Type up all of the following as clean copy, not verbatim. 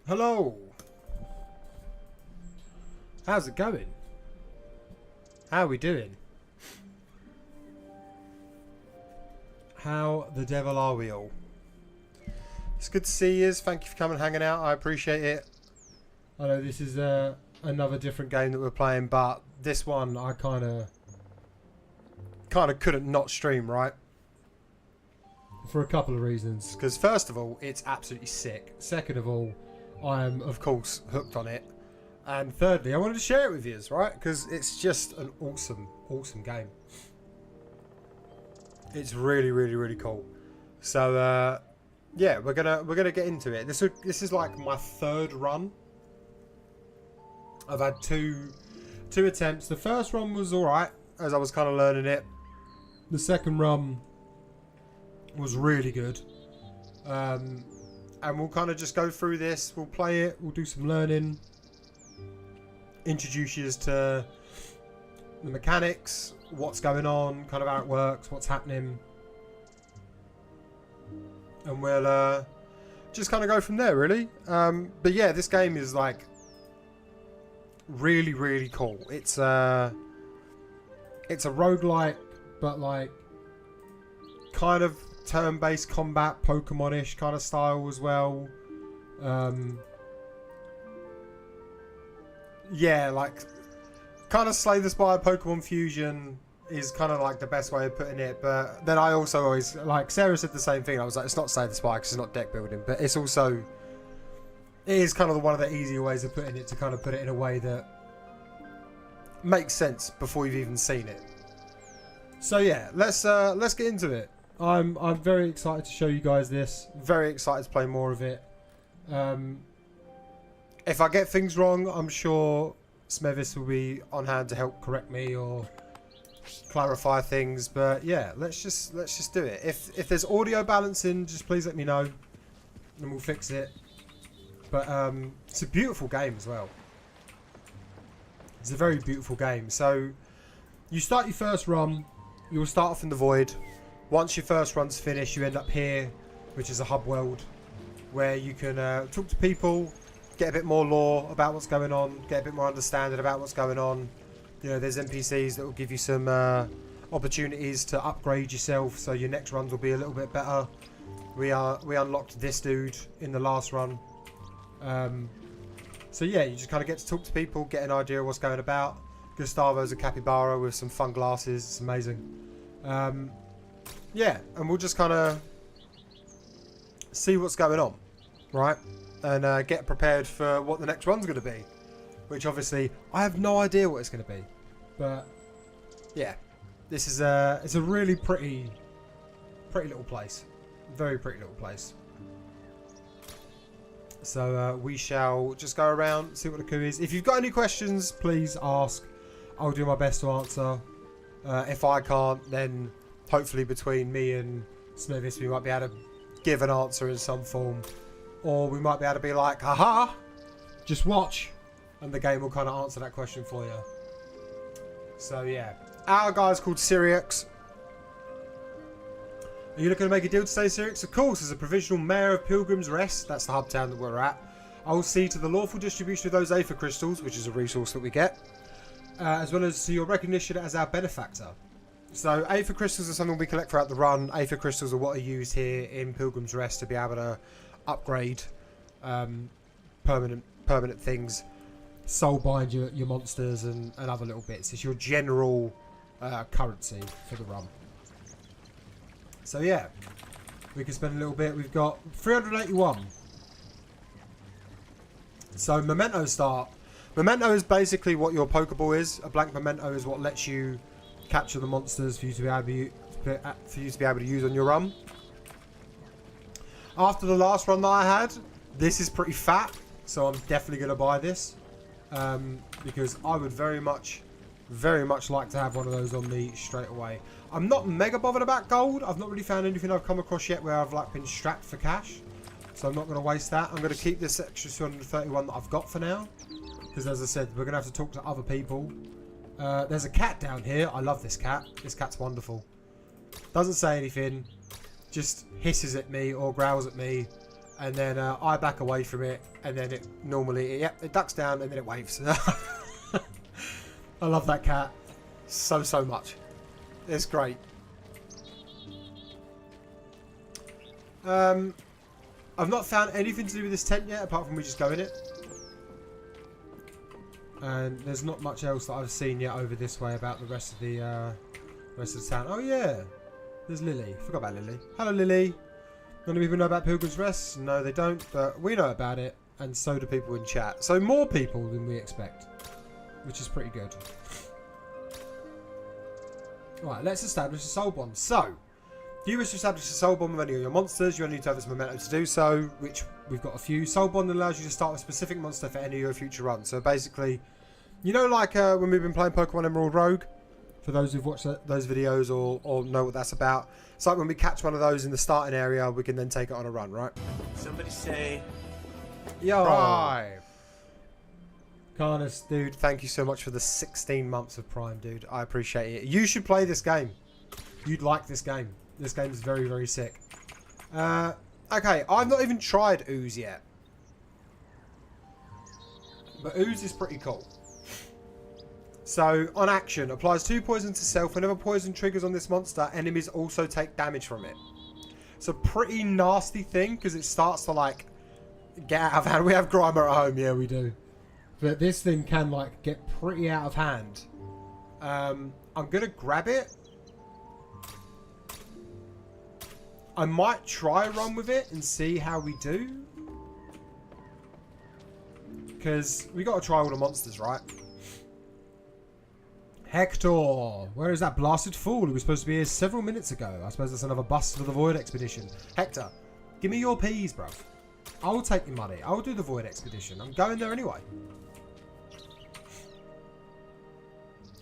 Hello. How's it going? How are we doing? How the devil are we all? It's good to see you. Thank you for coming and hanging out. I appreciate it. I know this is another different game that we're playing, but this one I kind of couldn't not stream, right? For a couple of reasons. Because first of all, it's absolutely sick. Second of all, I am, of course, hooked on it. And thirdly, I wanted to share it with you, right? Because it's just an awesome, awesome game. It's really, really, really cool. So, yeah, we're gonna get into it. This is like my third run. I've had two attempts. The first run was alright, as I was kind of learning it. The second run was really good. And we'll kind of just go through this. We'll play it. We'll do some learning. Introduce you to the mechanics, what's going on, kind of how it works, what's happening. And we'll just kind of go from there, really. But yeah, this game is like really, really cool. It's a roguelike, but like kind of turn-based combat, Pokemon-ish kind of style as well. Yeah, like kind of Slay the Spire Pokemon Fusion is kind of like the best way of putting it. But then I also always, like Sarah said the same thing. I was like, it's not Slay the Spire because it's not deck building, but it's also, it is kind of one of the easier ways of putting it, to kind of put it in a way that makes sense before you've even seen it. So yeah, let's get into it. I'm very excited to show you guys this. Very excited to play more of it. If I get things wrong, I'm sure Smevis will be on hand to help correct me or clarify things. But yeah, let's just do it. If there's audio balancing, just please let me know, and we'll fix it. But it's a beautiful game as well. It's a very beautiful game. So you start your first run. You'll start off in the void. Once your first run's finished, you end up here, which is a hub world, where you can talk to people, get a bit more lore about what's going on, get a bit more understanding about what's going on. You know, there's NPCs that will give you some opportunities to upgrade yourself, so your next runs will be a little bit better. We unlocked this dude in the last run. So yeah, you just kind of get to talk to people, get an idea of what's going about. Gustavo's a capybara with some fun glasses. It's amazing. Yeah, and we'll just kind of see what's going on, right? And get prepared for what the next run's going to be. Which obviously, I have no idea what it's going to be. But, yeah. This is it's a really pretty little place. Very pretty little place. So we shall just go around, see what the coup is. If you've got any questions, please ask. I'll do my best to answer. If I can't, then hopefully between me and Smevis, we might be able to give an answer in some form. Or we might be able to be like, haha, just watch. And the game will kind of answer that question for you. So yeah. Our guy's called Syriax. Are you looking to make a deal to stay, Syriax? Of course, as a provisional mayor of Pilgrim's Rest, that's the hub town that we're at, I will see to the lawful distribution of those Aether crystals, which is a resource that we get, as well as to your recognition as our benefactor. So Aether crystals are something we collect throughout the run. Aether crystals are what are used here in Pilgrim's Rest to be able to upgrade permanent things, soulbind your monsters and other little bits. It's your general currency for the run. So yeah, we can spend a little bit. We've got 381. So memento start. Memento is basically what your Pokeball is. A blank memento is what lets you capture the monsters for you to be able to use on your run. After the last run that I had, this is pretty fat, so I'm definitely going to buy this because I would very much like to have one of those on me straight away. I'm not mega bothered about gold. I've not really found anything I've come across yet where I've like been strapped for cash, so I'm not going to waste that. I'm going to keep this extra 231 that I've got for now, because as I said, we're going to have to talk to other people. There's a cat down here. I love this cat. This cat's wonderful. Doesn't say anything, just hisses at me or growls at me, and then I back away from it, and then it normally, yep, it ducks down and then it waves. I love that cat so much. It's great. I've not found anything to do with this tent yet, apart from we just go in it. And there's not much else that I've seen yet over this way about the rest of the town. Oh yeah, there's Lily. Forgot about Lily. Hello Lily. None of people know about Pilgrim's Rest? No, they don't, but we know about it, and so do people in chat. So more people than we expect, which is pretty good. Right, let's establish a soul bond. So, if you wish to establish a soul bond with any of your monsters, you only need to have this memento to do so, which we've got a few. Soul bond allows you to start a specific monster for any of your future runs. So basically, you know, like when we've been playing Pokemon Emerald Rogue, for those who've watched those videos or know what that's about, it's like when we catch one of those in the starting area, we can then take it on a run, right? Somebody say, yo, Prime. Carnus, dude, thank you so much for the 16 months of Prime, dude. I appreciate it. You should play this game. You'd like this game. This game is very sick. Okay, I've not even tried Ooze yet. But Ooze is pretty cool. So, on action, applies 2 poison to self. Whenever poison triggers on this monster, enemies also take damage from it. It's a pretty nasty thing, because it starts to, like, get out of hand. We have Grimer at home, yeah, we do. But this thing can, like, get pretty out of hand. I'm going to grab it. I might try a run with it and see how we do. Because we got to try all the monsters, right? Hector, where is that blasted fool who was supposed to be here several minutes ago? I suppose that's another bust for the Void Expedition. Hector, give me your peas, bruv. I'll take your money. I'll do the Void Expedition. I'm going there anyway.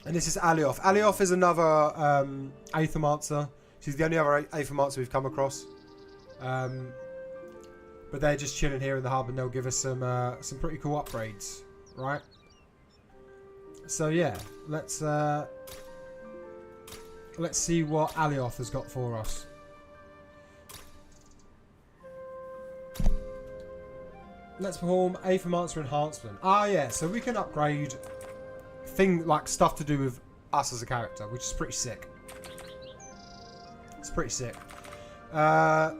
And this is Alioth. Alioth is another Aethermancer. She's the only other Aethermancer we've come across. But they're just chilling here in the hub, and they'll give us some pretty cool upgrades, right? So yeah, let's see what Alioth has got for us. Let's perform Aethermancer enhancement. Ah yeah, so we can upgrade stuff to do with us as a character, which is pretty sick. It's pretty sick. We'll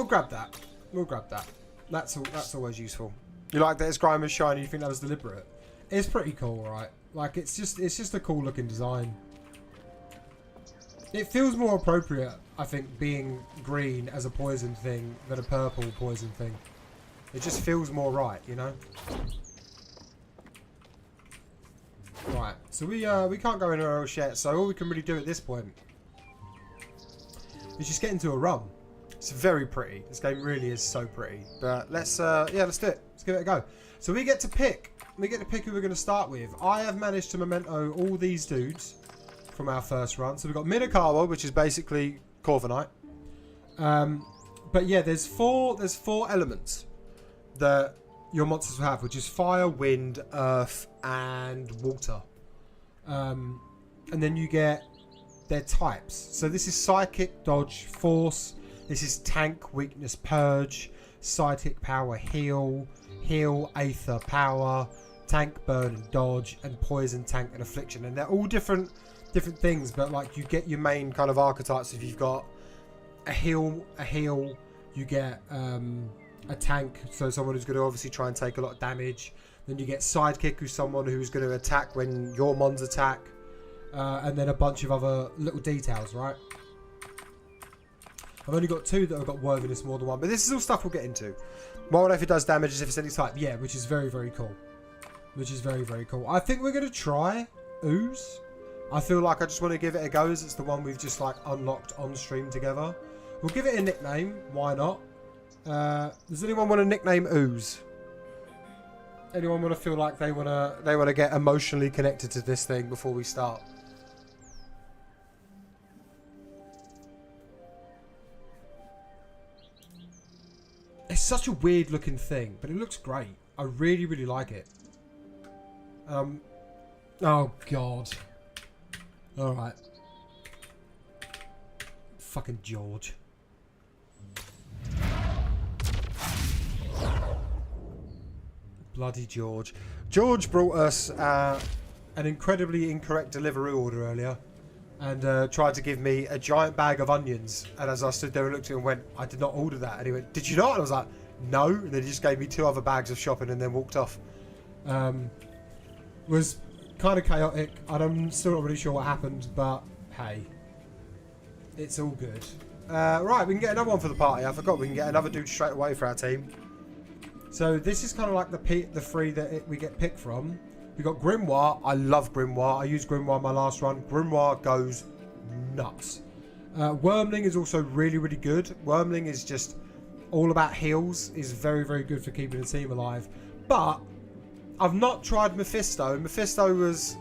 grab that. We'll grab that. That's always useful. You like that it's grime and shiny? You think that was deliberate? It's pretty cool, right? Like it's just a cool looking design. It feels more appropriate, I think, being green as a poison thing than a purple poison thing. It just feels more right, you know. Right, so we can't go anywhere else yet. So all we can really do at this point is just get into a run. It's very pretty. This game really is so pretty. But let's do it. Let's give it a go. So we get to pick. We get to pick who we're going to start with. I have managed to memento all these dudes from our first run. So we've got Minakawa, which is basically Corviknight. But yeah, there's four elements that your monsters will have, which is fire, wind, earth, and water. And then you get their types. So this is psychic, dodge, force. This is tank, weakness, purge, sidekick, power, heal, aether, power, tank, burn, and dodge, and poison, tank, and affliction. And they're all different things, but like you get your main kind of archetypes. If you've got a heal, you get a tank, so someone who's going to obviously try and take a lot of damage. Then you get sidekick, who's someone who's going to attack when your mons attack, and then a bunch of other little details, right? I've only got 2 that have got worthiness more than 1, but this is all stuff we'll get into. Well, if it does damage, if it's any type, yeah, which is very cool. Which is very cool. I think we're going to try Ooze. I feel like I just want to give it a go, as it's the one we've just like unlocked on stream together. We'll give it a nickname. Why not? Does anyone want to nickname Ooze? Anyone want to feel like they want to get emotionally connected to this thing before we start? It's such a weird looking thing, but it looks great. I really like it. Oh god. Alright. Fucking George. Bloody George. George brought us an incredibly incorrect delivery order earlier. And tried to give me a giant bag of onions. And as I stood there and looked at him and went, I did not order that. And he went, did you not? And I was like, no. And then he just gave me 2 other bags of shopping and then walked off. Was kind of chaotic. And I'm still not really sure what happened. But hey, it's all good. Right, we can get another one for the party. I forgot we can get another dude straight away for our team. So this is kind of like the 3 that we get picked from. We got Grimoire. I love Grimoire. I used Grimoire in my last run. Grimoire goes nuts. Wormling is also really, really good. Wormling is just all about heals. Is very, very good for keeping the team alive. But I've not tried Mephisto. Mephisto was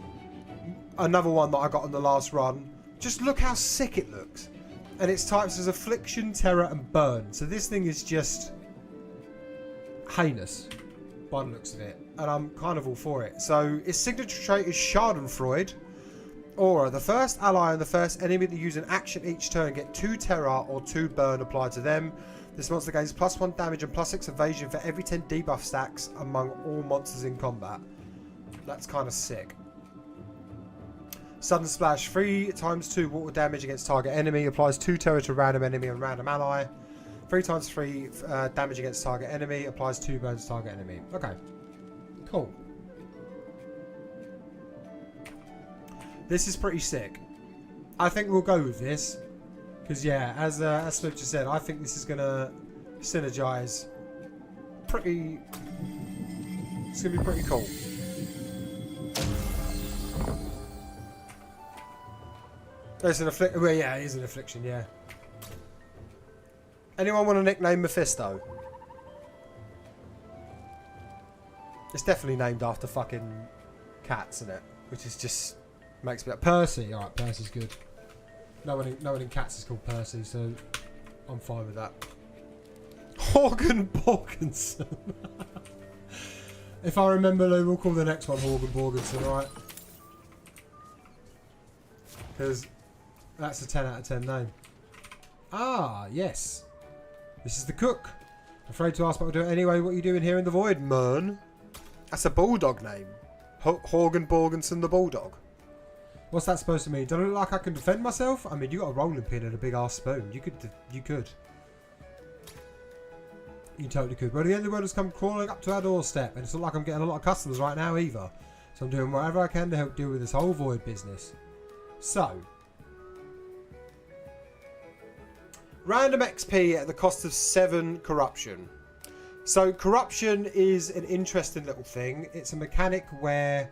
another one that I got on the last run. Just look how sick it looks. And its types is Affliction, Terror, and Burn. So this thing is just heinous by the looks of it. And I'm kind of all for it. So its signature trait is Schadenfreude. Aura. The first ally and the first enemy that use an action each turn get 2 Terror or 2 Burn applied to them. This monster gains +1 damage and +6 evasion for every 10 debuff stacks among all monsters in combat. That's kind of sick. Sudden Splash. 3 times 2 water damage against target enemy. Applies 2 Terror to random enemy and random ally. 3 times 3 damage against target enemy. Applies 2 burns to target enemy. Okay. Cool. This is pretty sick. I think we'll go with this. Because, yeah, as Smith just said, I think this is going to synergize pretty... It's going to be pretty cool. It's an affliction. Well, yeah, it is an affliction, yeah. Anyone want to nickname Mephisto? It's definitely named after fucking cats, isn't it? Which is just makes me like Percy. All right, Percy's good. No one in cats is called Percy, so I'm fine with that. Horgan Borgenson. If I remember, Lou, we'll call the next one Horgan Borgenson, all right? Because that's a 10 out of 10 name. Ah, yes. This is the cook. Afraid to ask, but I'll do it anyway. What are you doing here in the void, man? That's a bulldog name. Horgan Borgenson the bulldog. What's that supposed to mean? Don't it look like I can defend myself? I mean, you got a rolling pin and a big ass spoon. You could. You totally could. Well, the end of the world has come crawling up to our doorstep, and it's not like I'm getting a lot of customers right now either. So I'm doing whatever I can to help deal with this whole void business. So, random XP at the cost of 7 corruption. So corruption is an interesting little thing. It's a mechanic where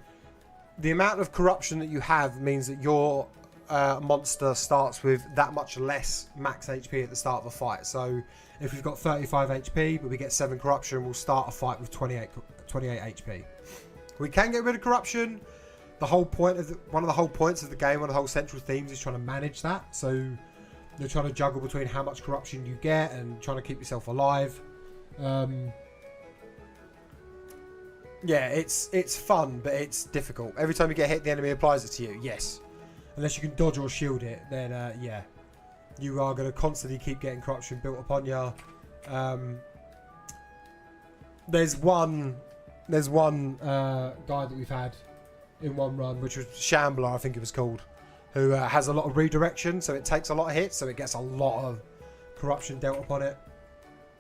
the amount of corruption that you have means that your monster starts with that much less max HP at the start of a fight. So if we've got 35 HP but we get 7 corruption, we'll start a fight with 28 HP. We can get rid of corruption. The whole point of one of the whole points of the game, one of the whole central themes is trying to manage that. So you're trying to juggle between how much corruption you get and trying to keep yourself alive. Yeah, it's fun, but it's difficult. Every time you get hit, the enemy applies it to you. Yes. Unless you can dodge or shield it, then yeah. You are going to constantly keep getting corruption built upon you. There's one guy that we've had in one run, which was Shambler, I think it was called, who has a lot of redirection, so it takes a lot of hits, so it gets a lot of corruption dealt upon it.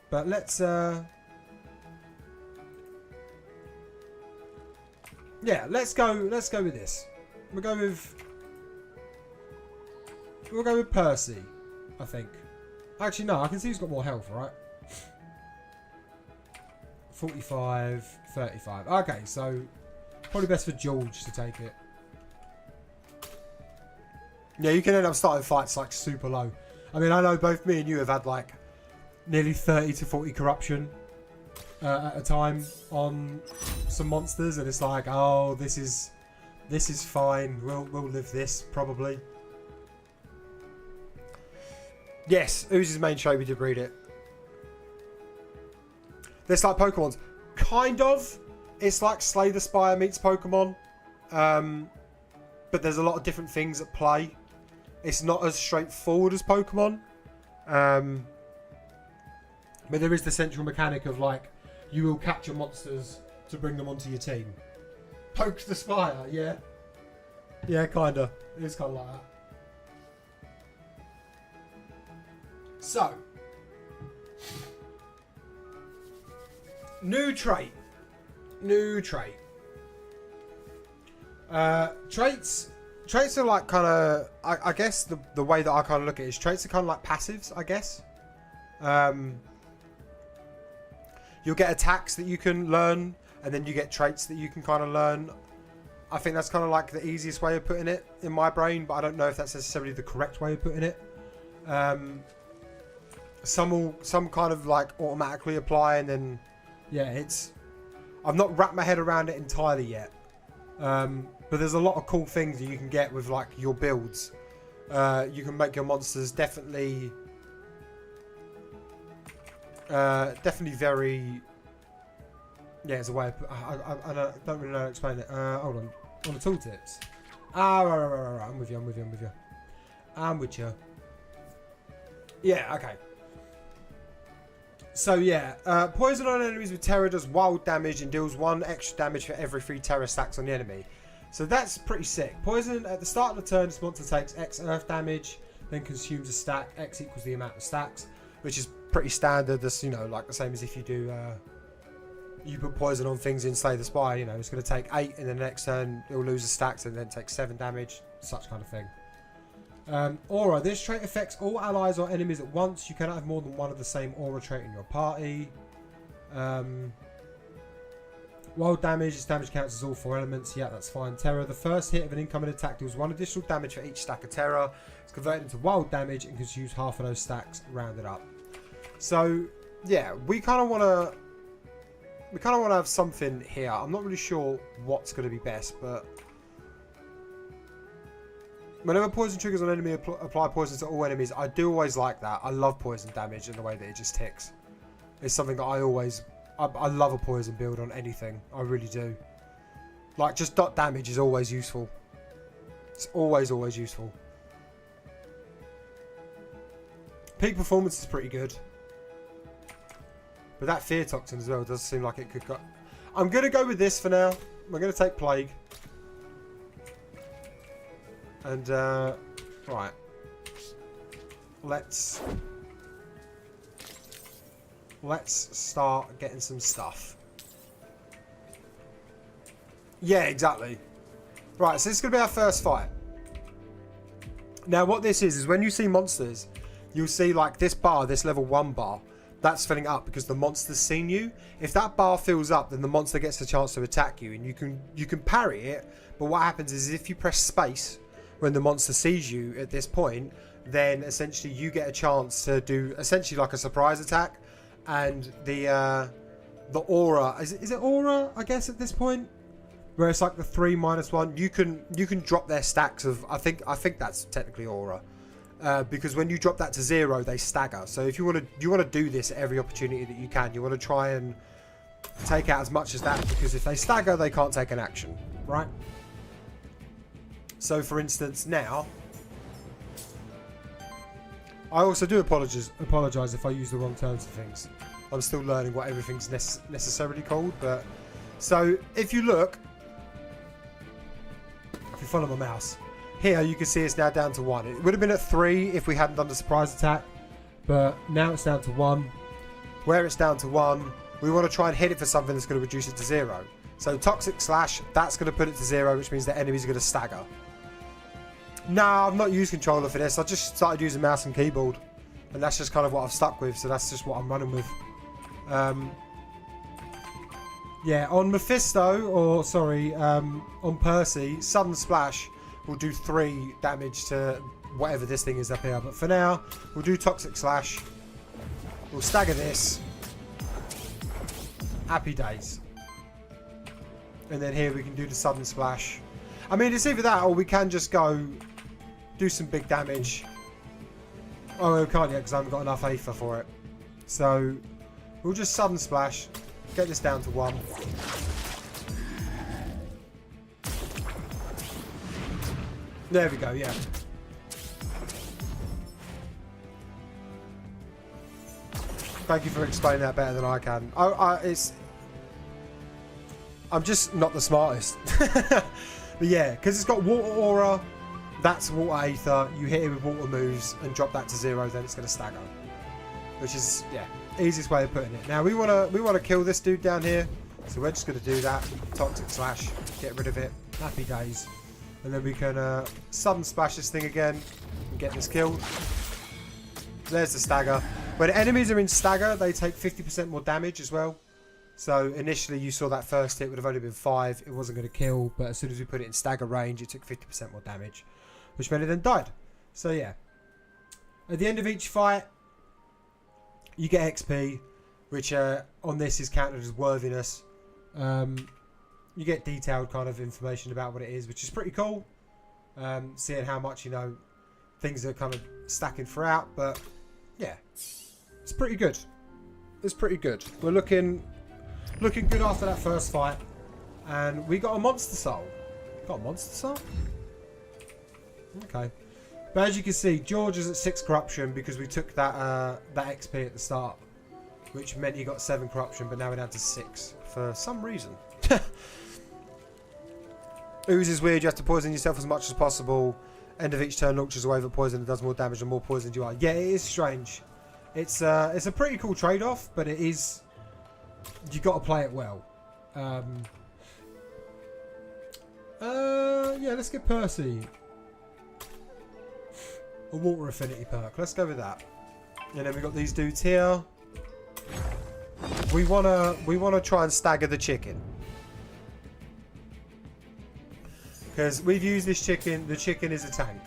But let's yeah, let's go with this. We'll go with Percy, I think. Actually, no, I can see he's got more health, right? 45, 35. Okay, so probably best for George to take it. Yeah, you can end up starting fights like super low. I mean, I know both me and you have had like nearly 30 to 40 corruption at a time on some monsters, and it's like, oh, this is fine. We'll live this probably. Yes, who's his main show? We did read it. It's like Pokemon's. Kind of. It's like Slay the Spire meets Pokemon. But there's a lot of different things at play. It's not as straightforward as Pokemon. But there is the central mechanic of like, you will capture monsters to bring them onto your team. Poke the spire, yeah. Yeah, kinda. It is kind of like that. So, new trait. New trait. Traits are like kind of, I guess the way that I kind of look at it is traits are kind of like passives, I guess. You'll get attacks that you can learn, and then you get traits that you can kind of learn. I think that's kind of like the easiest way of putting it in my brain, but I don't know if that's necessarily the correct way of putting it. Some kind of like automatically apply, and then yeah, I've not wrapped my head around it entirely yet. But there's a lot of cool things that you can get with like your builds. You can make your monsters definitely very, yeah, it's a way of, I don't really know how to explain it. Hold on the tooltips. Right. I'm with you. Yeah, okay. So yeah, poison on enemies with terror does wild damage and deals 1 extra damage for every 3 terror stacks on the enemy. So that's pretty sick. Poison at the start of the turn, this monster takes X earth damage, then consumes a stack. X equals the amount of stacks, which is pretty standard. That's, you know, like the same as if you do, you put poison on things in Slay the Spire. You know, it's going to take 8, and then the next turn it'll lose a stacks and then take 7 damage. Such kind of thing. Aura. This trait affects all allies or enemies at once. You cannot have more than one of the same aura trait in your party. Wild damage. This damage counts as all 4 elements. Yeah, that's fine. Terror. The first hit of an incoming attack deals 1 additional damage for each stack of terror. It's converted into wild damage and consumes half of those stacks rounded up. So yeah, we kind of want to have something here. I'm not really sure what's going to be best, but whenever poison triggers on enemy, apply poison to all enemies. I do always like that. I love poison damage and the way that it just ticks. It's something that I love a poison build on anything. I really do. Like, just dot damage is always useful. It's always useful. Peak performance is pretty good. But that fear toxin as well does seem like it could go. I'm going to go with this for now. We're going to take plague. And, right. Let's start getting some stuff. Yeah, exactly. Right, so this is going to be our first fight. Now, what this is when you see monsters, you'll see like this bar, this level 1 bar. That's filling up because the monster's seen you. If that bar fills up, then the monster gets a chance to attack you, and you can parry it. But what happens is if you press space when the monster sees you at this point, then essentially you get a chance to do essentially like a surprise attack, and the aura is it aura? I guess at this point, where it's like the 3-1, you can drop their stacks of I think that's technically aura. Because when you drop that to 0, they stagger. So if you want to do this at every opportunity that you can. You want to try and take out as much as that, because if they stagger, they can't take an action, right? So for instance, now I also do apologize if I use the wrong terms of things. I'm still learning what everything's necessarily called. But so if you look, if you follow my mouse. Here you can see it's now down to 1. It would have been at 3 if we hadn't done the surprise attack, but now it's down to 1. Where it's down to 1, we want to try and hit it for something that's going to reduce it to 0. So Toxic Slash, that's going to put it to 0, which means the enemies are going to stagger. No, I've not used controller for this. I just started using mouse and keyboard, and that's just kind of what I've stuck with. So that's just what I'm running with. Yeah, on Mephisto, or sorry, on Percy, Sudden Splash will do 3 damage to whatever this thing is up here. But for now, we'll do Toxic Slash. We'll stagger this. Happy days. And then here we can do the Sudden Splash. I mean, it's either that or we can just go do some big damage. Oh, we can't yet because I haven't got enough Aether for it. So we'll just Sudden Splash. Get this down to 1. There we go, yeah. Thank you for explaining that better than I can. I'm just not the smartest. But yeah, because it's got water aura, that's water aether. You hit it with water moves and drop that to 0, then it's going to stagger. Which is, yeah, easiest way of putting it. Now we wanna kill this dude down here, so we're just going to do that. Toxic slash, get rid of it. Happy days. And then we can sudden splash this thing again and get this killed. There's the stagger. When enemies are in stagger, they take 50% more damage as well. So initially you saw that first hit would have only been 5. It wasn't going to kill, but as soon as we put it in stagger range, it took 50% more damage, which meant it then died. So yeah. At the end of each fight, you get XP, which on this is counted as worthiness. You get detailed kind of information about what it is, which is pretty cool. Seeing how much, you know, things are kind of stacking throughout, but yeah, it's pretty good. It's pretty good. We're looking good after that first fight, and we got a monster soul. Got a monster soul? Okay. But as you can see, George is at 6 corruption because we took that XP at the start, which meant he got 7 corruption, but now we're down to 6 for some reason. Ooze is weird. You have to poison yourself as much as possible. End of each turn launches a wave of poison and does more damage the more poisoned you are. Yeah, it is strange. It's a pretty cool trade-off, but it is, you got to play it well. Yeah, let's get Percy a water affinity perk. Let's go with that. And then we got these dudes here. We wanna try and stagger the chicken, because we've used this chicken. The chicken is a tank,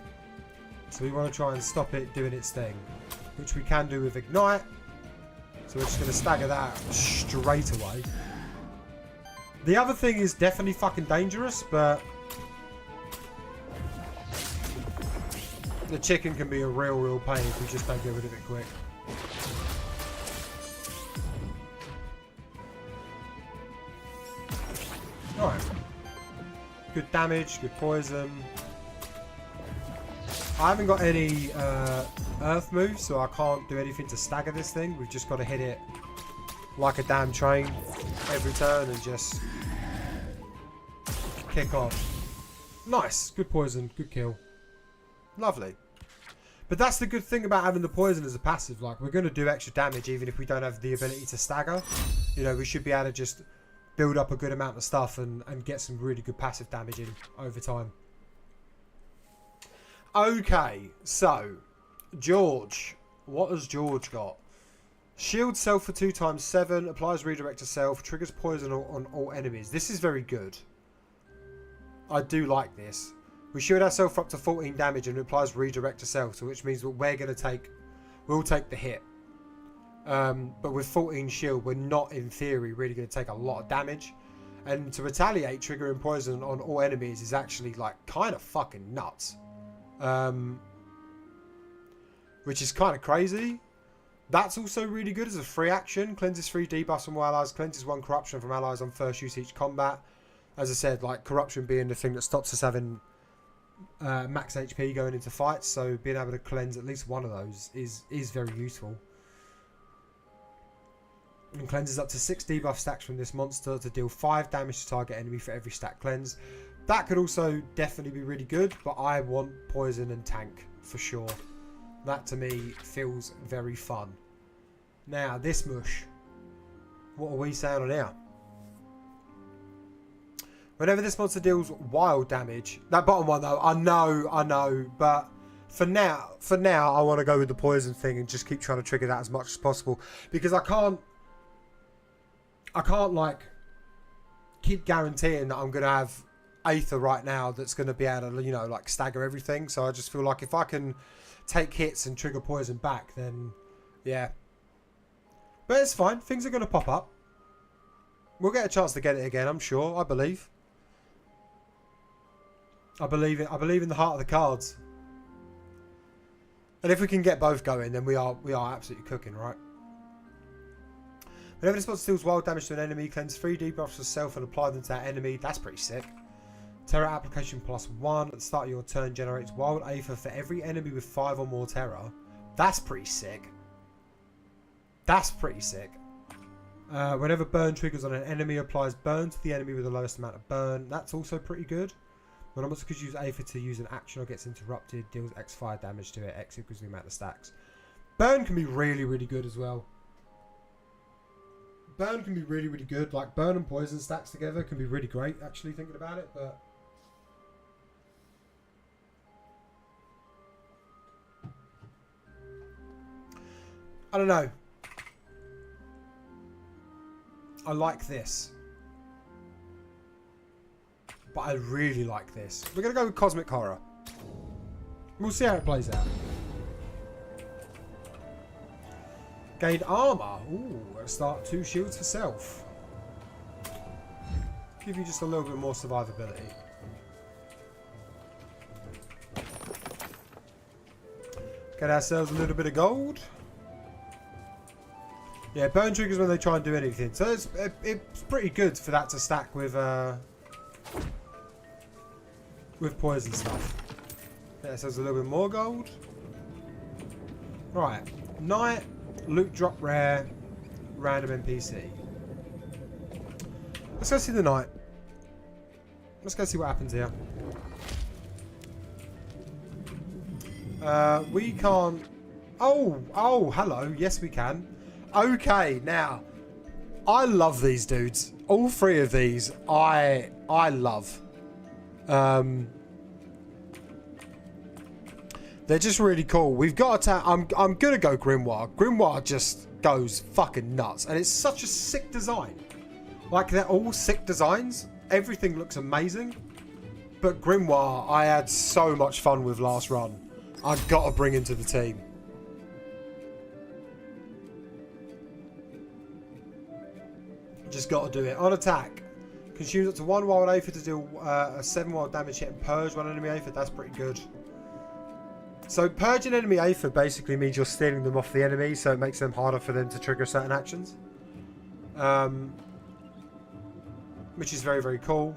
so we want to try and stop it doing its thing, which we can do with ignite. So we're just gonna stagger that straight away. The other thing is definitely fucking dangerous, but the chicken can be a real pain if we just don't get rid of it quick. Alright. Good damage, good poison. I haven't got any earth moves, so I can't do anything to stagger this thing. We've just got to hit it like a damn train every turn and just kick off. Nice. Good poison, good kill. Lovely. But that's the good thing about having the poison as a passive. Like, we're going to do extra damage even if we don't have the ability to stagger. You know, we should be able to just build up a good amount of stuff and get some really good passive damage in over time. Okay, so George. What has George got? Shield self for 2 times 7, applies redirect to self, triggers poison on all enemies. This is very good. I do like this. We shield ourselves for up to 14 damage and it applies redirect to self, so which means that we'll take the hit. But with 14 shield, we're not, in theory, really going to take a lot of damage. And to retaliate, triggering poison on all enemies is actually, like, kind of fucking nuts. Which is kind of crazy. That's also really good as a free action. Cleanses 3 debuffs from all allies. Cleanses 1 corruption from allies on first use each combat. As I said, like, corruption being the thing that stops us having max HP going into fights. So being able to cleanse at least one of those is very useful. And cleanses up to 6 debuff stacks from this monster to deal 5 damage to target enemy for every stack cleanse. That could also definitely be really good, but I want poison and tank for sure. That to me feels very fun. Now this mush, what are we saying on here? Whenever this monster deals wild damage, that bottom one though, I know, but for now I want to go with the poison thing and just keep trying to trigger that as much as possible, because I can't like keep guaranteeing that I'm going to have Aether right now that's going to be able to, you know, like stagger everything. So I just feel like if I can take hits and trigger poison back, then yeah. But it's fine. Things are going to pop up. We'll get a chance to get it again, I'm sure. I believe. I believe in the heart of the cards. And if we can get both going, then we are absolutely cooking, right? Whenever this monster deals wild damage to an enemy, cleanse 3 debuffs for self and apply them to that enemy. That's pretty sick. Terror application +1 at the start of your turn generates wild Aether for every enemy with 5 or more terror. That's pretty sick. That's pretty sick. Whenever burn triggers on an enemy, applies burn to the enemy with the lowest amount of burn. That's also pretty good. When I'm also could use Aether to use an action or gets interrupted, deals X fire damage to it, X equals the amount of stacks. Burn can be really, really good as well. Burn can be really, really good. Like burn and poison stacks together can be really great, actually, thinking about it, but I don't know. I like this. But I really like this. We're going to go with Cosmic Horror. We'll see how it plays out. Gain armor. Ooh, let's start 2 shields for self. Give you just a little bit more survivability. Get ourselves a little bit of gold. Yeah, burn triggers when they try and do anything. So it's pretty good for that to stack with poison stuff. Get ourselves a little bit more gold. Right, night. Loot drop rare, random NPC. Let's go see the knight. Let's go see what happens here. We can't. Oh, hello. Yes, we can. Okay, now I love these dudes. All 3 of these, I love. They're just really cool. We've got to. I'm gonna go Grimoire. Grimoire just goes fucking nuts, and it's such a sick design. Like they're all sick designs. Everything looks amazing. But Grimoire, I had so much fun with last run. I've got to bring him to the team. Just got to do it. On attack, consumes up to 1 wild aphid to deal a 7 wild damage hit and purge 1 enemy aphid. That's pretty good. So purging enemy aphid basically means you're stealing them off the enemy, so it makes them harder for them to trigger certain actions. Which is very, very cool.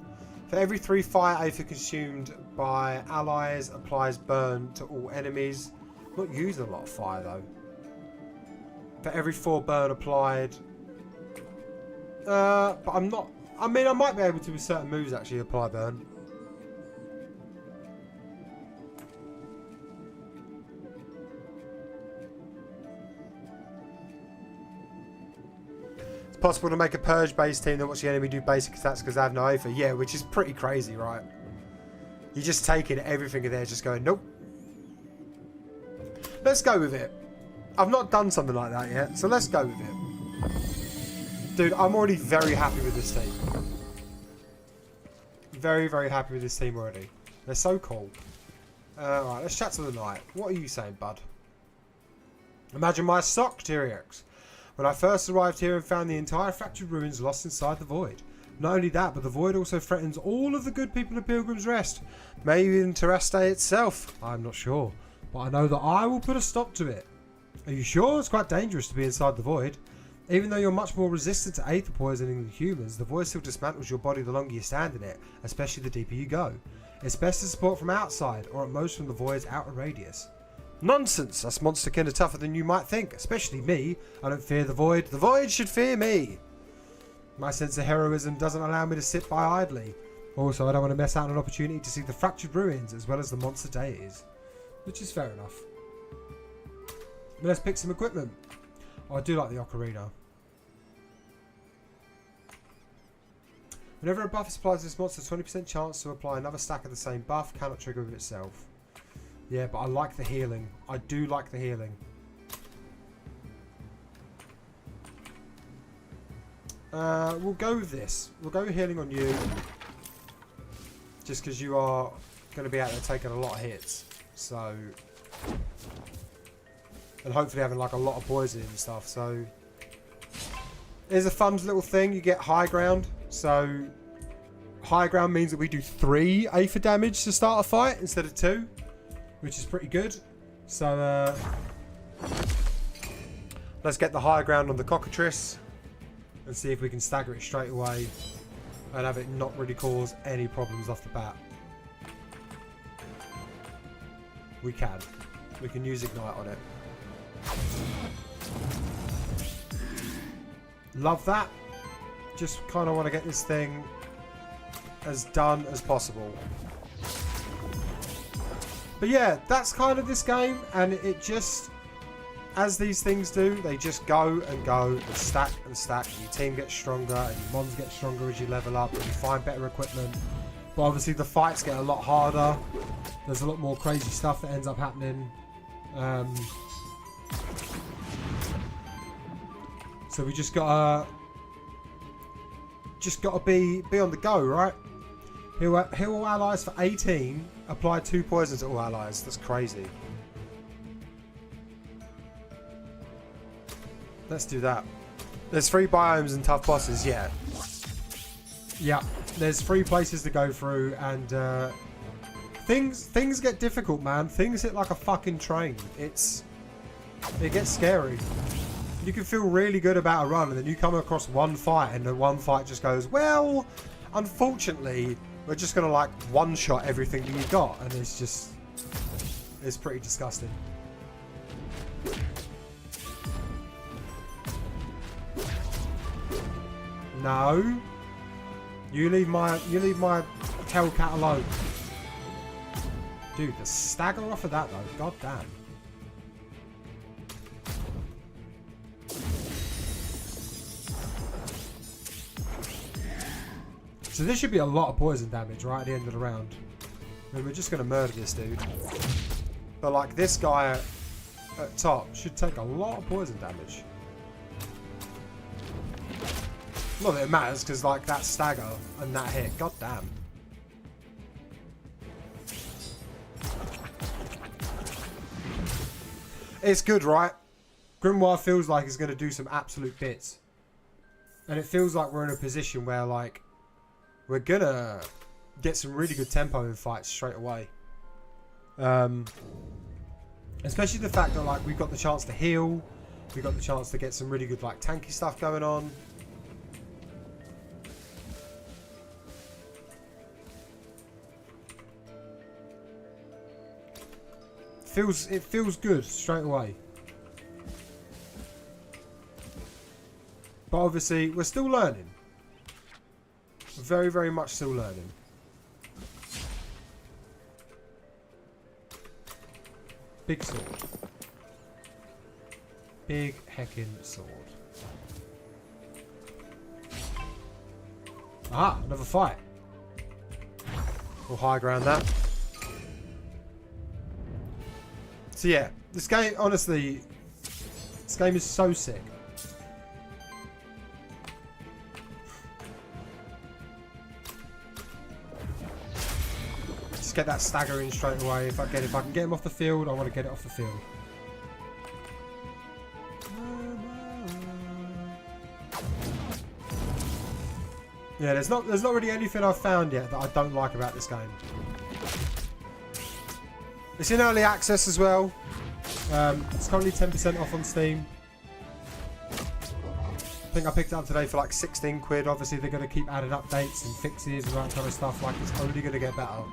For every 3 fire aphid consumed by allies, applies burn to all enemies. Not using a lot of fire though. For every 4 burn applied. But I'm not. I mean, I might be able to with certain moves actually apply burn. It's possible to make a purge-based team that watch the enemy do basic attacks because they have no Aether. Yeah, which is pretty crazy, right? You're just taking everything in there, just going, nope. Let's go with it. I've not done something like that yet, so let's go with it. Dude, I'm already very happy with this team. Very, very happy with this team already. They're so cool. Alright, let's chat to the knight. What are you saying, bud? Imagine my sock, T-Rex. When I first arrived here and found the entire fractured ruins lost inside the void. Not only that, but the void also threatens all of the good people of Pilgrim's Rest. Maybe even Terraste itself. I'm not sure. But I know that I will put a stop to it. Are you sure? It's quite dangerous to be inside the void. Even though you're much more resistant to aether poisoning than humans, the void still dismantles your body the longer you stand in it, especially the deeper you go. It's best to support from outside, or at most from the void's outer radius. Nonsense! Us monsterkin are tougher than you might think, especially me. I don't fear the void. The void should fear me! My sense of heroism doesn't allow me to sit by idly. Also, I don't want to miss out on an opportunity to see the fractured ruins as well as the monster deities. Which is fair enough. But let's pick some equipment. Oh, I do like the ocarina. Whenever a buff is applied to this monster, 20% chance to apply another stack of the same buff. Cannot trigger with itself. Yeah, but I like the healing. I do like the healing. We'll go with this. We'll go healing on you. Just because you are going to be out there taking a lot of hits. So... and hopefully having like a lot of poison and stuff. So... here's a fun little thing. You get high ground. So... high ground means that we do 3 Aether damage to start a fight instead of 2. Which is pretty good. So, let's get the high ground on the cockatrice. And see if we can stagger it straight away. And have it not really cause any problems off the bat. We can. We can use Ignite on it. Love that. Just kind of want to get this thing as done as possible. But yeah, that's kind of this game, and it just, as these things do, they just go and go and stack and stack, and your team gets stronger and your mons get stronger as you level up and you find better equipment. But obviously the fights get a lot harder. There's a lot more crazy stuff that ends up happening. So we just gotta be on the go, right? Heal all allies for 18. Apply 2 poisons to all allies. That's crazy. Let's do that. There's 3 biomes and tough bosses, yeah. Yeah, there's 3 places to go through, and things get difficult, man. Things hit like a fucking train. It gets scary. You can feel really good about a run, and then you come across one fight, and the one fight just goes, well, unfortunately, we're just gonna like one-shot everything that you got, and it's pretty disgusting. No, you leave my Hellcat alone, dude. The stagger off of that though, god damn. So this should be a lot of poison damage right at the end of the round. I mean, we're just going to murder this dude. But like this guy at top should take a lot of poison damage. Not that it matters, because like that stagger and that hit, god damn. It's good, right? Grimoire feels like it's going to do some absolute bits. And it feels like we're in a position where like we're gonna get some really good tempo in fights straight away. Especially the fact that like we've got the chance to heal, we've got the chance to get some really good like tanky stuff going on. It feels good straight away. But obviously we're still learning. Very, very much still learning. Big sword. Big heckin' sword. Ah, another fight. We'll high ground that. So yeah, this game, honestly, this game is so sick. Get that stagger in straight away. If I can get him off the field, I want to get it off the field. Yeah, there's not really anything I've found yet that I don't like about this game. It's in early access as well. It's currently 10% off on Steam. I think I picked it up today for like 16 quid. Obviously they're going to keep adding updates and fixes and that kind of stuff. Like, it's only going to get better.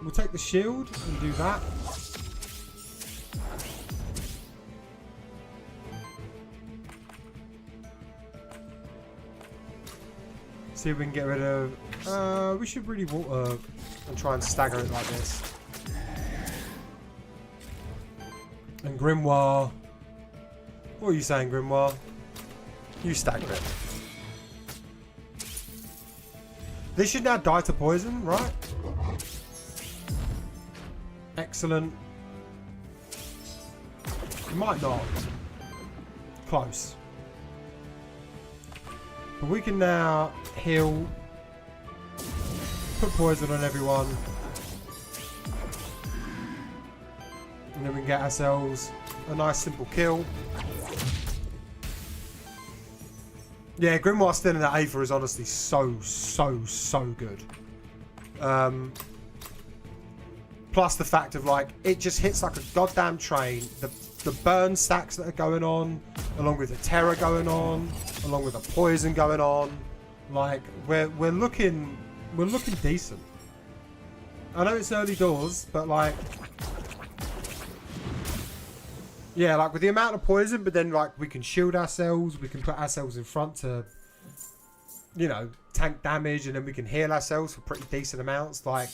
We'll take the shield and do that. See if we can get rid of... we should really water and try and stagger it like this. And Grimoire... What are you saying, Grimoire? You stagger it. This should now die to poison, right? Excellent. It might not. Close. But we can now heal. Put poison on everyone. And then we can get ourselves a nice simple kill. Yeah, Grimoire still in that Aether is honestly so good. Plus the fact of like, it just hits like a goddamn train. The burn stacks that are going on, along with the terror going on, along with the poison going on. Like, we're looking decent. I know it's early doors, but like, Yeah, like with the amount of poison, but then like we can shield ourselves, we can put ourselves in front to, you know, tank damage, and then we can heal ourselves for pretty decent amounts. Like,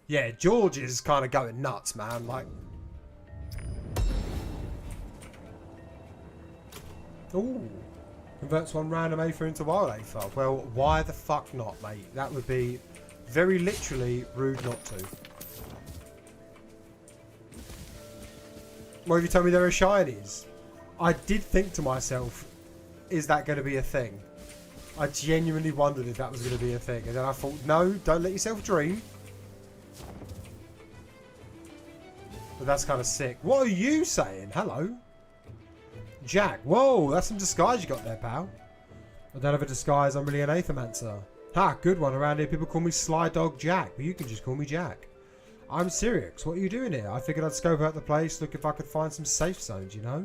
yeah, George is kind of going nuts, man. Like, ooh, converts one random Aether into wild Aether. Well, why the fuck not, mate? That would be very literally rude not to. Well, if you told me there are shinies, I did think to myself, is that going to be a thing? I genuinely wondered if that was going to be a thing. And then I thought, no, don't let yourself dream. But that's kind of sick. What are you saying? Hello? Jack. Whoa, that's some disguise you got there, pal. I don't have a disguise. I'm really an Aethermancer. Ha, good one. Around here, people call me Sly Dog Jack. But you can just call me Jack. I'm serious. What are you doing here? I figured I'd scope out the place, look if I could find some safe zones, you know?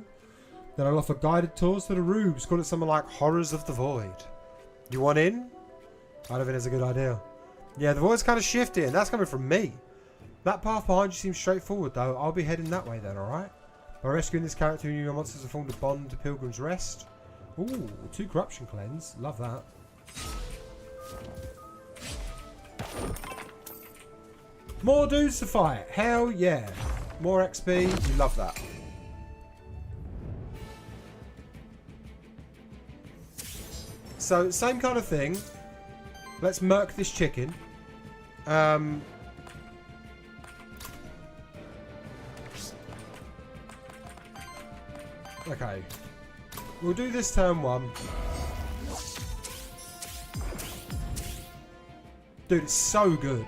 Then I'll offer guided tours to the rooms. Call it something like Horrors of the Void. You want in? I don't think that's a good idea. Yeah, the void's kind of shifting. That's coming from me. That path behind you seems straightforward, though. I'll be heading that way then, alright? By rescuing this character, you and your monsters have formed a bond to Pilgrim's Rest. Ooh, 2 corruption cleanse. Love that. More dudes to fight. Hell yeah. More XP. You love that. So, same kind of thing. Let's murk this chicken. Okay. We'll do this turn 1. Dude, it's so good.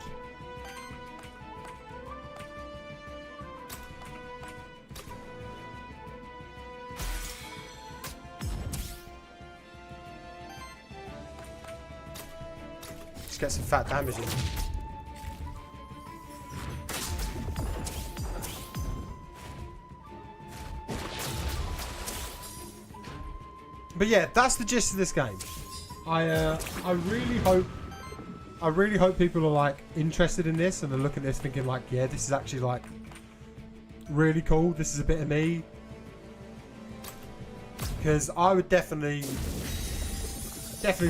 Just get some fat damage in. But yeah, that's the gist of this game. I really hope people are like interested in this and are looking at this thinking like, yeah, this is actually like really cool. This is a bit of me. Because I would definitely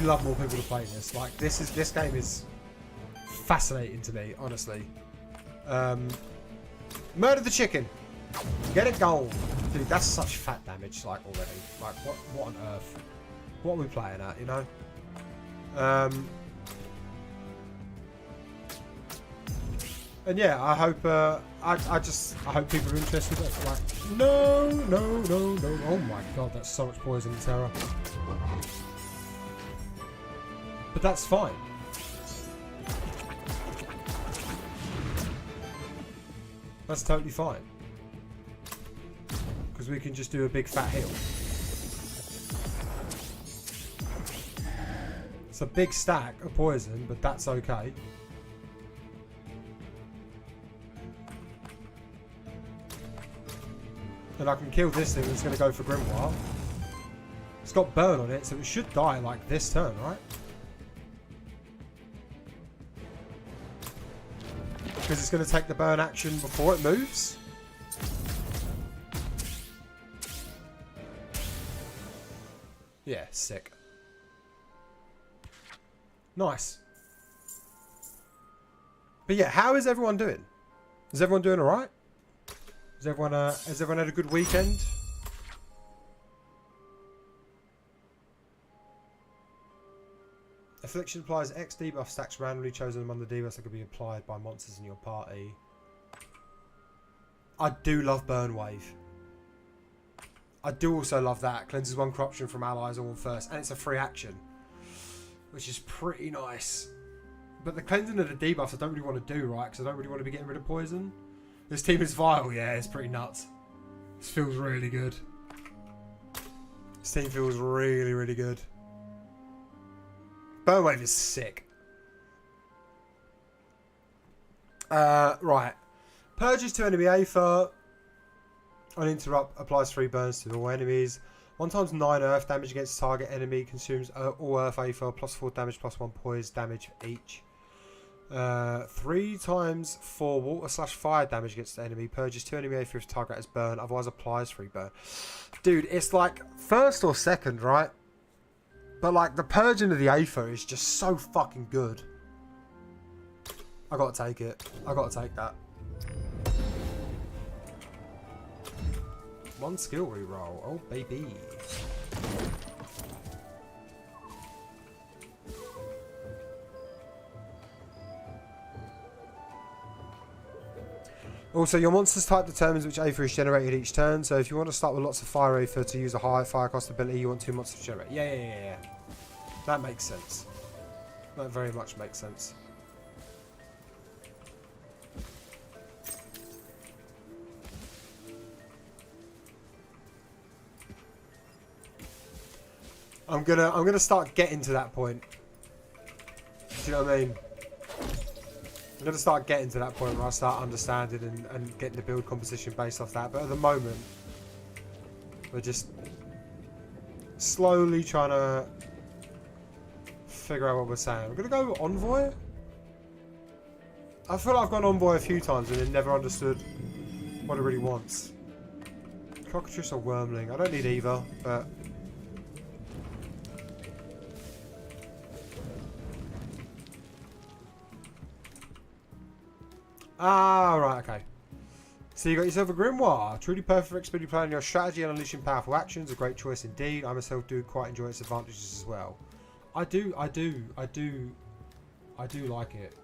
love more people to play this. Like this game is fascinating to me, honestly. Murder the chicken. Get it gold. Dude, that's such fat damage, like, already. Like, what on earth? What are we playing at, you know? And yeah, I hope, I hope people are interested. Like, no. Oh my god, that's so much poison and terror. But that's fine. That's totally fine. Because we can just do a big fat heal. It's a big stack of poison, but that's okay. And I can kill this thing that's going to go for Grimoire. It's got burn on it, so it should die like this turn, right? Because it's going to take the burn action before it moves. Yeah, sick. Nice. But yeah, how is everyone doing? Is everyone doing alright? Has everyone had a good weekend? Affliction applies X debuff stacks randomly chosen among the debuffs that could be applied by monsters in your party. I do love Burn Wave. I do also love that. Cleanses 1 corruption from allies all on first. And it's a free action. Which is pretty nice. But the cleansing of the debuffs I don't really want to do, right? Because I don't really want to be getting rid of poison. This team is vile. Yeah, it's pretty nuts. This feels really good. This team feels really, really good. Burn Wave is sick. Right. Purges 2 enemy Aether. On interrupt, applies 3 burns to all enemies. 1 times 9 earth damage against target enemy. Consumes all earth Aether. Plus 4 damage, plus 1 poise damage each. 3 times 4 water/fire damage against the enemy. Purges 2 enemy Aether if target is burned. Otherwise applies 3 burn. Dude, it's like first or second, right? But like the purging of the Aether is just so fucking good. I gotta take it. I gotta take that. 1 skill reroll. Oh baby. Also, your monster's type determines which Aether is generated each turn. So if you want to start with lots of fire Aether to use a high fire cost ability, you want 2 monsters to generate. Yeah. That makes sense. That very much makes sense. I'm gonna start getting to that point. Do you know what I mean? I'm going to start getting to that point where I start understanding and getting the build composition based off that. But at the moment, we're just slowly trying to figure out what we're saying. I'm going to go Envoy. I feel like I've gone Envoy a few times and then never understood what it really wants. Cockatrice or Wormling. I don't need either, but... Ah, right, okay. So you got yourself a Grimoire. Truly perfect for expediting planning your strategy and unleashing powerful actions. A great choice indeed. I myself do quite enjoy its advantages as well. I do like it.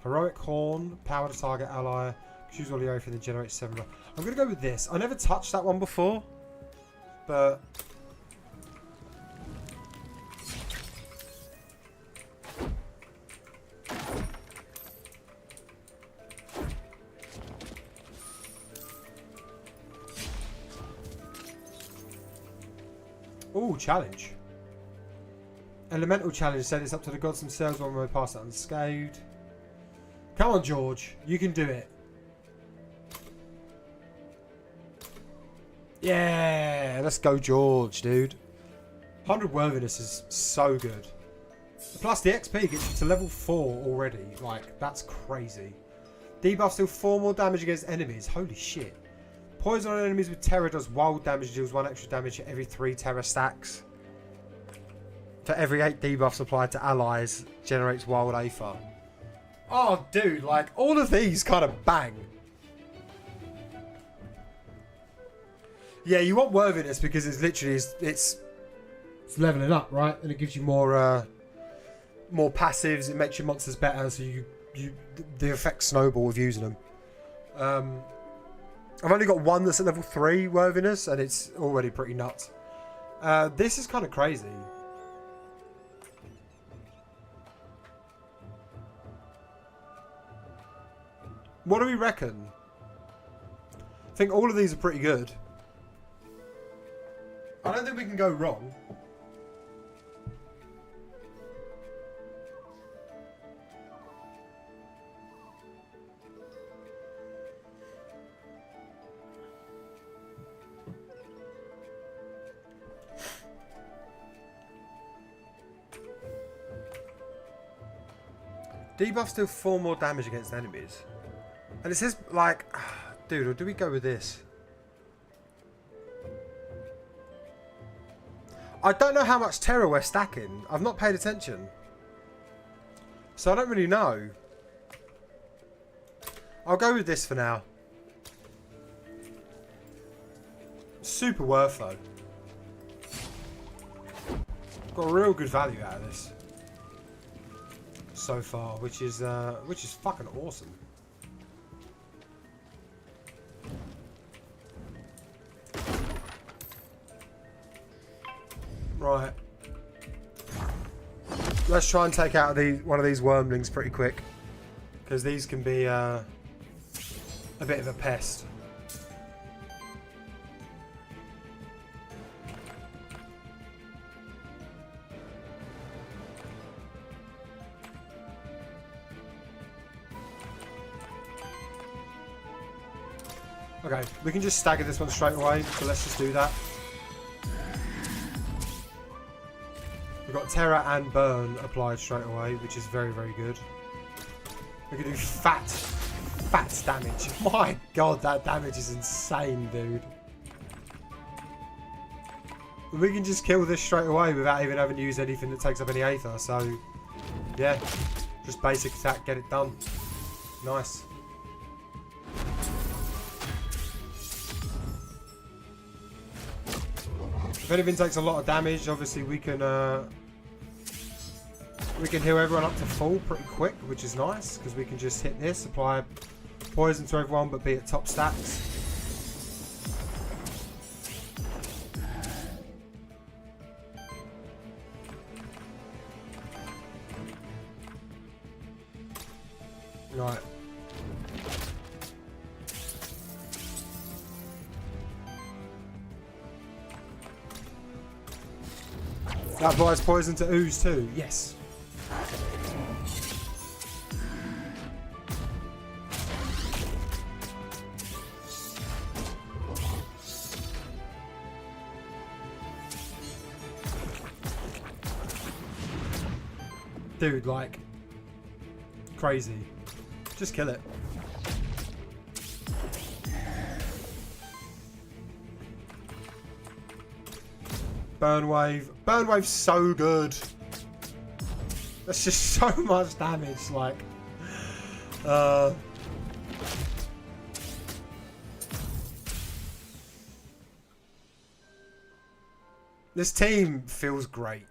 Heroic Horn. Power to target ally. Choose all your Aether and then generate 7. I'm going to go with this. I never touched that one before. But... Ooh, challenge. Elemental challenge said it's up to the gods themselves when we pass it unscathed. Come on, George. You can do it. Yeah, let's go, George, dude. 100 worthiness is so good. Plus, the XP gets you to level 4 already. Like, that's crazy. Debuff still 4 more damage against enemies. Holy shit. Poison on enemies with terror does wild damage, deals 1 extra damage every 3 terror stacks. For every 8 debuffs applied to allies, generates wild Aether. Oh, dude, like, all of these kind of bang. Yeah, you want worthiness because it's literally, it's leveling up, right? And it gives you more passives, it makes your monsters better, so the effects snowball with using them. I've only got one that's at level 3 worthiness, and it's already pretty nuts. This is kind of crazy. What do we reckon? I think all of these are pretty good. I don't think we can go wrong. Debuffs deal 4 more damage against enemies. And it says, like... Dude, or do we go with this? I don't know how much terror we're stacking. I've not paid attention. So I don't really know. I'll go with this for now. Super worth, though. Got a real good value out of this so far, which is fucking awesome. Right. Let's try and take out one of these wormlings pretty quick, because these can be a bit of a pest. Okay, we can just stagger this one straight away, so let's just do that. We've got Terror and Burn applied straight away, which is very, very good. We can do fat damage. My god, that damage is insane, dude. We can just kill this straight away without even having to use anything that takes up any Aether. So, yeah. Just basic attack, get it done. Nice. If anything takes a lot of damage, obviously we can heal everyone up to full pretty quick, which is nice because we can just hit this, apply poison to everyone, but be at top stats. Right. That applies poison to ooze too. Yes. Dude, like, crazy. Just kill it. Burn wave. Burn wave's so good. That's just so much damage, like. This team feels great.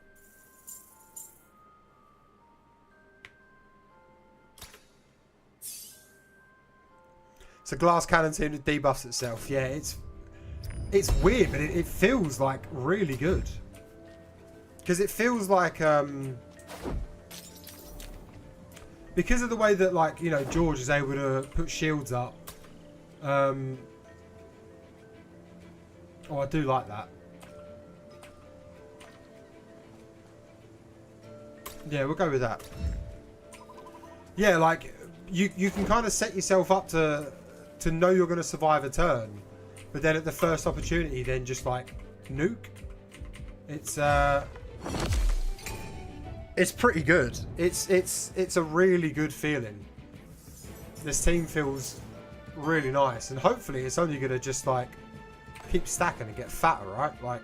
It's a glass cannon team that debuffs itself. Yeah, it's weird, but it feels like really good. Because it feels like because of the way that, like, you know, George is able to put shields up. Oh, I do like that. Yeah, we'll go with that. Yeah, like you can kind of set yourself up to know you're going to survive a turn, but then at the first opportunity, then just like nuke. It's pretty good. It's a really good feeling. This team feels really nice, and hopefully it's only going to just like keep stacking and get fatter, right? Like.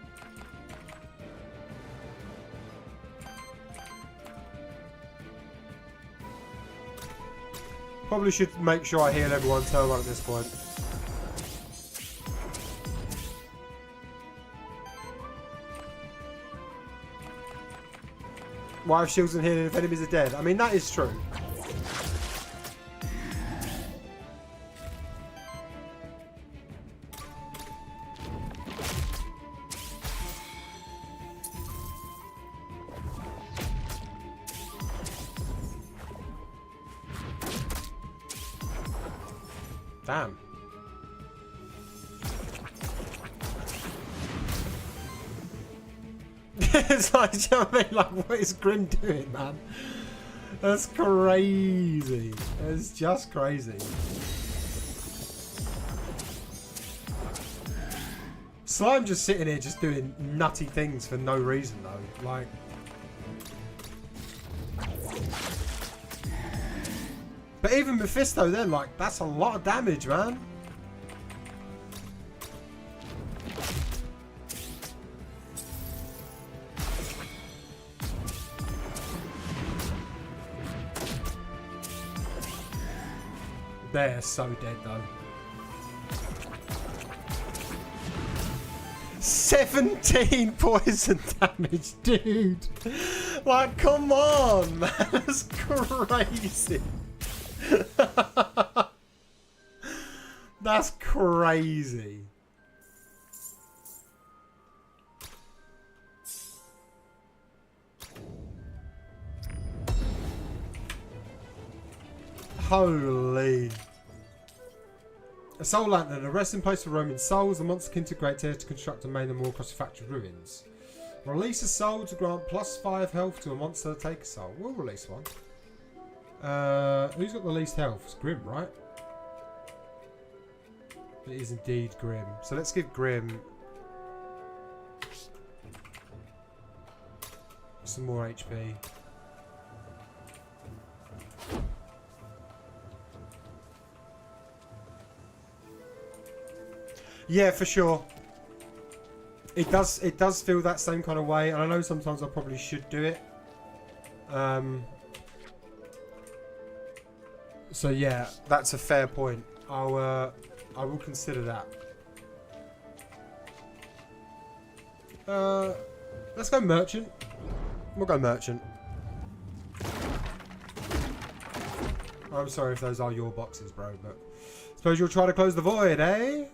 Probably should make sure I heal everyone turn one at this point. Why have shields and healing if enemies are dead? I mean, that is true. Damn. It's like, do you know what I mean? Like, what is Grim doing, man? That's crazy. It's just crazy. Slime just sitting here just doing nutty things for no reason, though. Like... But even Mephisto then, like, that's a lot of damage, man. They're so dead, though. 17 poison damage, dude. Like, come on, man. That's crazy. That's crazy. Holy. A soul lantern, a resting place for roaming souls. The monster can integrate here to construct a main and more across the factory ruins. Release a soul to grant +5 health to a monster. Take a soul. We'll release one. Who's got the least health? It's Grim, right? It is indeed Grim. So let's give Grim... some more HP. Yeah, for sure. It does feel that same kind of way, and I know sometimes I probably should do it. So yeah, that's a fair point. I will consider that. Let's go merchant. We'll go merchant. I'm sorry if those are your boxes, bro, but suppose you'll try to close the void, eh?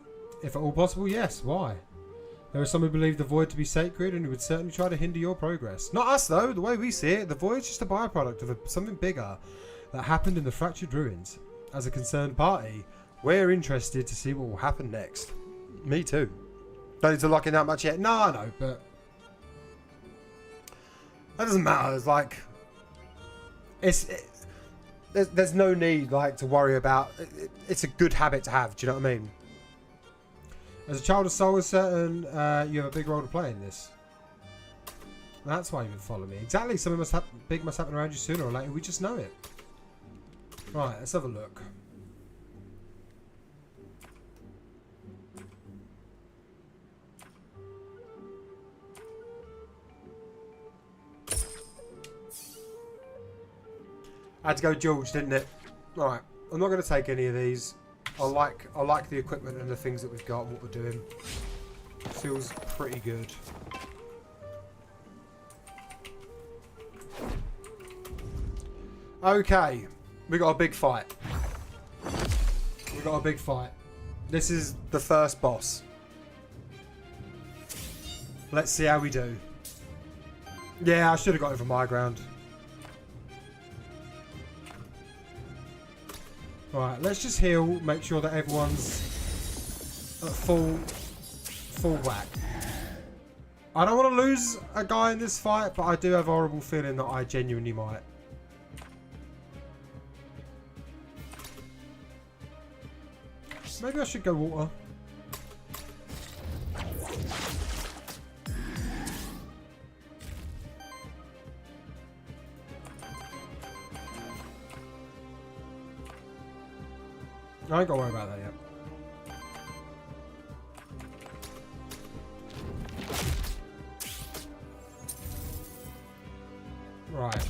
If at all possible, yes. Why? There are some who believe the void to be sacred and who would certainly try to hinder your progress. Not us, though. The way we see it, the void's just a byproduct of something bigger that happened in the fractured ruins. As a concerned party, we're interested to see what will happen next. Me too. Don't need to lock in that much yet. No, I know, but that doesn't matter. It's like there's no need like to worry about. It's a good habit to have. Do you know what I mean? As a child of soul, is certain you have a big role to play in this. That's why you would follow me. Exactly. Something big must happen around you sooner or later. We just know it. Right. Let's have a look. I had to go George, didn't it? Right. I'm not going to take any of these. I like the equipment and the things that we've got and what we're doing. Feels pretty good. Okay. We got a big fight. We got a big fight. This is the first boss. Let's see how we do. Yeah, I should have got it from my ground. Right, let's just heal, make sure that everyone's at full whack. I don't want to lose a guy in this fight, but I do have a horrible feeling that I genuinely might. Maybe I should go water. I ain't got to worry about that yet. Right.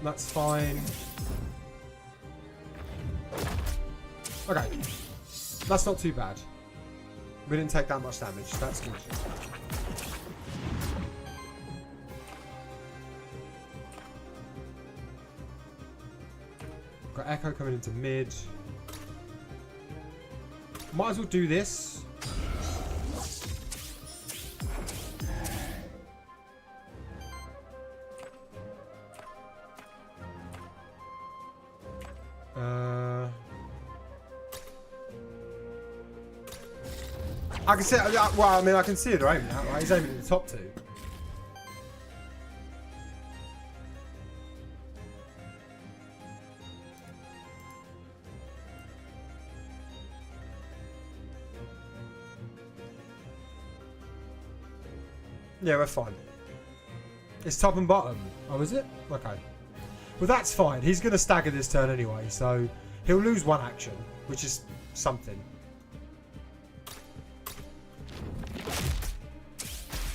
That's fine. Okay. That's not too bad. We didn't take that much damage. That's good. Got Echo coming into mid. Might as well do this. I can see. Well, I mean, I can see it aiming at. Right? He's aiming at the top two. Yeah, we're fine. It's top and bottom. Oh, is it? Okay. Well, that's fine. He's going to stagger this turn anyway, so he'll lose one action, which is something.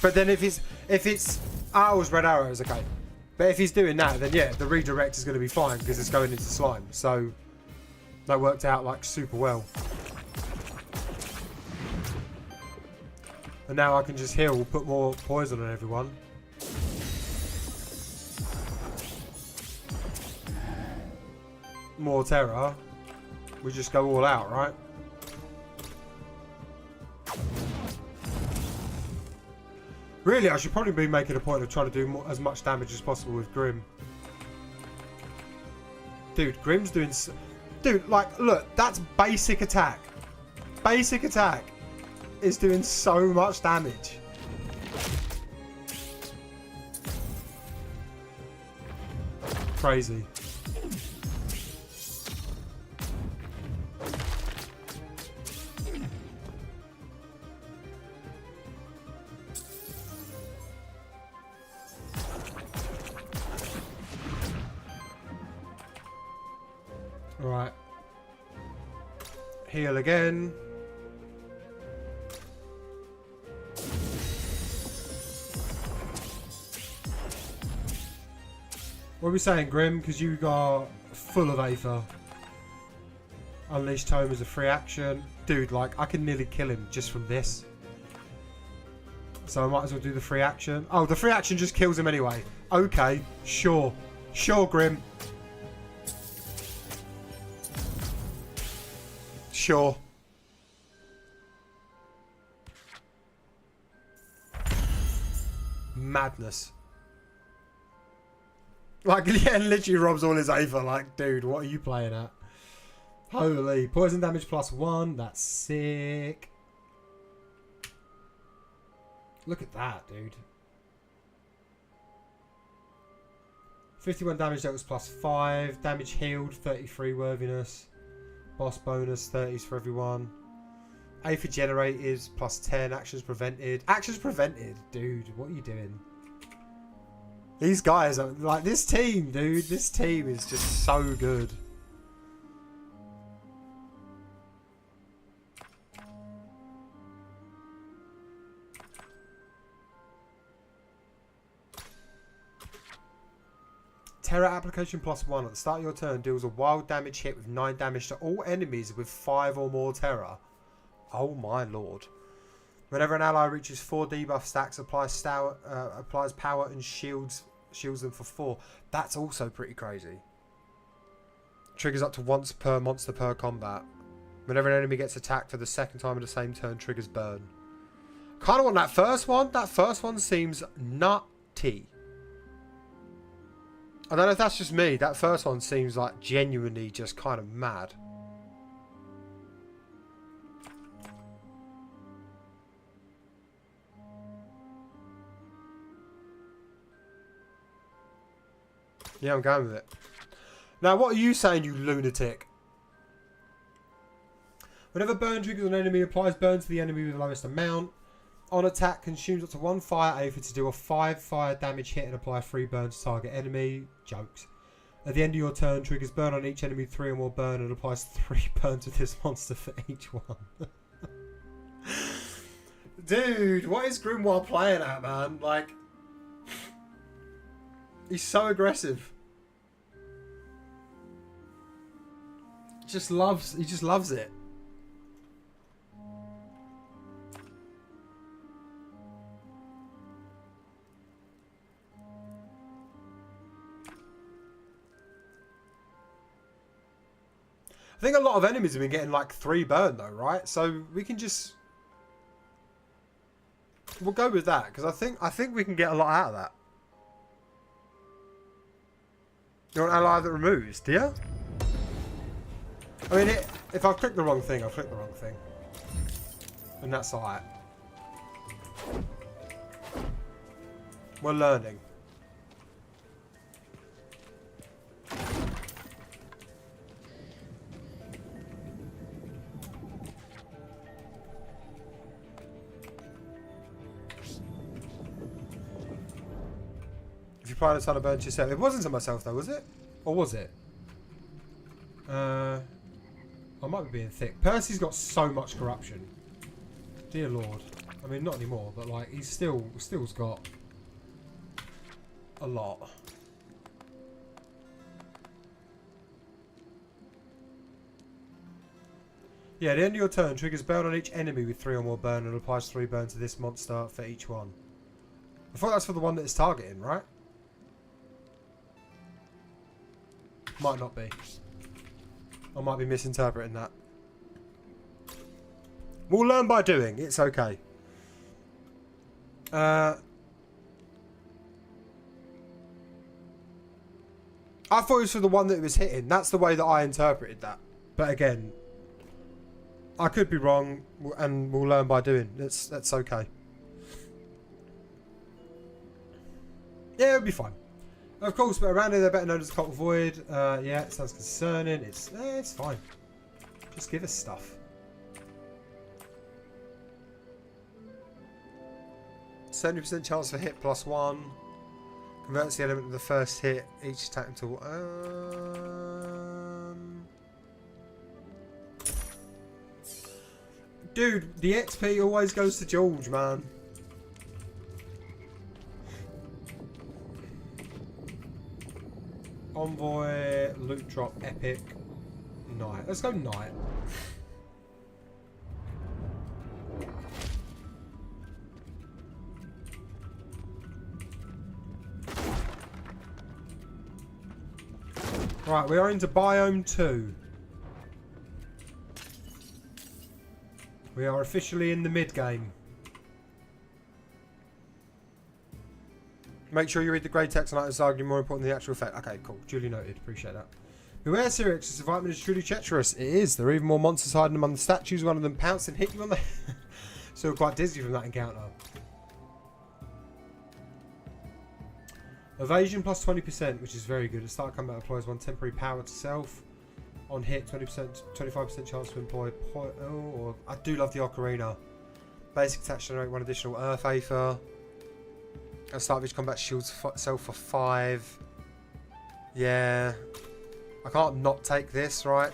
But then if it's arrows, red arrows, okay. But if he's doing that, then yeah, the redirect is going to be fine because it's going into slime. So that worked out like super well. And now I can just heal, put more poison on everyone. More terror. We just go all out, right? Really, I should probably be making a point of trying to do as much damage as possible with Grim. Dude, Grim's doing... Dude, like, look, that's basic attack. Basic attack is doing so much damage. Crazy. Alright. Heal again. What are we saying, Grim? Because you got full of Aether. Unleash Tome as a free action. Dude, like, I can nearly kill him just from this. So I might as well do the free action. Oh, the free action just kills him anyway. Okay, sure. Sure, Grim. Sure. Madness. Like, yeah, literally robs all his Aether. Like, dude, what are you playing at? Holy. Poison damage +1. That's sick. Look at that, dude. 51 damage, that was +5. Damage healed, 33 worthiness. Boss bonus, 30s for everyone. Aether generated, +10. Actions prevented. Actions prevented? Dude, what are you doing? These guys are like, this team, dude. This team is just so good. Terror application +1 at the start of your turn deals a wild damage hit with 9 damage to all enemies with 5 or more terror. Oh my lord. Whenever an ally reaches 4 debuff stacks, applies power and shields them for 4. That's also pretty crazy. Triggers up to once per monster per combat. Whenever an enemy gets attacked for the second time in the same turn, triggers burn. Kind of want that first one. That first one seems nutty. I don't know if that's just me. That first one seems like genuinely just kind of mad. Yeah, I'm going with it. Now, what are you saying, you lunatic? Whenever burn triggers on an enemy, applies burn to the enemy with the lowest amount. On attack, consumes up to 1 fire Aether to do a 5 fire damage hit and apply 3 burn to target enemy. Jokes. At the end of your turn, triggers burn on each enemy 3 or more burn and applies 3 burn to this monster for each one. Dude, what is Grimoire playing at, man? Like, he's so aggressive. He just loves it. I think a lot of enemies have been getting like 3 burn though, right? So we can just, we'll go with that because I think we can get a lot out of that. You want an ally that removes, do you? I mean, if I've clicked the wrong thing, I've clicked the wrong thing, and that's alright. We're learning. If you apply a ton of burn to yourself. It wasn't to myself though, was it? Or was it? I might be being thick. Percy's got so much corruption. Dear Lord. I mean, not anymore, but like, he's still's got a lot. Yeah, at the end of your turn, triggers burn on each enemy with 3 or more burn and applies 3 burn to this monster for each one. I thought that's for the one that it's targeting, right? Might not be. I might be misinterpreting that. We'll learn by doing. It's okay. I thought it was for the one that it was hitting. That's the way that I interpreted that. But again, I could be wrong, and we'll learn by doing. That's okay. Yeah, it'll be fine. Of course, but around here they're better known as Cult Void. Yeah, it sounds concerning. It's fine. Just give us stuff. 70% chance for hit +1. Converts the element of the first hit. Each attack until Dude, the XP always goes to George, man. Envoy, loot drop, epic, night. Let's go night. Right, we are into biome 2. We are officially in the mid game. Make sure you read the grey text on items arguing more important than the actual effect. Okay, cool. Duly noted. Appreciate that. Beware, Sirix. This environment is truly treacherous. It is. There are even more monsters hiding among the statues. One of them pounced and hit you on the so we're quite dizzy from that encounter. Evasion plus 20%, which is very good. At start combat applies 1 temporary power to self. On hit, 20%, 25% chance to employ. Oh, I do love the Ocarina. Basic attack generate 1 additional Earth Aether. At start of each combat, shields self for 5. Yeah. I can't not take this, right?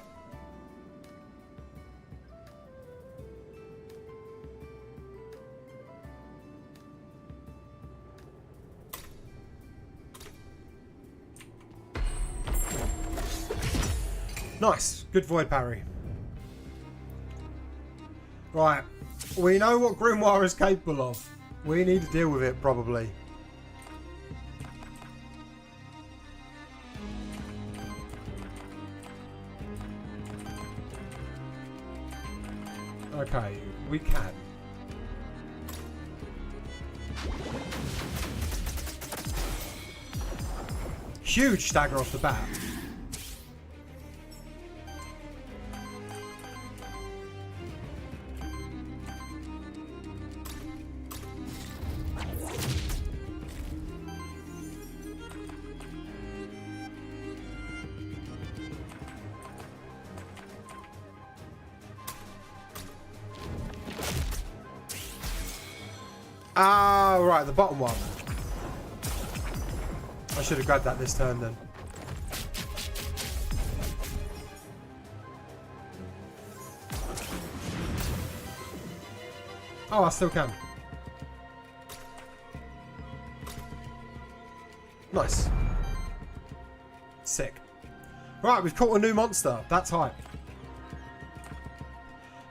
Nice. Good void parry. Right. We know what Grimoire is capable of. We need to deal with it, probably. Okay, we can. Huge stagger off the bat. Ah, right, the bottom one. I should have grabbed that this turn then. Oh, I still can. Nice. Sick. Right, we've caught a new monster. That's hype.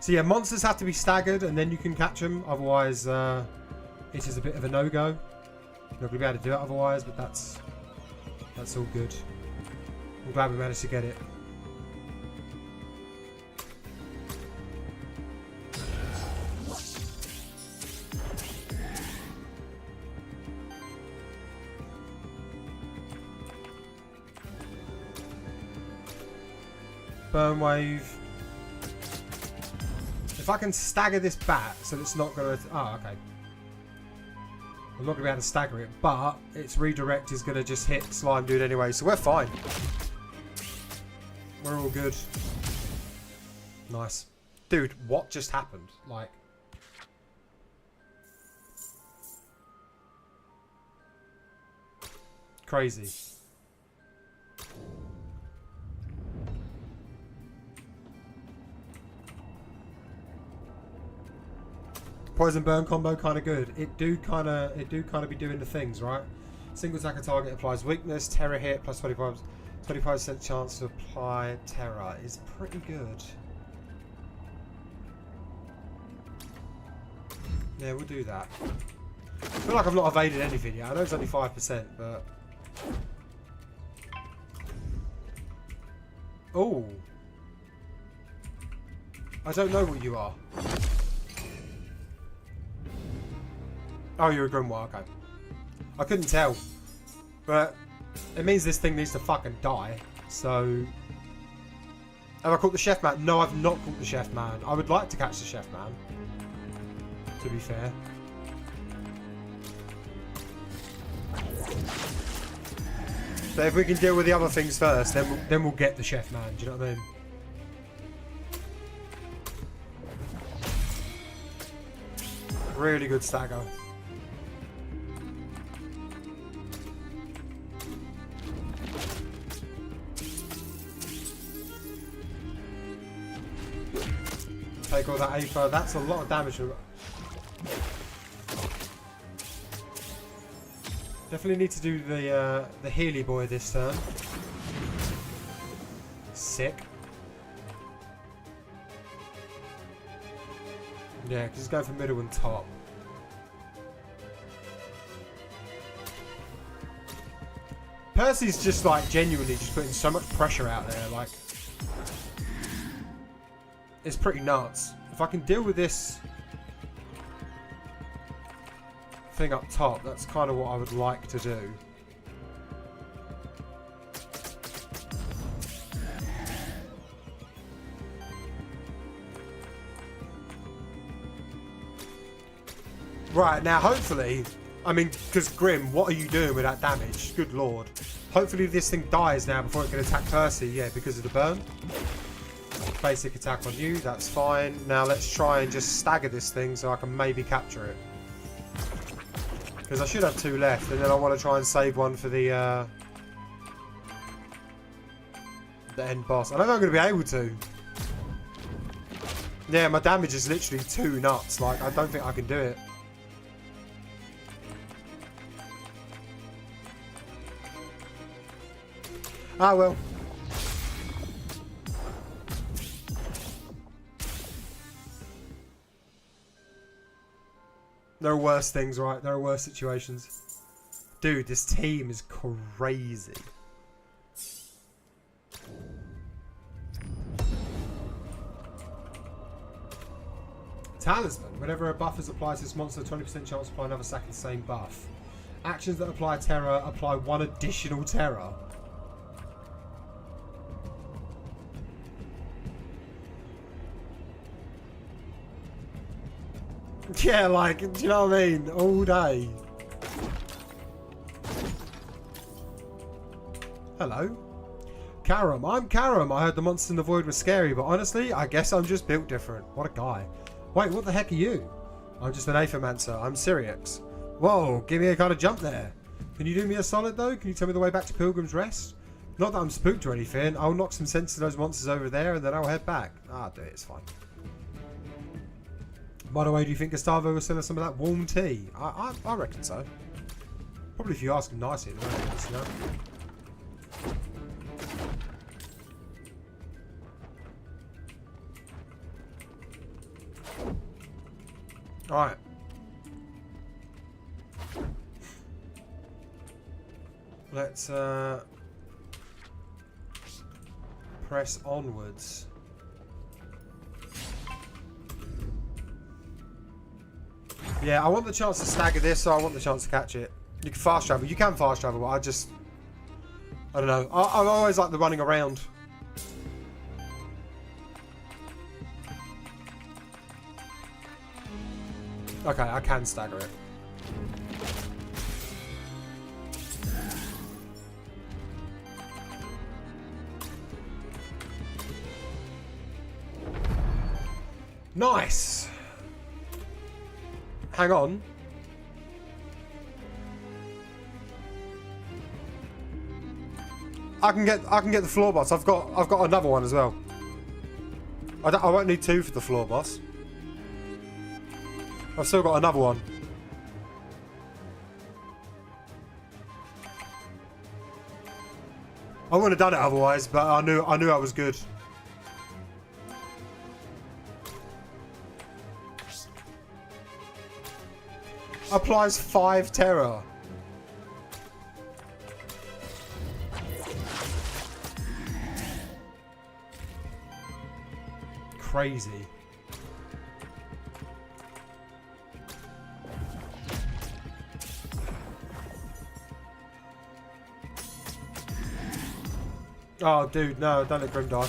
So yeah, monsters have to be staggered and then you can catch them. Otherwise, it is a bit of a no-go. Not going to be able to do it otherwise, but that's all good. I'm glad we managed to get it. Burn wave. If I can stagger this bat so it's not going to... Oh, okay. I'm not going to be able to stagger it, but its redirect is going to just hit Slime Dude anyway, so we're fine. We're all good. Nice. Dude, what just happened? Like... Crazy. Poison burn combo kind of good. It do kind of be doing the things, right? Single attack target applies weakness, terror hit plus 25% chance to apply terror is pretty good. Yeah, we'll do that. I feel like I've not evaded anything yet. I know it's only 5%, but oh, I don't know what you are. Oh, you're a Grimoire, okay. I couldn't tell. But it means this thing needs to fucking die. So... Have I caught the Chef Man? No, I've not caught the Chef Man. I would like to catch the Chef Man. To be fair. But if we can deal with the other things first, then we'll get the Chef Man. Do you know what I mean? Really good stagger. take all that Aether. That's a lot of damage. Definitely need to do the Healy boy this turn. Sick. Yeah, because he's going for middle and top. Percy's just like genuinely just putting so much pressure out there, like it's pretty nuts. If I can deal with this thing up top, that's kind of what I would like to do. Right, now hopefully, I mean, because Grim, what are you doing with that damage? Good lord. Hopefully this thing dies now before it can attack Percy, yeah, because of the burn. Basic attack on you, that's fine. Now let's try and just stagger this thing so I can maybe capture it. Because I should have 2 left, and then I want to try and save one for the end boss. I don't know if I'm going to be able to. Yeah, my damage is literally too nuts. Like, I don't think I can do it. Ah, well. There are worse things, right? There are worse situations. Dude, this team is crazy. Talisman. Whenever a buff is applied to this monster, 20% chance to apply another sack of the same buff. Actions that apply terror apply 1 additional terror. Yeah, like, do you know what I mean? All day. Hello. Karam. I'm Karam. I heard the monsters in the void were scary, but honestly, I guess I'm just built different. What a guy. Wait, what the heck are you? I'm just an Aethermancer. I'm Syriax. Whoa, give me a kind of jump there. Can you do me a solid, though? Can you tell me the way back to Pilgrim's Rest? Not that I'm spooked or anything. I'll knock some sense to those monsters over there, and then I'll head back. I'll do it. It's fine. By the way, do you think Gustavo will sell us some of that warm tea? I reckon so. Probably if you ask him nicely at the moment, you know? Alright. Let's press onwards. Yeah, I want the chance to stagger this, so I want the chance to catch it. You can fast travel. You can fast travel, but I don't know. I always like the running around. Okay, I can stagger it. Nice. Hang on. I can get the floor boss. I've got another one as well. I won't need 2 for the floor boss. I've still got another one. I wouldn't have done it otherwise, but I knew I was good. Applies 5 terror. Crazy. Oh, dude, no, don't let Grim die.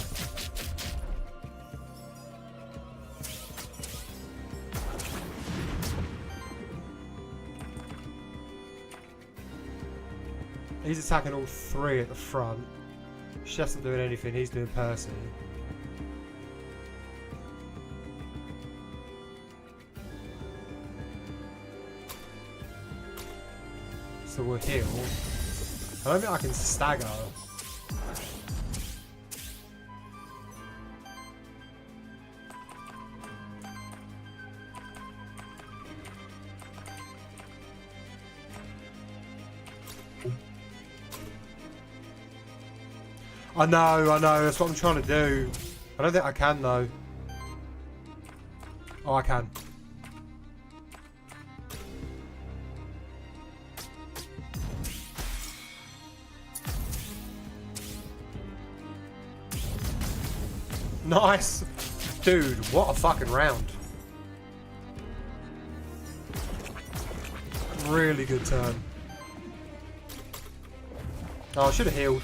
He's attacking all 3 at the front. Chef's not doing anything, he's doing Percy. So we'll heal. I don't think I can stagger. I know, that's what I'm trying to do. I don't think I can though. Oh, I can. Nice. Dude, what a fucking round. Really good turn. Oh, I should have healed.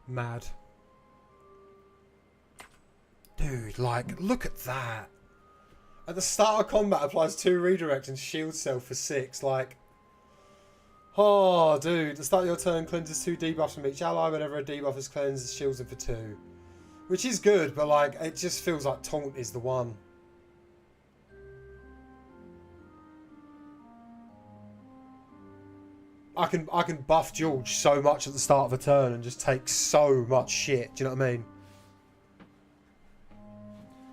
Mad. Dude, like, look at that. At the start of combat, applies 2 redirect and shield cell for 6. Like, oh, dude. At the start of your turn, cleanses 2 debuffs from each ally. Whenever a debuff is cleansed, shields them for 2. Which is good, but like, it just feels like taunt is the one. I can buff George so much at the start of a turn and just take so much shit. Do you know what I mean?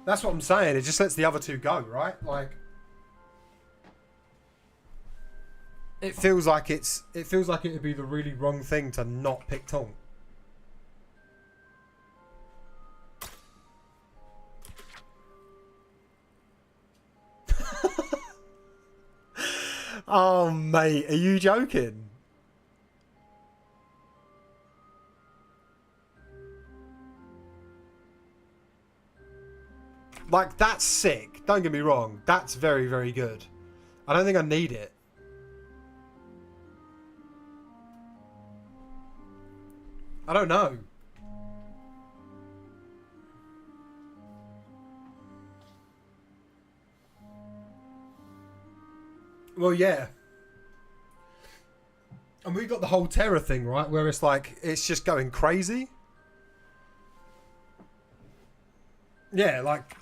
That's what I'm saying. It just lets the other 2 go, right? Like, it feels like it would be the really wrong thing to not pick taunt. Oh, mate, are you joking? Like, that's sick. Don't get me wrong. That's very, very good. I don't think I need it. I don't know. Well, yeah. And we got the whole terror thing, right? Where it's like, it's just going crazy. Yeah, like,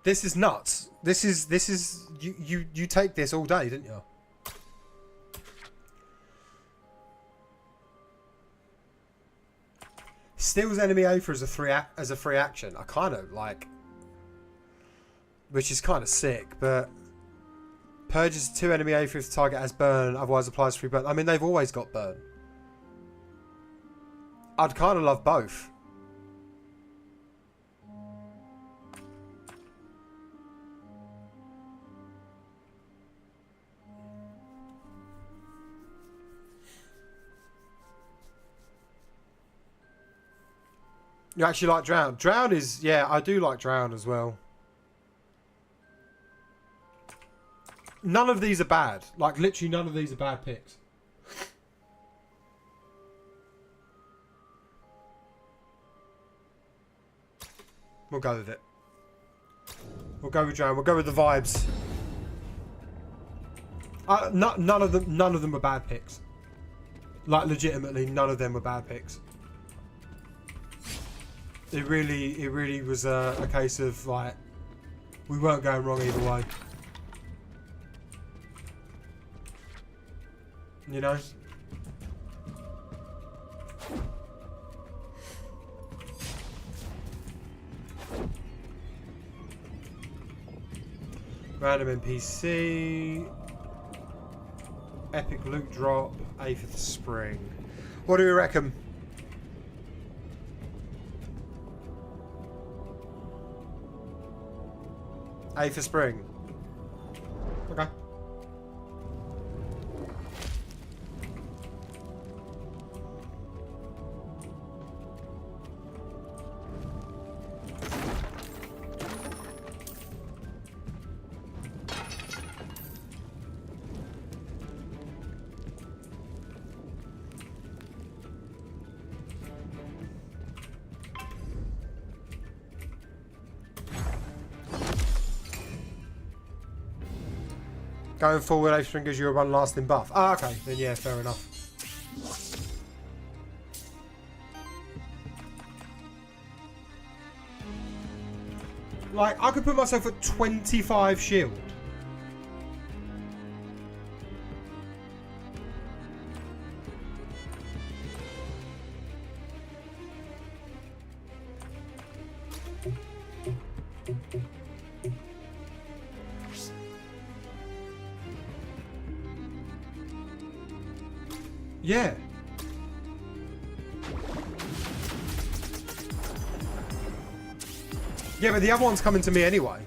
this is nuts. This is you take this all day, didn't you? Steals enemy Aether as a free action. I kind of like, which is kind of sick, but purges 2 enemy Aether if the target has burn, otherwise applies free burn. I mean, they've always got burn. I'd kind of love both. You actually like Drown? Drown is, yeah, I do like Drown as well. None of these are bad. Like, literally none of these are bad picks. We'll go with it. We'll go with Drown. We'll go with the vibes. None of them were bad picks. Like, legitimately, none of them were bad picks. It really was a case of, like, we weren't going wrong either way. You know? Random NPC. Epic loot drop. Aether Spring. What do you reckon? Aether Spring. Okay. Going forward, Aether Spring gives you a one lasting buff. Ah, okay. Then yeah, fair enough. Like, I could put myself at 25 shield. Yeah. Yeah, but the other one's coming to me anyway.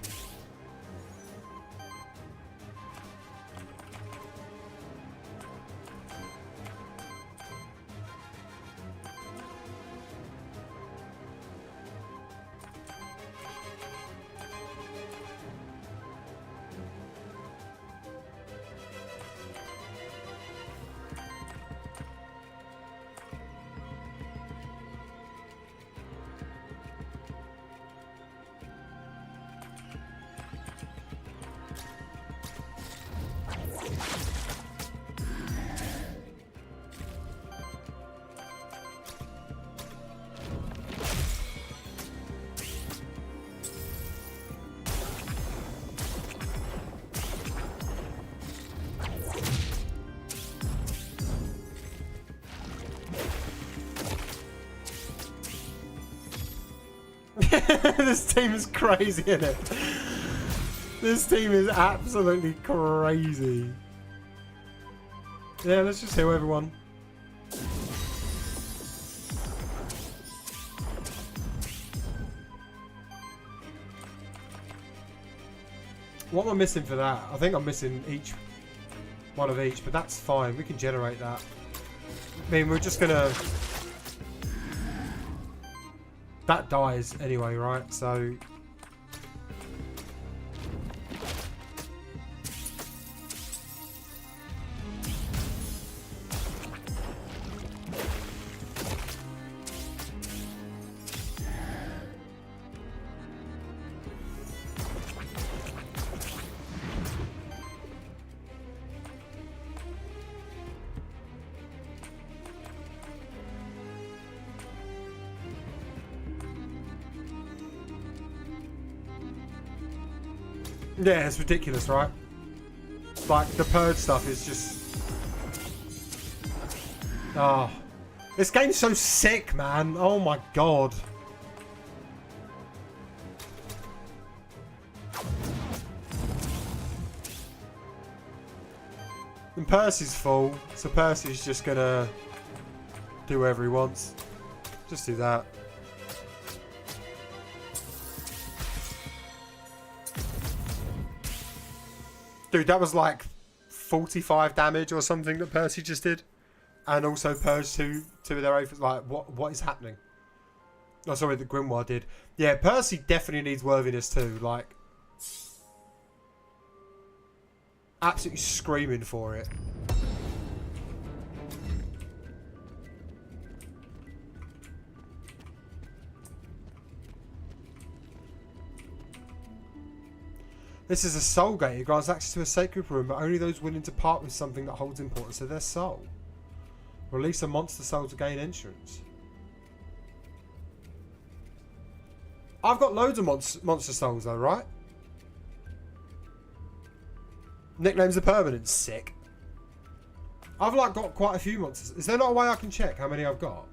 This team is crazy, isn't it? This team is absolutely crazy. Yeah, let's just heal everyone. What am I missing for that? I think I'm missing each one of each, but that's fine. We can generate that. I mean, we're just gonna... That dies anyway, right? So... Yeah, it's ridiculous, right? Like, the purge stuff is just... Oh. This game's so sick, man. Oh my god. And Percy's full, so Percy's just gonna do whatever he wants. Just do that. Dude, that was like 45 damage or something that Percy just did. And also purged two of their aphids. Like, what is happening? Oh, sorry, the Grimoire did. Yeah, Percy definitely needs worthiness too. Like, absolutely screaming for it. This is a soul gate. It grants access to a sacred room, but only those willing to part with something that holds importance to their soul. Release a monster soul to gain entrance. I've got loads of monster souls though, right? Nicknames are permanent. Sick. I've like got quite a few monsters. Is there not a way I can check how many I've got?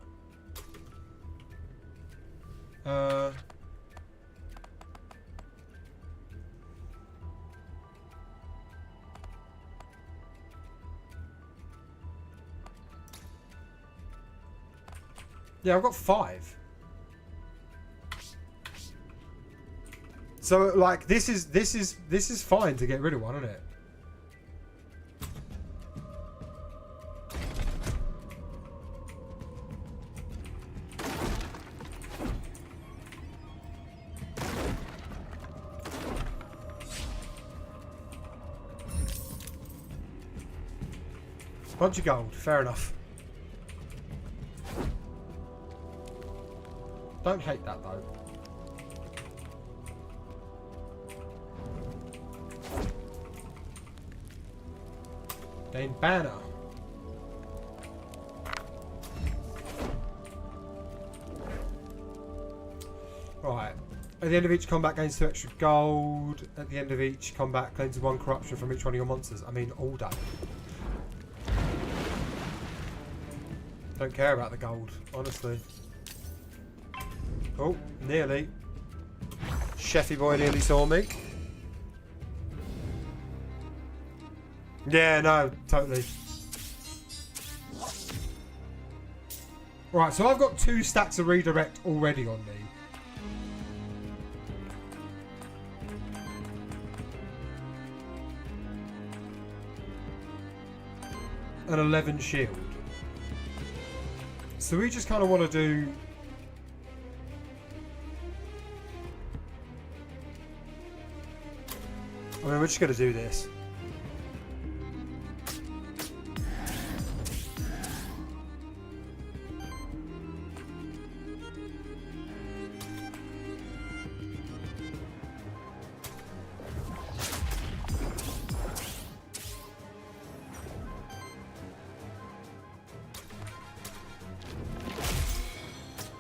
Yeah, I've got 5. So like this is fine to get rid of one, isn't it? Bunch of gold, fair enough. Don't hate that though. Gain banner. Right. At the end of each combat gains 2 extra gold. At the end of each combat gains 1 corruption from each one of your monsters. I mean, all day. Don't care about the gold, honestly. Oh, nearly. Chefy boy nearly saw me. Yeah, no, totally. Right, so I've got 2 stacks of redirect already on me. An 11 shield. So we just kind of want to do... I mean, we're just going to do this.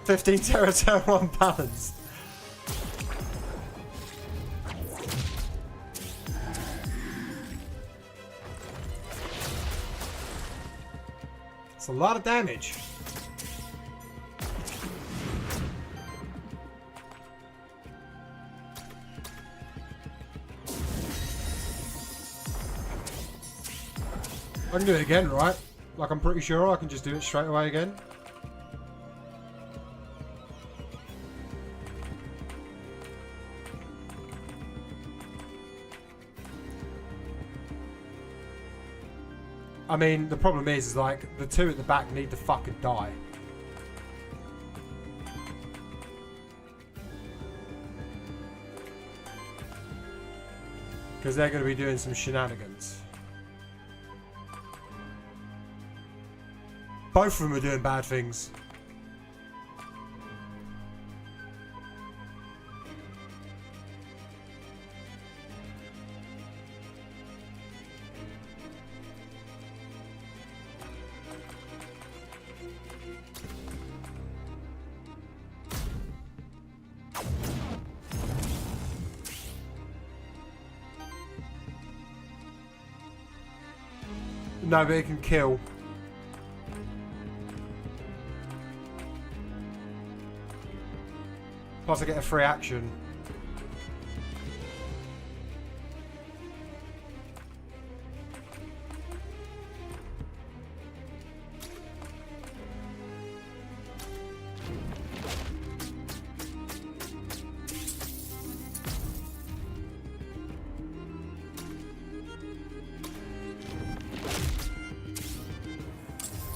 $15 turn unbalanced. It's a lot of damage. I can do it again, right? Like, I'm pretty sure I can just do it straight away again. I mean, the problem is like, the 2 at the back need to fucking die. Because they're going to be doing some shenanigans. Both of them are doing bad things. No, but it can kill. Plus I get a free action.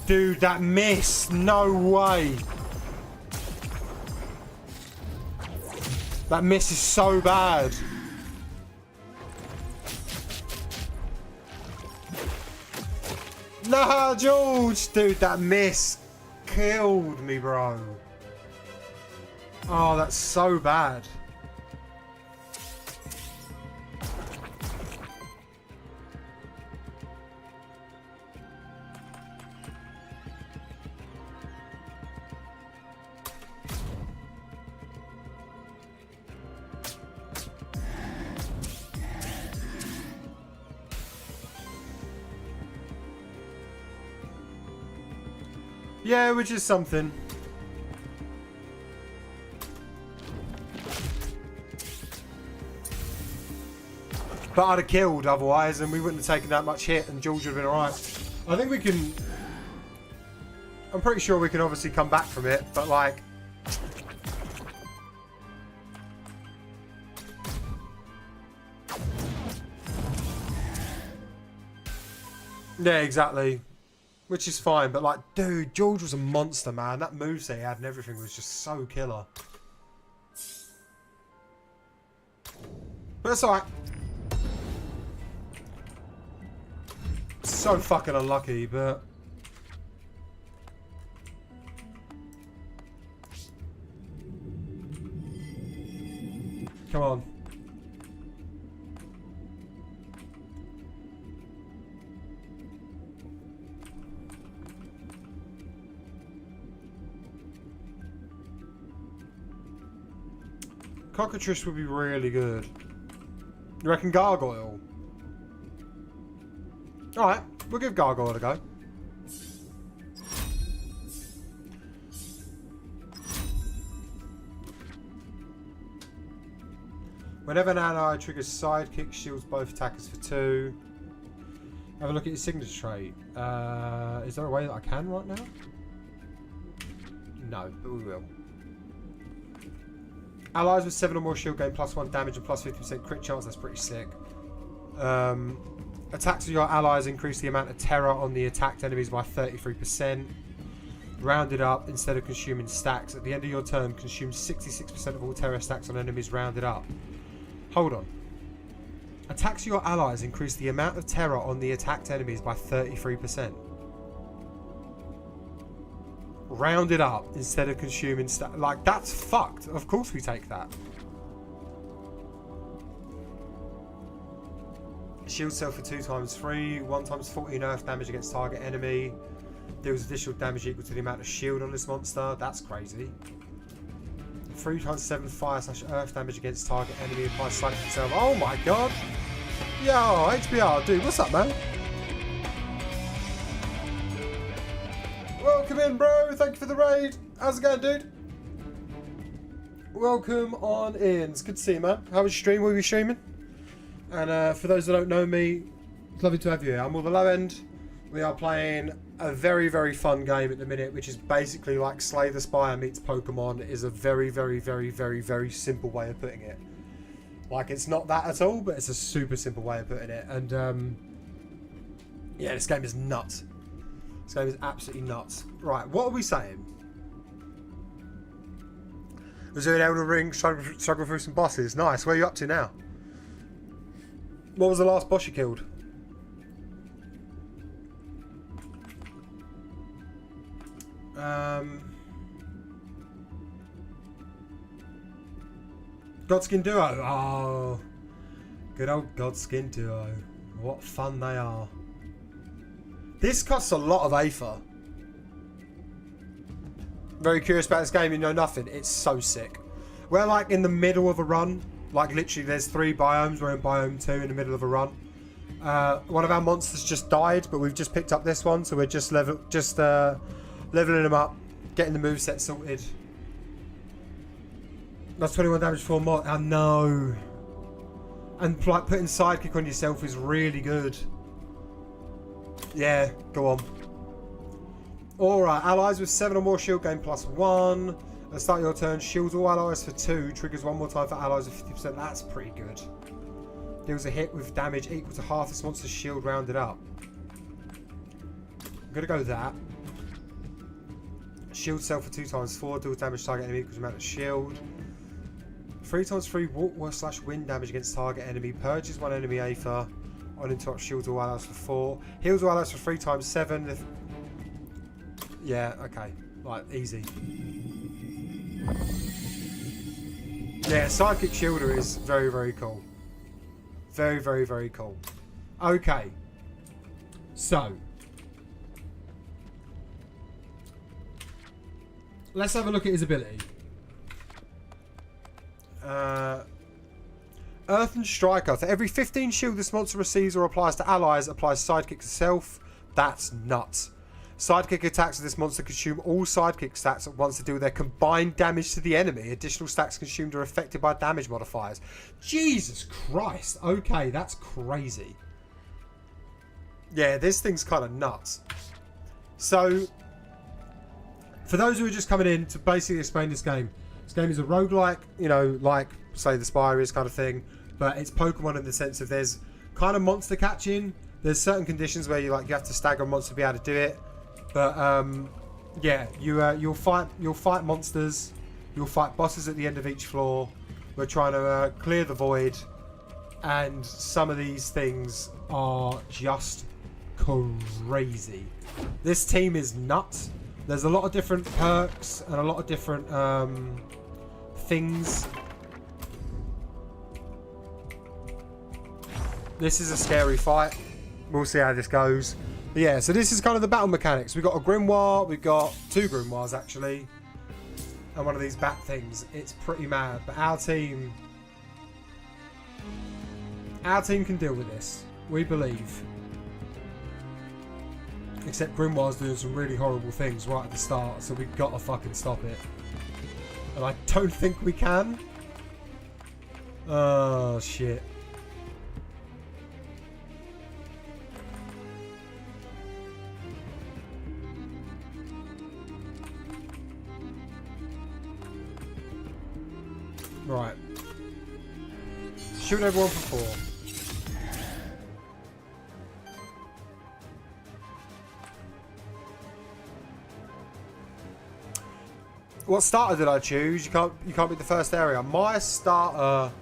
Dude, that miss! No way! That miss is so bad. Nah, George! Dude, that miss killed me, bro. Oh, that's so bad. Yeah, which is something. But I'd have killed otherwise, and we wouldn't have taken that much hit, and George would have been alright. I think we can... I'm pretty sure we can obviously come back from it, but like... Yeah, exactly. Which is fine, but like, dude, George was a monster, man. That moveset he had and everything was just so killer. But it's alright. So fucking unlucky, but... Come on. Cockatrice would be really good. You reckon Gargoyle? Alright, we'll give Gargoyle a go. Whenever an ally triggers sidekick, shields both attackers for 2. Have a look at your signature trait. Is there a way that I can right now? No, but we will. Allies with 7 or more shield gain +1 damage and +50% crit chance. That's pretty sick. Attacks of your allies increase the amount of terror on the attacked enemies by 33%. Rounded up instead of consuming stacks. At the end of your turn, consume 66% of all terror stacks on enemies rounded up. Hold on. Attacks of your allies increase the amount of terror on the attacked enemies by 33%. Rounded up instead of consuming stacks. Like, that's fucked. Of course we take that. Shield cell for 2 times 3, 1 times 14 earth damage against target enemy. Deals additional damage equal to the amount of shield on this monster. That's crazy. 3 times 7 fire/earth damage against target enemy. Applies psychic itself. Oh my god! Yo, HBR, dude, what's up, man? Welcome in, bro. Thank you for the raid. How's it going, dude? Welcome on in. It's good to see you, man. How was your stream? What were you streaming? And for those that don't know me, it's lovely to have you here. I'm on the low end. We are playing a very, very fun game at the minute, which is basically like Slay the Spire meets Pokemon. It is a very, very, very, very, very simple way of putting it. Like, it's not that at all, but it's a super simple way of putting it. And yeah, this game is nuts. This game is absolutely nuts. Right, what are we saying? Was there an Elden Ring struggle through some bosses? Nice. Where are you up to now? What was the last boss you killed? Godskin Duo. Oh, good old Godskin Duo. What fun they are. This costs a lot of Aether. Very curious about this game. You know nothing. It's so sick. We're like in the middle of a run. Like literally there's 3 biomes. We're in biome 2 in the middle of a run. One of our monsters just died, but we've just picked up this one, so we're just leveling them up, getting the moveset sorted. That's 21 damage for mod. I know. And like putting sidekick on yourself is really good. Yeah, go on. Alright, allies with 7 or more shield gain +1. At the start of your turn, shields all allies for 2. Triggers 1 more time for allies with 50%. That's pretty good. Deals a hit with damage equal to half this monster's shield rounded up. I'm going to go with that. Shield cell for 2 times 4. Deals damage target enemy equals amount of shield. 3 times 3 water/wind damage against target enemy. Purges 1 enemy Aether. On interrupt, shields all allies for 4. Heals all allies for 3 times 7. Yeah, okay. Right, easy. Yeah, Sidekick Shielder is very, very cool. Very, very, very cool. Okay. So. Let's have a look at his ability. Earthen Striker. For every 15 shield this monster receives or applies to allies, applies Sidekick to self. That's nuts. Sidekick attacks of this monster consume all sidekick stats at once to deal their combined damage to the enemy. Additional stats consumed are affected by damage modifiers. Jesus Christ. Okay, that's crazy. Yeah, this thing's kind of nuts. So, for those who are just coming in to basically explain this game is a roguelike, you know, like, say, the Spire is kind of thing, but it's Pokemon in the sense of there's kind of monster catching. There's certain conditions where you have to stagger a monster to be able to do it. But yeah, you'll fight monsters, you'll fight bosses at the end of each floor. We're trying to clear the void, and some of these things are just crazy. This team is nuts. There's a lot of different perks and a lot of different things. This is a scary fight. We'll see how this goes. But yeah, so this is kind of the battle mechanics. We've got a Grimoire, we've got 2 Grimoires actually, and one of these bat things. It's pretty mad, but our team can deal with this. We believe. Except Grimoire's doing some really horrible things right at the start, so we've got to fucking stop it. And I don't think we can. Oh, shit. Right. Shoot everyone for 4. What starter did I choose? You can't be the first area. My starter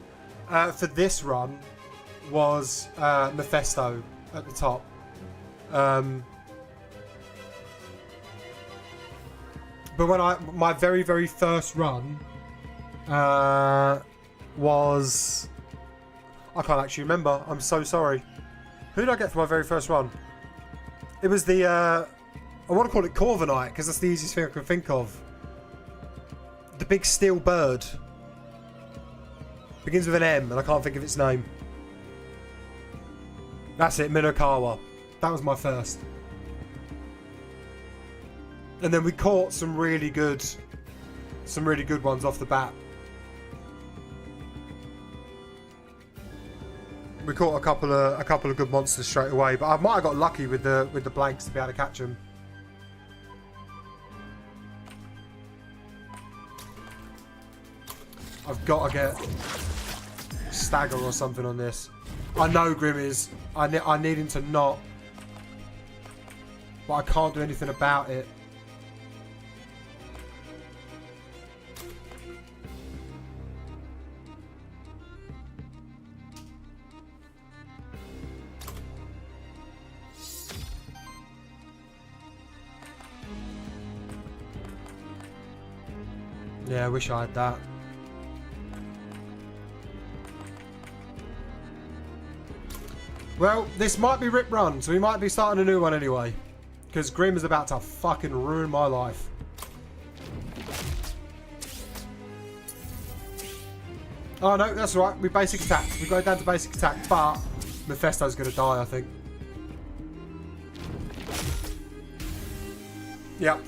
for this run was Mephisto at the top. But when my very first run was, I can't actually remember. I'm so sorry. Who did I get for my very first run? It was the I want to call it Corviknight because that's the easiest thing I can think of. The big steel bird. Begins with an M and I can't think of its name. That's it, Minokawa. That was my first. And then we caught some really good ones off the bat. We caught a couple of good monsters straight away, but I might have got lucky with the blanks to be able to catch them. I've got to get Stagger or something on this. I know Grim is. I need him to not. But I can't do anything about it. Yeah, I wish I had that. Well, this might be Rip Run, so we might be starting a new one anyway. Because Grim is about to fucking ruin my life. Oh no, that's right. We basic attack. We go down to basic attack, but Mephisto's going to die, I think. Yep.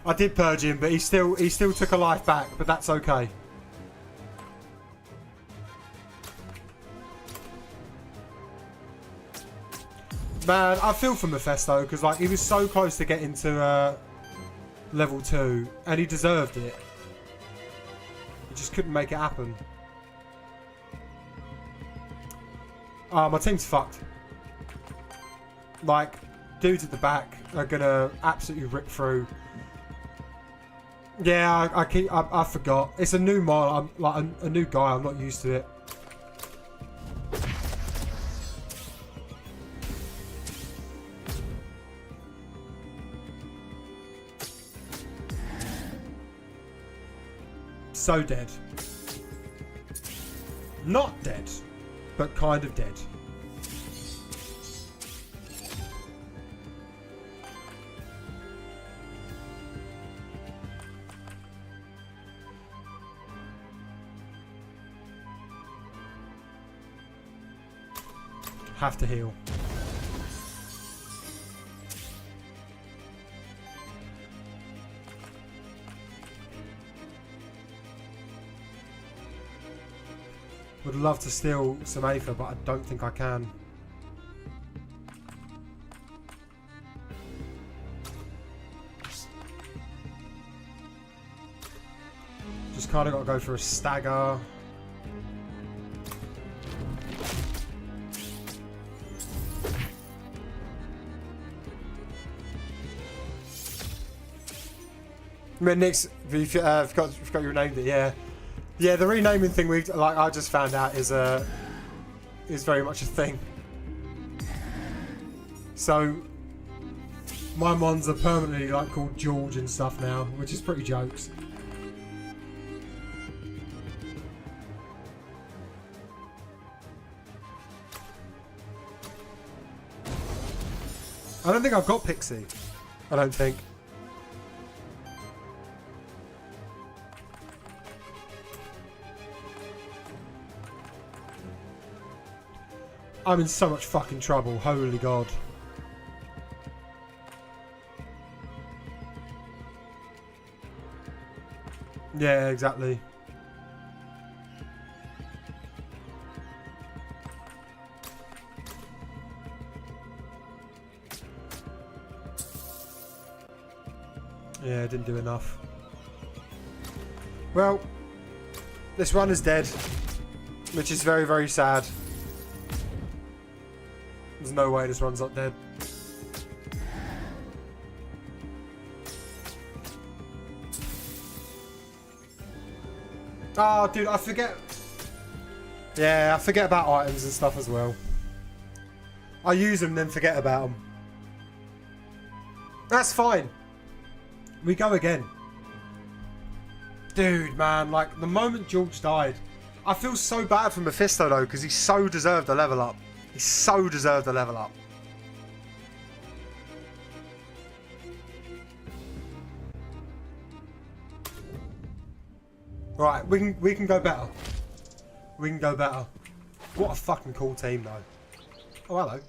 I did purge him, but he still took a life back, but that's okay. Man, I feel for Mephisto because like he was so close to getting to level 2 and he deserved it. He just couldn't make it happen. My team's fucked. Like, dudes at the back are gonna absolutely rip through. Yeah, I forgot. It's a new mod. I'm like a new guy. I'm not used to it. So dead. Not dead, but kind of dead. Have to heal. Would love to steal some Aether, but I don't think I can. Just kind of got to go for a stagger. Nix, forgot you renamed it. Yeah. The renaming thing I just found out is very much a thing. So my mons are permanently like called George and stuff now, which is pretty jokes. I don't think I've got Pixie. I don't think. I'm in so much fucking trouble, holy god. Yeah, exactly. Yeah, didn't do enough. Well, this run is dead, which is very, very sad. There's no way this run's not dead. Oh, dude, I forget. Yeah, I forget about items and stuff as well. I use them, then forget about them. That's fine. We go again. Dude, man, like, the moment George died, I feel so bad for Mephisto, though, because he so deserved a level up. He so deserved a level up. Right, we can go better. We can go better. What a fucking cool team, though. Oh, hello.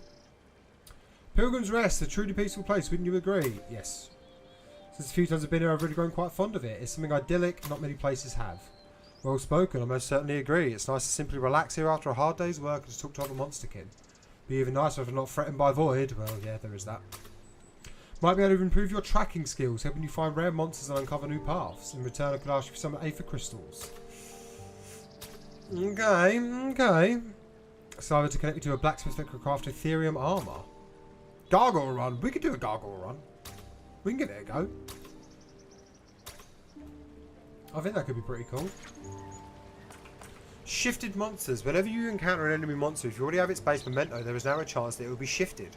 Pilgrim's Rest, a truly peaceful place, wouldn't you agree? Yes. Since a few times I've been here, I've really grown quite fond of it. It's something idyllic not many places have. Well spoken, I most certainly agree. It's nice to simply relax here after a hard day's work and just talk to other monsterkin. Be even nicer if I'm not threatened by Void. Well, yeah, there is that. Might be able to improve your tracking skills, helping you find rare monsters and uncover new paths. In return, I could ask you for some Aether crystals. Okay. So I were to connect you to a blacksmith that could craft Aetherium armor. Gargoyle run. We could do a gargoyle run. We can give it a go. I think that could be pretty cool. Shifted monsters. Whenever you encounter an enemy monster, if you already have its base memento, there is now a chance that it will be shifted.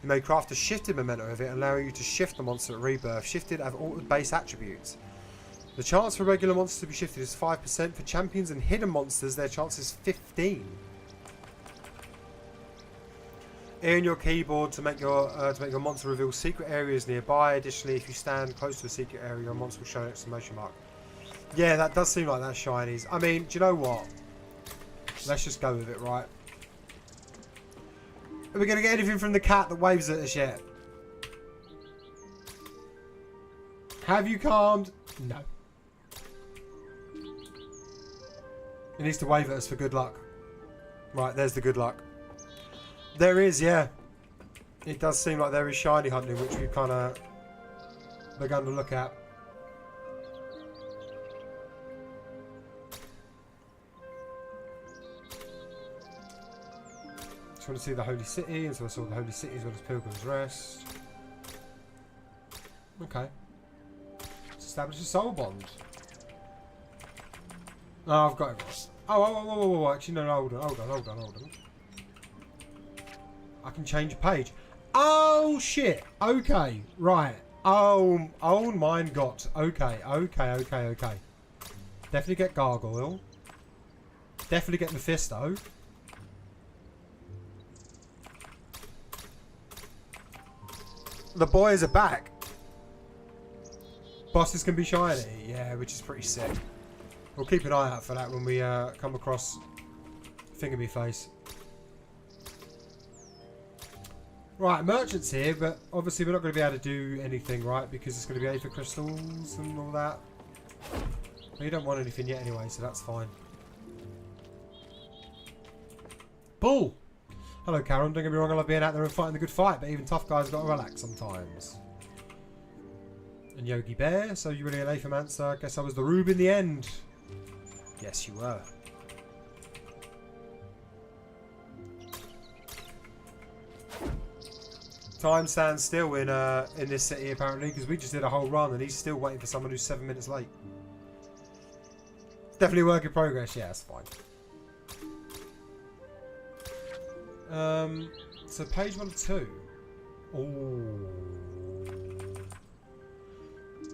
You may craft a shifted memento of it, allowing you to shift the monster at rebirth. Shifted have altered base attributes. The chance for regular monsters to be shifted is 5%. For champions and hidden monsters, their chance is 15%. In your keyboard to make your monster reveal secret areas nearby. Additionally, if you stand close to a secret area, your monster will show an exclamation mark. Yeah, that does seem like that's shinies. I mean, do you know what? Let's just go with it, right? Are we going to get anything from the cat that waves at us yet? Have you calmed? No. It needs to wave at us for good luck. Right, there's the good luck. There is, yeah. It does seem like there is shiny hunting, which we've kind of begun to look at. Just want to see the Holy City, and so I saw the Holy City as well as Pilgrim's Rest. Okay. Let's establish a soul bond. Oh, I've got it. Oh, actually, no, hold on. I can change page. Oh, shit. Okay, right. Oh mein Gott. Okay. Definitely get Gargoyle. Definitely get Mephisto. The boys are back. Bosses can be shiny. Yeah, which is pretty sick. We'll keep an eye out for that when we come across Fingerme-Face. Right, merchant's here, but obviously we're not going to be able to do anything, right? Because it's going to be Aether crystals and all that. But you don't want anything yet anyway, so that's fine. Bull! Hello, Karen. Don't get me wrong, I love being out there and fighting the good fight, but even tough guys got to relax sometimes. And Yogi Bear, so you really an Aethermancer. I guess I was the rube in the end. Yes, you were. Time stands still in this city apparently, because we just did a whole run and he's still waiting for someone who's 7 minutes late. Definitely a work in progress. Yeah, that's fine. So page 1 of 2. Ooh.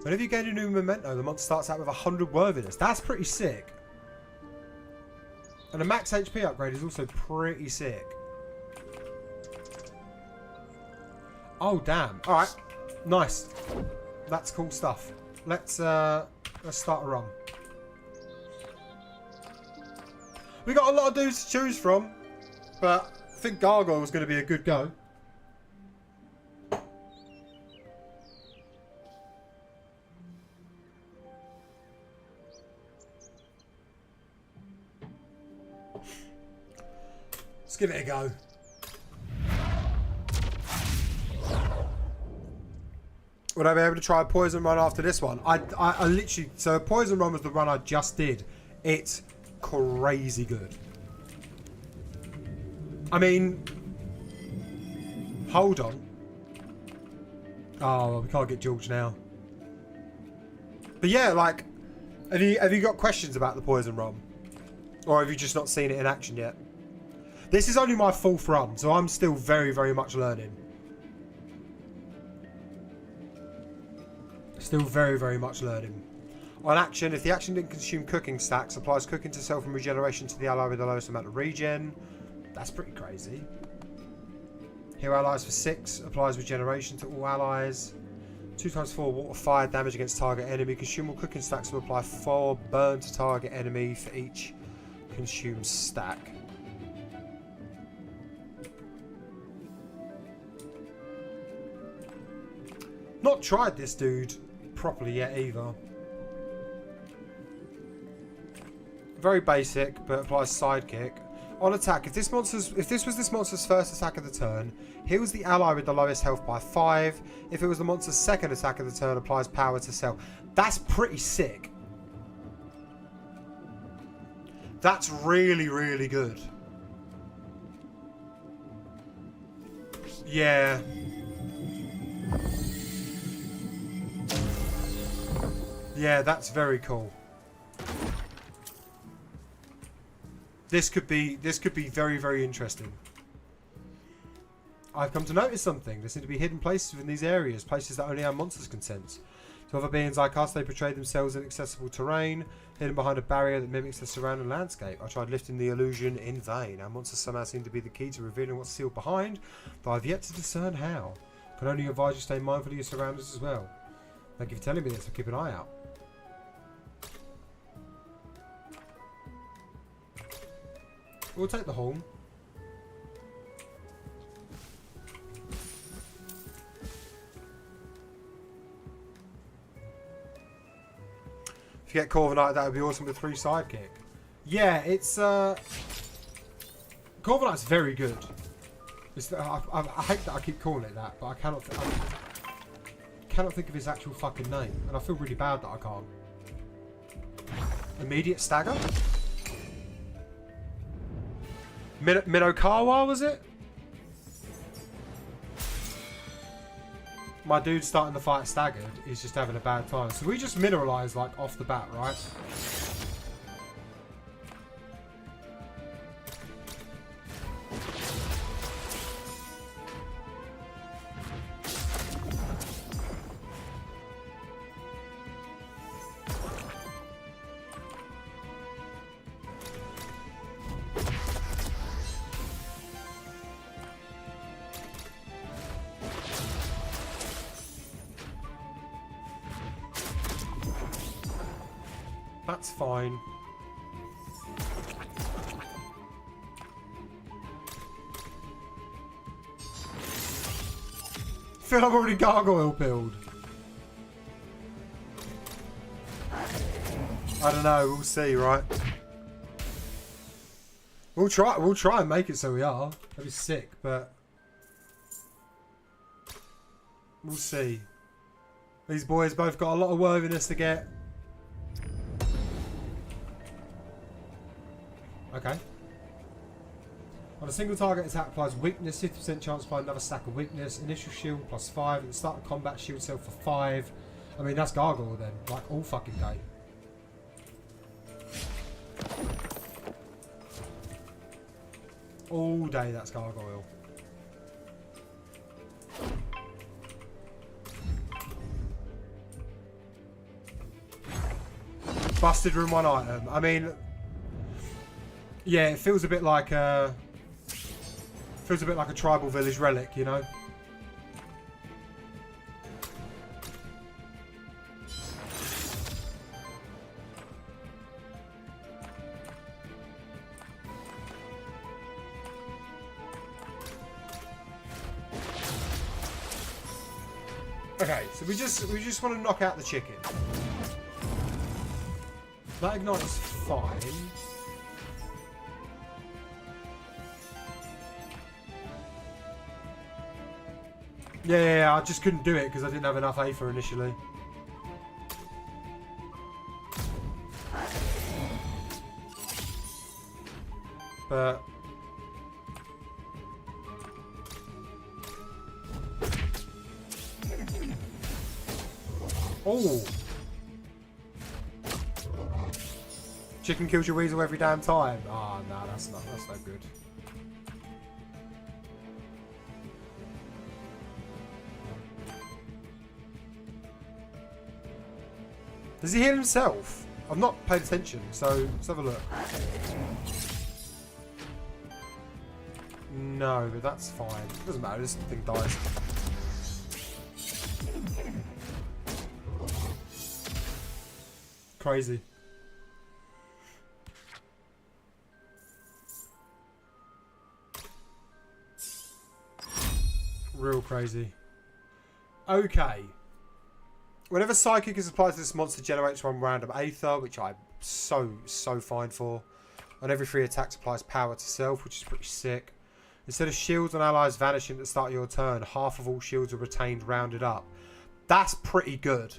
Whenever you gain a new memento, the monster starts out with 100 worthiness. That's pretty sick. And a max HP upgrade is also pretty sick. Oh damn! All right, nice. That's cool stuff. Let's start a run. We got a lot of dudes to choose from, but I think Gargoyle was going to be a good go. Let's give it a go. Would I be able to try a poison run after this one? I literally... So a poison run was the run I just did. It's crazy good. I mean... Hold on. Oh, we can't get George now. But yeah, like... Have you got questions about the poison run? Or have you just not seen it in action yet? This is only my 4th run, so I'm still very, very much learning. Still very, very much learning. On action, if the action didn't consume cooking stacks, applies cooking to self and regeneration to the ally with the lowest amount of regen. That's pretty crazy. Heal allies for 6, applies regeneration to all allies. 2 times 4 water fire damage against target enemy. Consume all cooking stacks to apply 4 burn to target enemy for each consumed stack. Not tried this dude properly yet either. Very basic, but applies sidekick. On attack, if this was this monster's first attack of the turn, heals the ally with the lowest health by 5. If it was the monster's second attack of the turn, applies power to self. That's pretty sick. That's really, really good. Yeah. Yeah, that's very cool. This could be very, very interesting. I've come to notice something. There seem to be hidden places within these areas, places that only our monsters can sense. To other beings like us, they portray themselves in inaccessible terrain, hidden behind a barrier that mimics the surrounding landscape. I tried lifting the illusion in vain. Our monsters somehow seem to be the key to revealing what's sealed behind, though I've yet to discern how. I can only advise you stay mindful of your surroundings as well. Thank you for telling me this. I'll keep an eye out. We'll take the horn. If you get Corviknight, that would be awesome with 3 sidekick. Yeah, it's Corviknight's very good. It's, I hate that I keep calling it that, but I cannot think of his actual fucking name, and I feel really bad that I can't. Immediate stagger. Minokawa, was it? My dude starting the fight staggered is just having a bad time. So we just mineralize like off the bat, right? That's fine. I feel I'm already gargoyle pilled. I don't know, we'll see, right? We'll try and make it so we are. That'd be sick, but we'll see. These boys both got a lot of worthiness to get. Okay. On a single target attack applies weakness, 50% chance to find another stack of weakness, initial shield +5, at the start of combat shield self for 5. I mean, that's gargoyle then, like all fucking day. All day that's gargoyle. Busted room 1 item. I mean, yeah, it feels a bit like a tribal village relic, you know. Okay, so we just want to knock out the chicken. That ignite is fine. Yeah, I just couldn't do it because I didn't have enough Aether initially. But... Oh! Chicken kills your weasel every damn time. Oh, no, that's no good. Does he heal himself? I've not paid attention, so let's have a look. No, but that's fine. Doesn't matter, this thing dies. Crazy. Real crazy. Okay. Whenever Psychic is applied to this monster, generates one random Aether, which I'm so fine for. On every 3 attacks, applies power to self, which is pretty sick. Instead of shields on allies vanishing at the start of your turn, half of all shields are retained, rounded up. That's pretty good.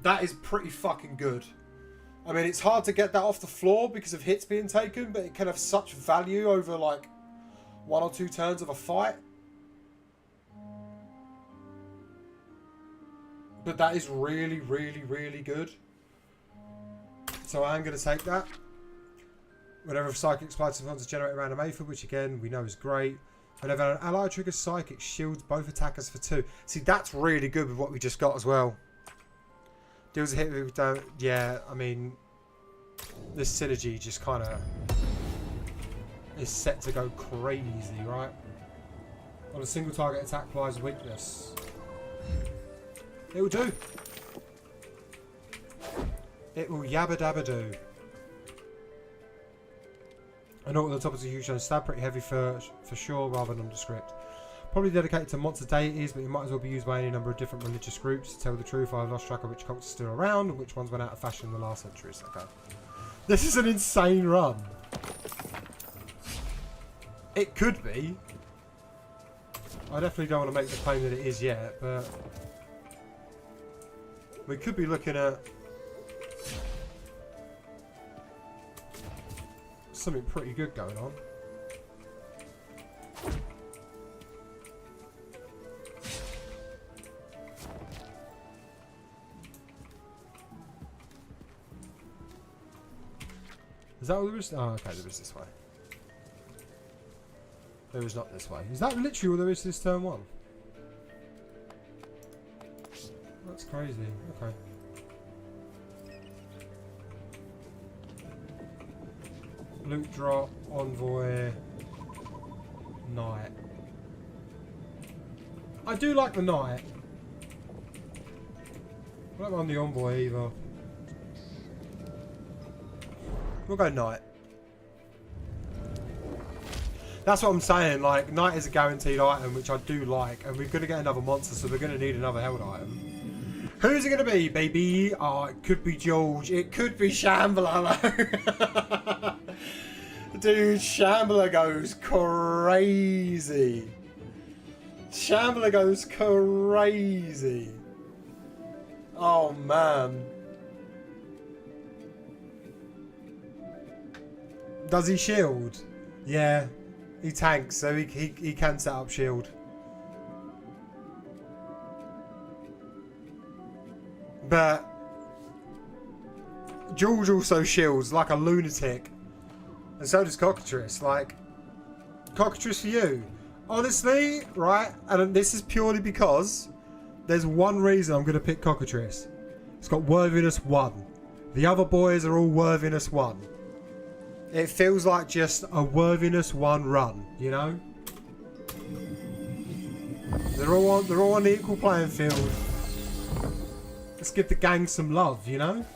That is pretty fucking good. I mean, it's hard to get that off the floor because of hits being taken, but it can have such value over like 1 or 2 turns of a fight. But that is really good. So I'm going to take that. Whenever Psychic applies to funds to generate a random Aether, which again we know is great. Whenever an ally triggers Psychic, shields both attackers for 2. See, that's really good with what we just got as well. Deals a hit with damage. Yeah, I mean, this synergy just kind of is set to go crazy, right? On a single target attack applies weakness. It will do. It will yabba dabba do. I know at the top is a huge stab, pretty heavy for sure, rather than nondescript. Probably dedicated to monster deities, but it might as well be used by any number of different religious groups. To tell the truth, I've lost track of which cults are still around and which ones went out of fashion in the last centuries. Okay. This is an insane run. It could be. I definitely don't want to make the claim that it is yet, but we could be looking at something pretty good going on. Is that what there is? Oh, okay, there is this way. There is not this way. Is that literally what there is this turn 1? That's crazy. Okay. Loot drop, envoy, knight. I do like the knight. I don't mind the envoy either. We'll go knight. That's what I'm saying, like, knight is a guaranteed item, which I do like, and we're going to get another monster, so we're going to need another held item. Who's it going to be, baby? Oh, it could be George. It could be Shambler, though. Dude, Shambler goes crazy. Shambler goes crazy. Oh, man. Does he shield? Yeah. He tanks, so he can set up shield. But George also shields like a lunatic. And so does Cockatrice. Like, Cockatrice for you. Honestly, right, and this is purely because there's one reason I'm going to pick Cockatrice. It's got worthiness 1. The other boys are all worthiness 1. It feels like just a worthiness 1 run, you know? They're all on the equal playing field. Let's give the gang some love, you know?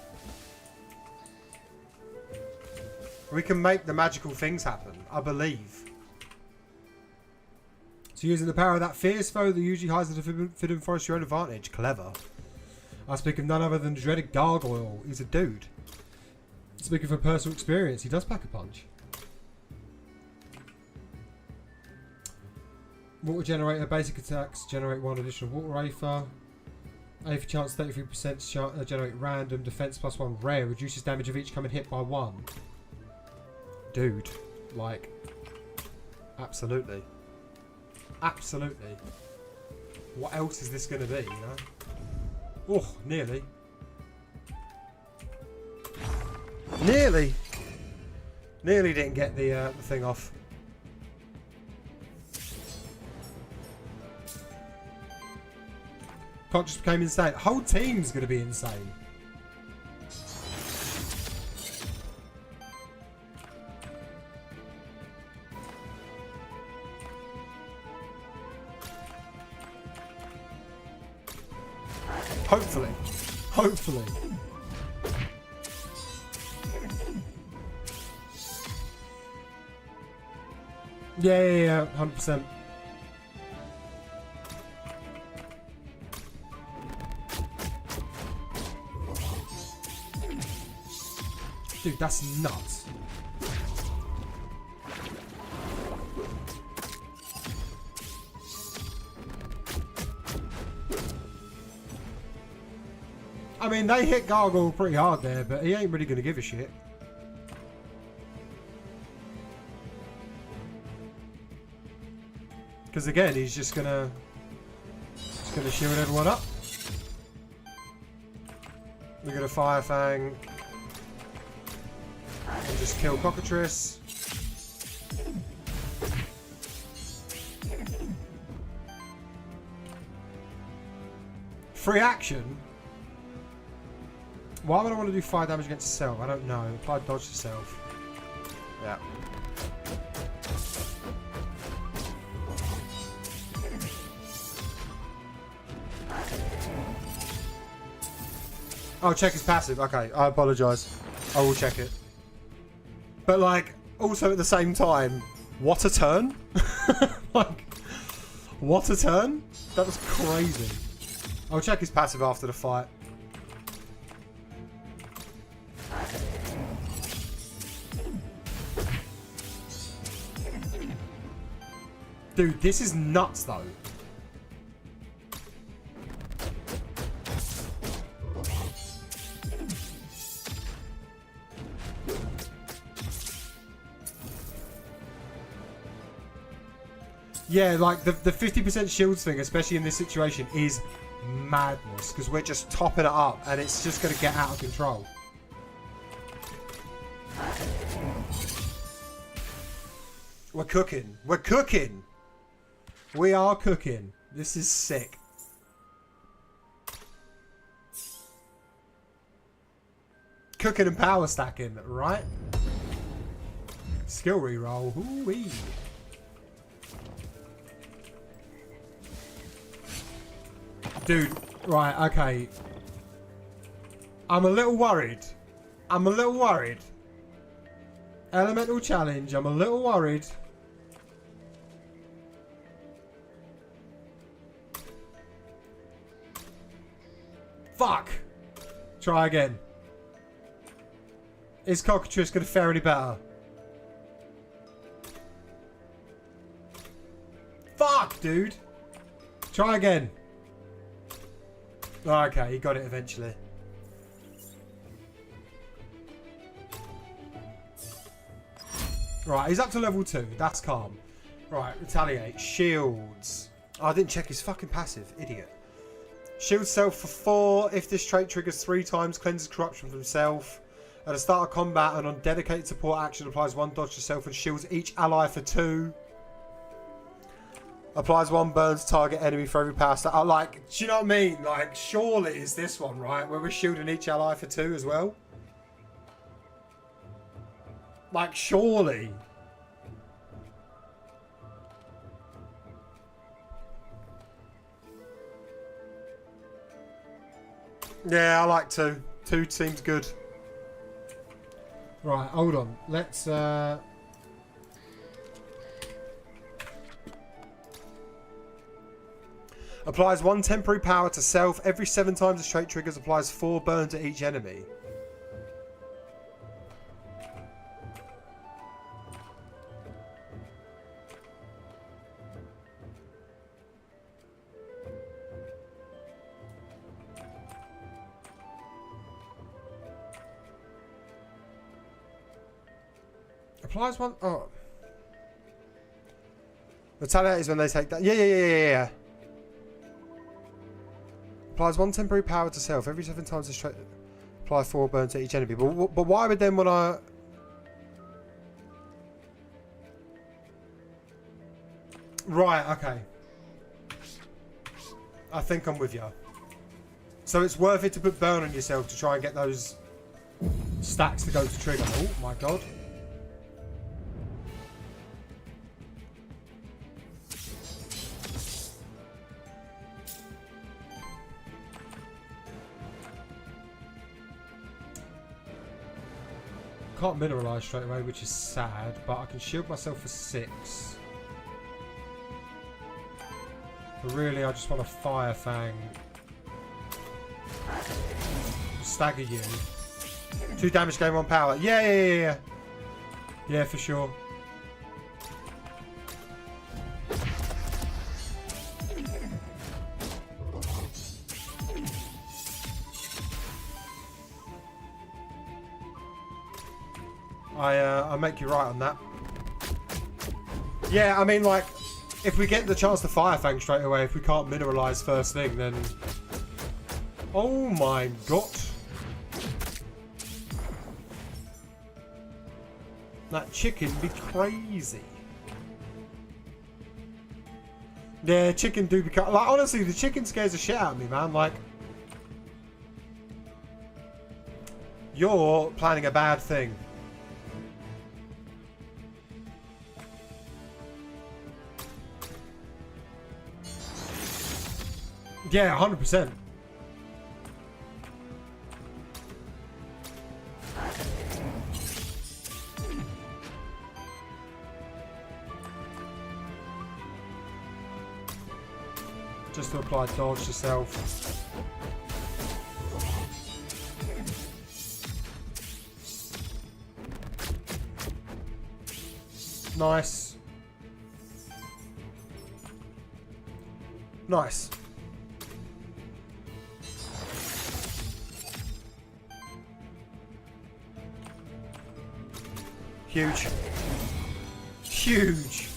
We can make the magical things happen, I believe. So using the power of that fierce foe that usually hides in the forbidden forest to your own advantage. Clever. I speak of none other than the dreaded Gargoyle. He's a dude. Speaking from personal experience, he does pack a punch. Water generator, basic attacks, generate 1 additional water Aether. Aether chance 33% to generate random, defense +1 rare, reduces damage of each coming hit by 1. Dude, like, absolutely. Absolutely. What else is this going to be, you know? Oh, nearly. Nearly! Nearly didn't get the thing off. Clock just became insane. The whole team's going to be insane. Hopefully. Hopefully. Yeah, 100%. Dude, that's nuts. I mean, they hit Gargoyle pretty hard there, but he ain't really going to give a shit. Because again, he's just gonna shield everyone up. We're gonna Fire Fang and just kill Cockatrice. Free action. Why would I want to do fire damage against self? I don't know. Apply dodge to self. Yeah. Oh, check his passive. Okay, I apologise. I will check it. But, like, also at the same time, what a turn? Like, what a turn? That was crazy. I'll check his passive after the fight. Dude, this is nuts, though. Yeah, like the 50% shields thing, especially in this situation, is madness because we're just topping it up and it's just going to get out of control. We're cooking. We're cooking. We are cooking. This is sick. Cooking and power stacking, right? Skill reroll. Ooh-wee. Dude, right, okay. I'm a little worried. I'm a little worried. Elemental challenge, I'm a little worried. Fuck! Try again. Is Cockatrice going to fare any better? Fuck, dude! Try again. Okay, he got it eventually. Right, he's up to level 2. That's calm. Right, retaliate. Shields. Oh, I didn't check his fucking passive. Idiot. Shields self for 4. If this trait triggers 3 times, cleanses corruption from self. At the start of combat and on dedicated support action, applies 1 dodge to self and shields each ally for 2. Applies 1 burns target enemy for every power stat. Like, do you know what I mean? Like, surely it's this one, right? Where we're shielding each ally for 2 as well. Like, surely. Yeah, I like 2. 2 seems good. Right, hold on. Let's, applies 1 temporary power to self. Every 7 times the trait triggers, applies 4 burn to each enemy. Applies one. Oh. Retaliate is when they take that. Yeah. Applies 1 temporary power to self every 7 times. Apply 4 burn to each enemy. But why would then when I? Right. Okay. I think I'm with you. So it's worth it to put burn on yourself to try and get those stacks to go to trigger. Oh my god. Can't mineralize straight away, which is sad, but I can shield myself for 6. But really, I just want a Fire Fang. Stagger you. 2 damage gain, 1 power. Yeah. Yeah, for sure. I make you right on that. Yeah, I mean, like, if we get the chance to Fire Fang straight away, if we can't mineralize first thing, then... Oh my god. That chicken be crazy. Yeah, chicken do become... Like, honestly, the chicken scares the shit out of me, man. Like... You're planning a bad thing. Yeah, 100%. Just to apply dodge yourself. Nice. Nice. Huge. Huge.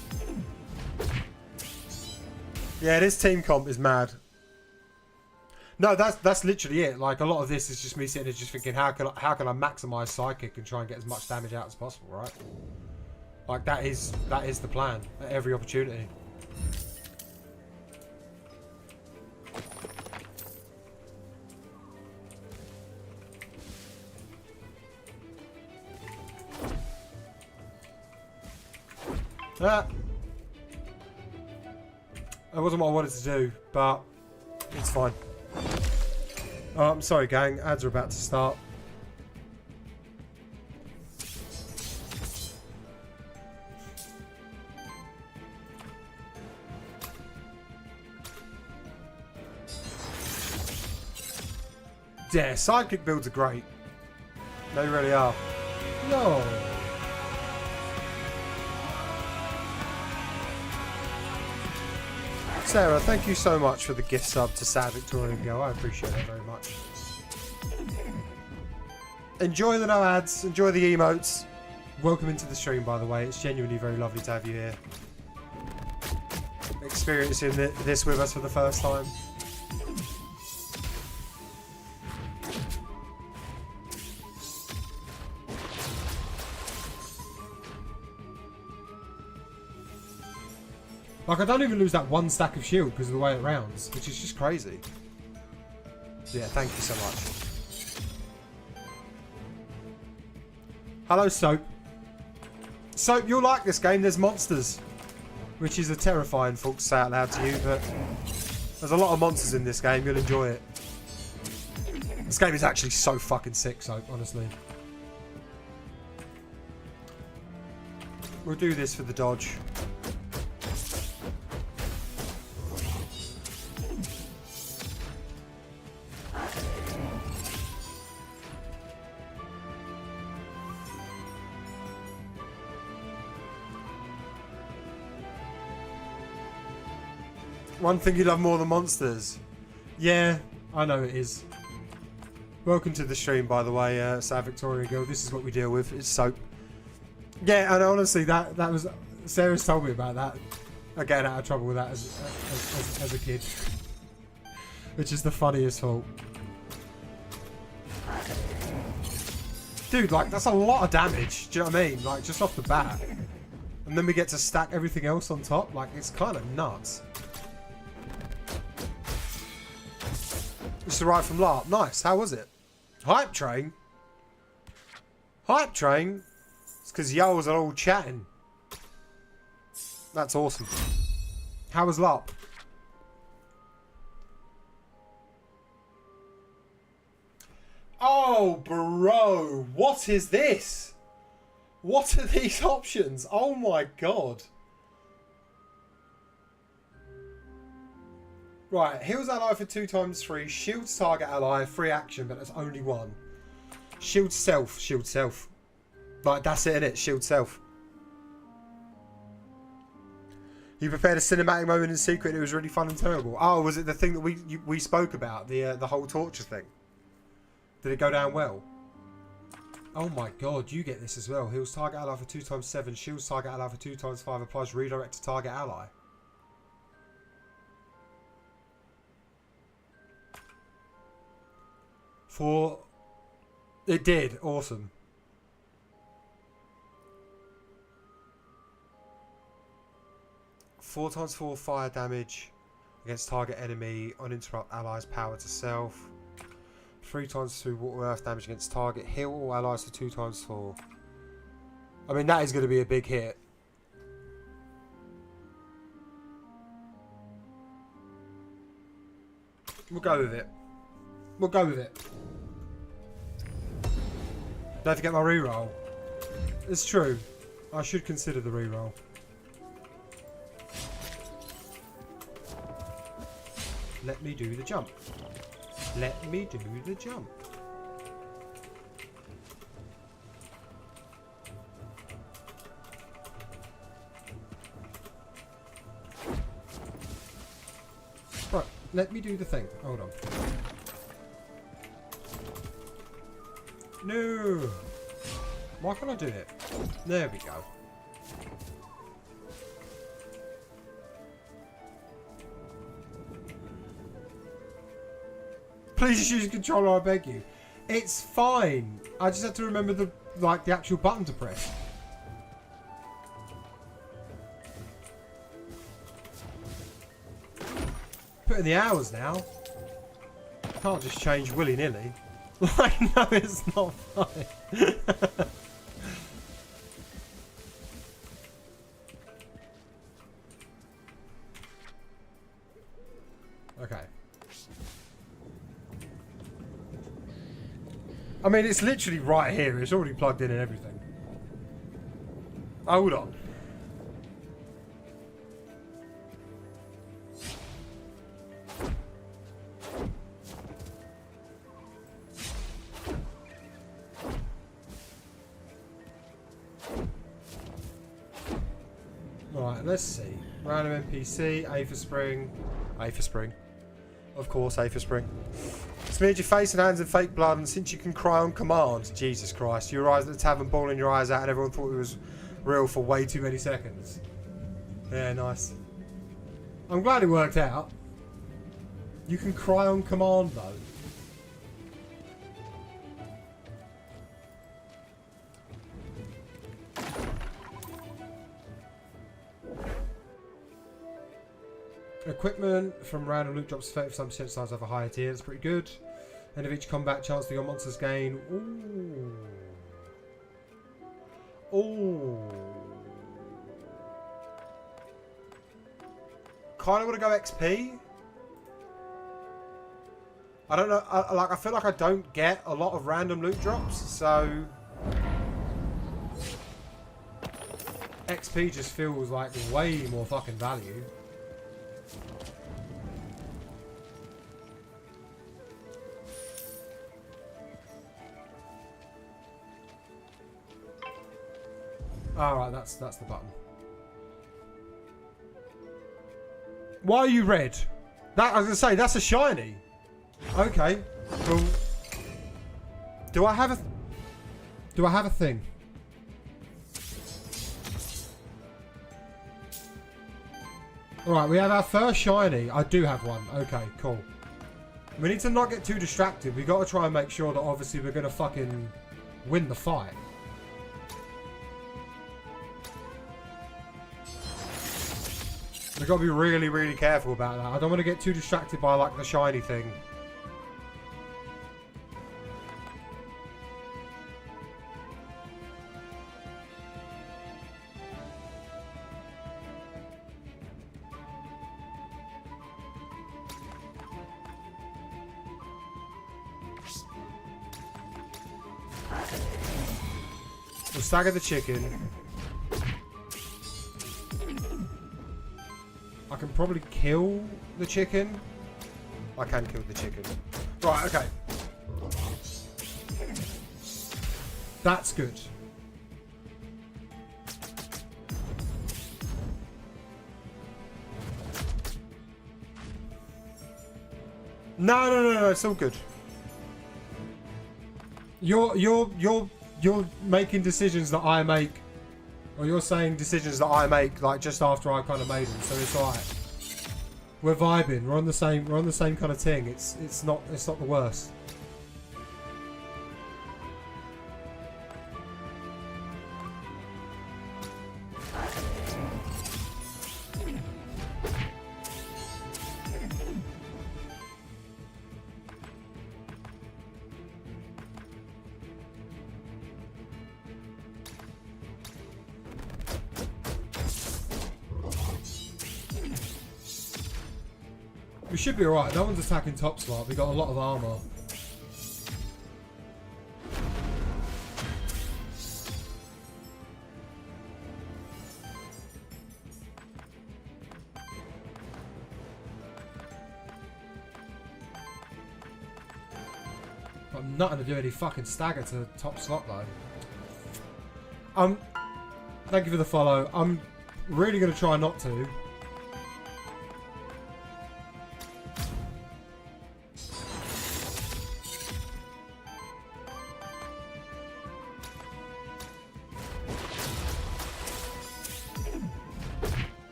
Yeah, this team comp is mad. No, that's literally it. Like, a lot of this is just me sitting here just thinking, how can I maximize psychic and try and get as much damage out as possible, right? Like, that is the plan at every opportunity. That wasn't what I wanted to do, but it's fine. Oh, I'm sorry, gang. Ads are about to start. Yeah, sidekick builds are great. They really are. No. Sarah, thank you so much for the gift sub to Sad Victorian Girl. I appreciate that very much. Enjoy the no ads. Enjoy the emotes. Welcome into the stream, by the way. It's genuinely very lovely to have you here. Experiencing this with us for the first time. Like, I don't even lose that 1 stack of shield because of the way it rounds, which is just crazy. Yeah, thank you so much. Hello, Soap. Soap, you'll like this game. There's monsters, which is a terrifying thought to say out loud to you, but there's a lot of monsters in this game. You'll enjoy it. This game is actually so fucking sick, Soap, honestly. We'll do this for the dodge. One thing you love more than monsters. Yeah, I know it is. Welcome to the stream, by the way, Sad Victoria Girl. This is what we deal with. It's soap. Yeah, and honestly, that was Sarah's told me about that. I get out of trouble with that as a kid, which is the funniest fault. Dude, like, that's a lot of damage. Do you know what I mean? Like, just off the bat. And then we get to stack everything else on top. Like, it's kind of nuts. It's right from LARP. Nice. How was it? Hype train? Hype train? It's because y'all are all chatting. That's awesome. How was LARP? Oh, bro. What is this? What are these options? Oh my god. Right, heals ally for 2x3, shields target ally, free action, but that's only one. Shield self, shield self. Like, that's it, innit? Shield self. You prepared a cinematic moment in secret and it was really fun and terrible. Oh, was it the thing that we spoke about? The whole torture thing? Did it go down well? Oh my god, you get this as well. Heals target ally for 2x7, shields target ally for 2x5, applies redirect to target ally. It did. Awesome. Four times 4 fire damage against target enemy, uninterrupt allies power to self. 3 times 2 water earth damage against target, heal all allies for 2 times 4. I mean, that is going to be a big hit. We'll go with it. We'll go with it. Don't forget my reroll. It's true. I should consider the reroll. Let me do the jump. Let me do the jump. Right, let me do the thing. Hold on. No! Why can't I do it? There we go. Please just use the controller, I beg you. It's fine. I just have to remember the actual button to press. Put in the hours now. Can't just change willy-nilly. Like, no, it's not fine. Okay. I mean, it's literally right here. It's already plugged in and everything. Hold on. Right, let's see. Random NPC, A for spring. A for spring. Of course, A for spring. Smeared your face and hands in fake blood, and since you can cry on command, Jesus Christ, you arrived at the tavern bawling your eyes out and everyone thought it was real for way too many seconds. Yeah, nice. I'm glad it worked out. You can cry on command though. Equipment from random loot drops 35% size of a higher tier. That's pretty good. End of each combat, chance for your monsters gain. Ooh. Ooh. Kind of want to go XP. I don't know. I feel like I don't get a lot of random loot drops, so XP just feels like way more fucking value. Alright, that's the button. Why are you red? That I was gonna say that's a shiny. Okay. Well, do I have a thing? Alright, we have our first shiny. I do have one. Okay, cool. We need to not get too distracted. We got to try and make sure that obviously we're going to fucking win the fight. We've got to be really, really careful about that. I don't want to get too distracted by like the shiny thing. We'll stagger the chicken. I can probably kill the chicken. I can kill the chicken. Right, okay. That's good. No, it's all good. You're making decisions that I make, or you're saying decisions that I make like just after I kind of made them. So it's alright. We're vibing. We're on the same kind of thing. It's not the worst. We should be alright. No one's attacking top slot. We got a lot of armor. Got nothing to do any fucking stagger to top slot though. Thank you for the follow. I'm really gonna try not to.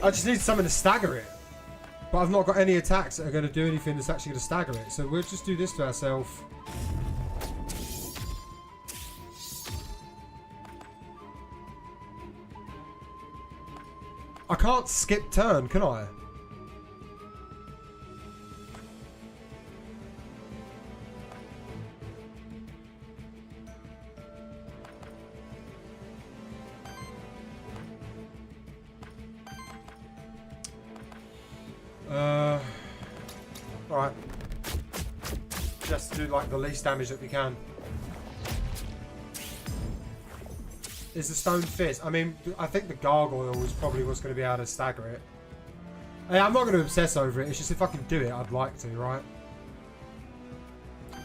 I just need something to stagger it. But I've not got any attacks that are going to do anything that's actually going to stagger it. So we'll just do this to ourselves. I can't skip turn, can I? Alright. Just do like the least damage that we can. Is the stone fist? I mean, I think the gargoyle is probably what's going to be able to stagger it. Hey, I'm not going to obsess over it. It's just if I can do it, I'd like to, right? Yeah.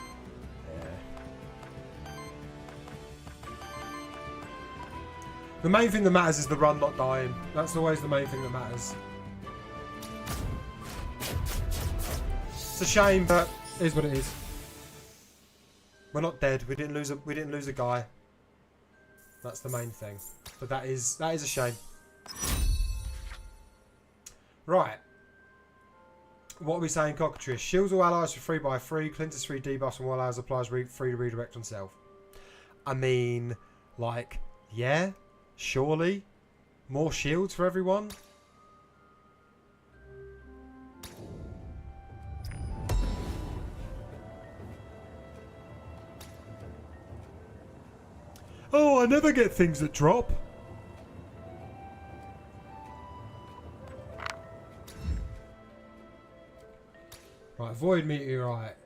The main thing that matters is the run not dying. That's always the main thing that matters. It's a shame, but it is what it is. We're not dead. We didn't lose a guy. That's the main thing. But that is a shame. Right. What are we saying, Cockatrice? Shields all allies for 3x3. Clintus 3 debuffs on all allies applies free to redirect on self. I mean, like, yeah, surely. More shields for everyone. Oh, I never get things that drop. Right, Void Meteorite.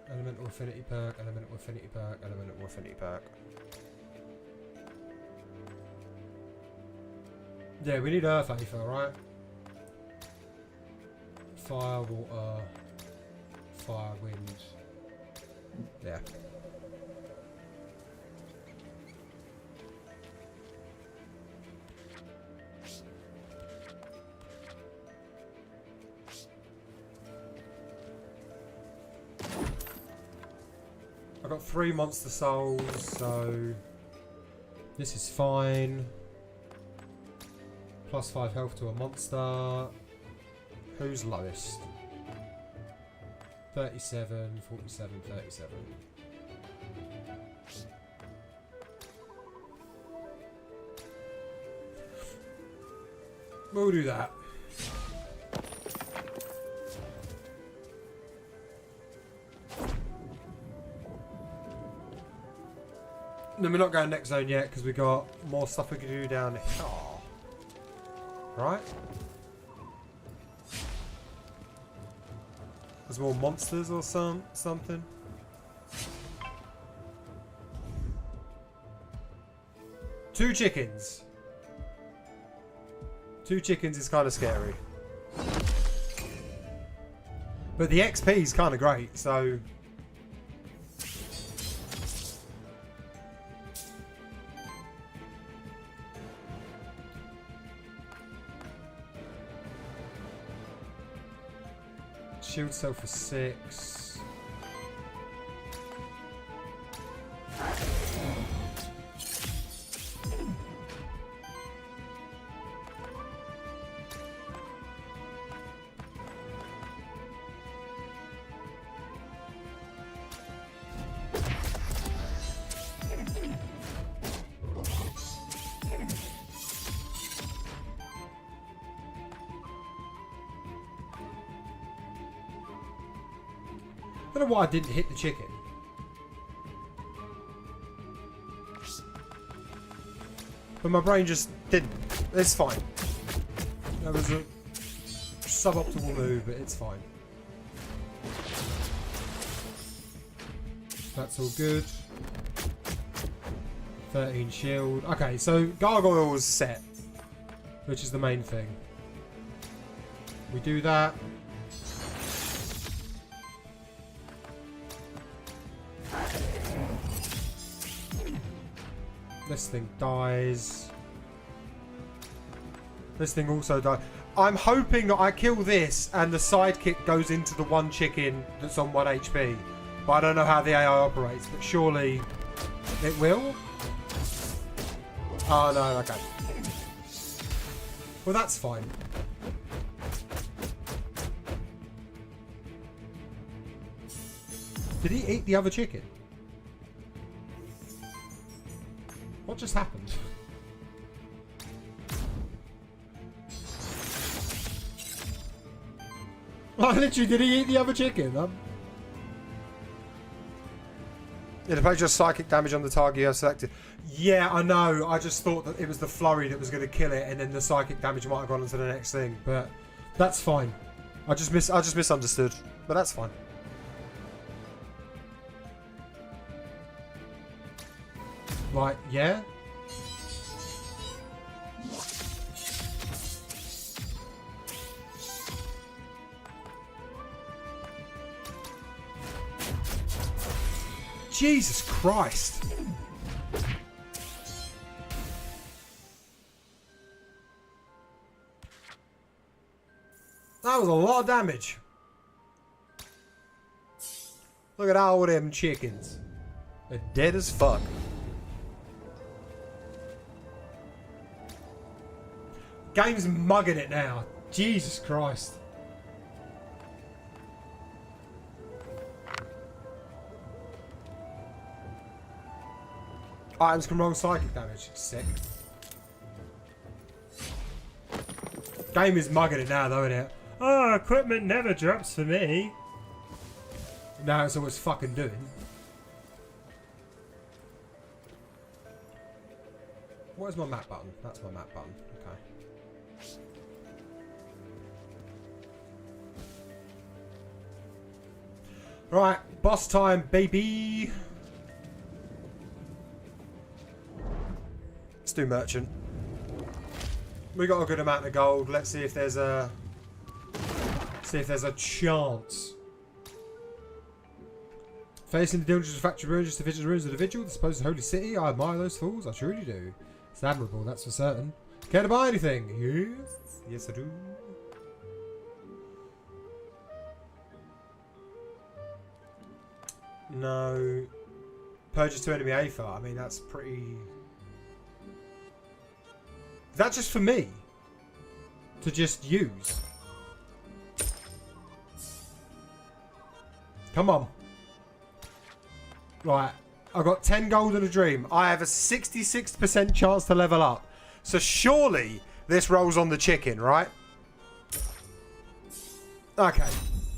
Elemental Affinity perk, Elemental Affinity perk, Elemental Affinity perk. Yeah, we need Earth Aether, right? Fire, water, fire, wind. Yeah. I've got 3 monster souls, so this is fine. Plus 5 health to a monster. Who's lowest? 37, 47, 37. We'll do that. No, we're not going next zone yet because we got more stuff we can do down here. Right? There's more monsters or something. Two chickens. Two chickens is kind of scary. But the XP is kind of great, so... Shield cell for 6. I don't know why I didn't hit the chicken. But my brain just didn't. It's fine. That was a suboptimal move, but it's fine. That's all good. 13 shield. Okay, so gargoyle was set, which is the main thing. We do that. This thing dies. This thing also dies. I'm hoping that I kill this and the sidekick goes into the one chicken that's on 1 HP. But I don't know how the AI operates, but surely it will? Oh no, okay. Well, that's fine. Did he eat the other chicken? What just happened? Like, literally, did he eat the other chicken? It applies your psychic damage on the target you have selected. Yeah, I know. I just thought that it was the flurry that was going to kill it, and then the psychic damage might have gone into the next thing. But that's fine. I just misunderstood. But that's fine. Like, yeah. Jesus Christ. That was a lot of damage. Look at all them chickens. They're dead as fuck. Game's mugging it now. Jesus Christ. Items can roll psychic damage. Sick. Game is mugging it now, though, isn't it? Oh, equipment never drops for me. Now it's always fucking doing. What is my map button? That's my map button. Okay. Right, boss time, baby. Let's do merchant. We got a good amount of gold. Let's see if there's a chance. Facing the diligence of factory ruins, to visit the ruins of the vigil, the supposed holy city. I admire those fools. I truly do. It's admirable, that's for certain. Care to buy anything? Yes. Yes, I do. No. Purges to enemy Aether. I mean, that's pretty... Is that just for me? to just use. Come on. Right. I've got 10 gold and a dream. I have a 66% chance to level up. So surely this rolls on the chicken, right? Okay.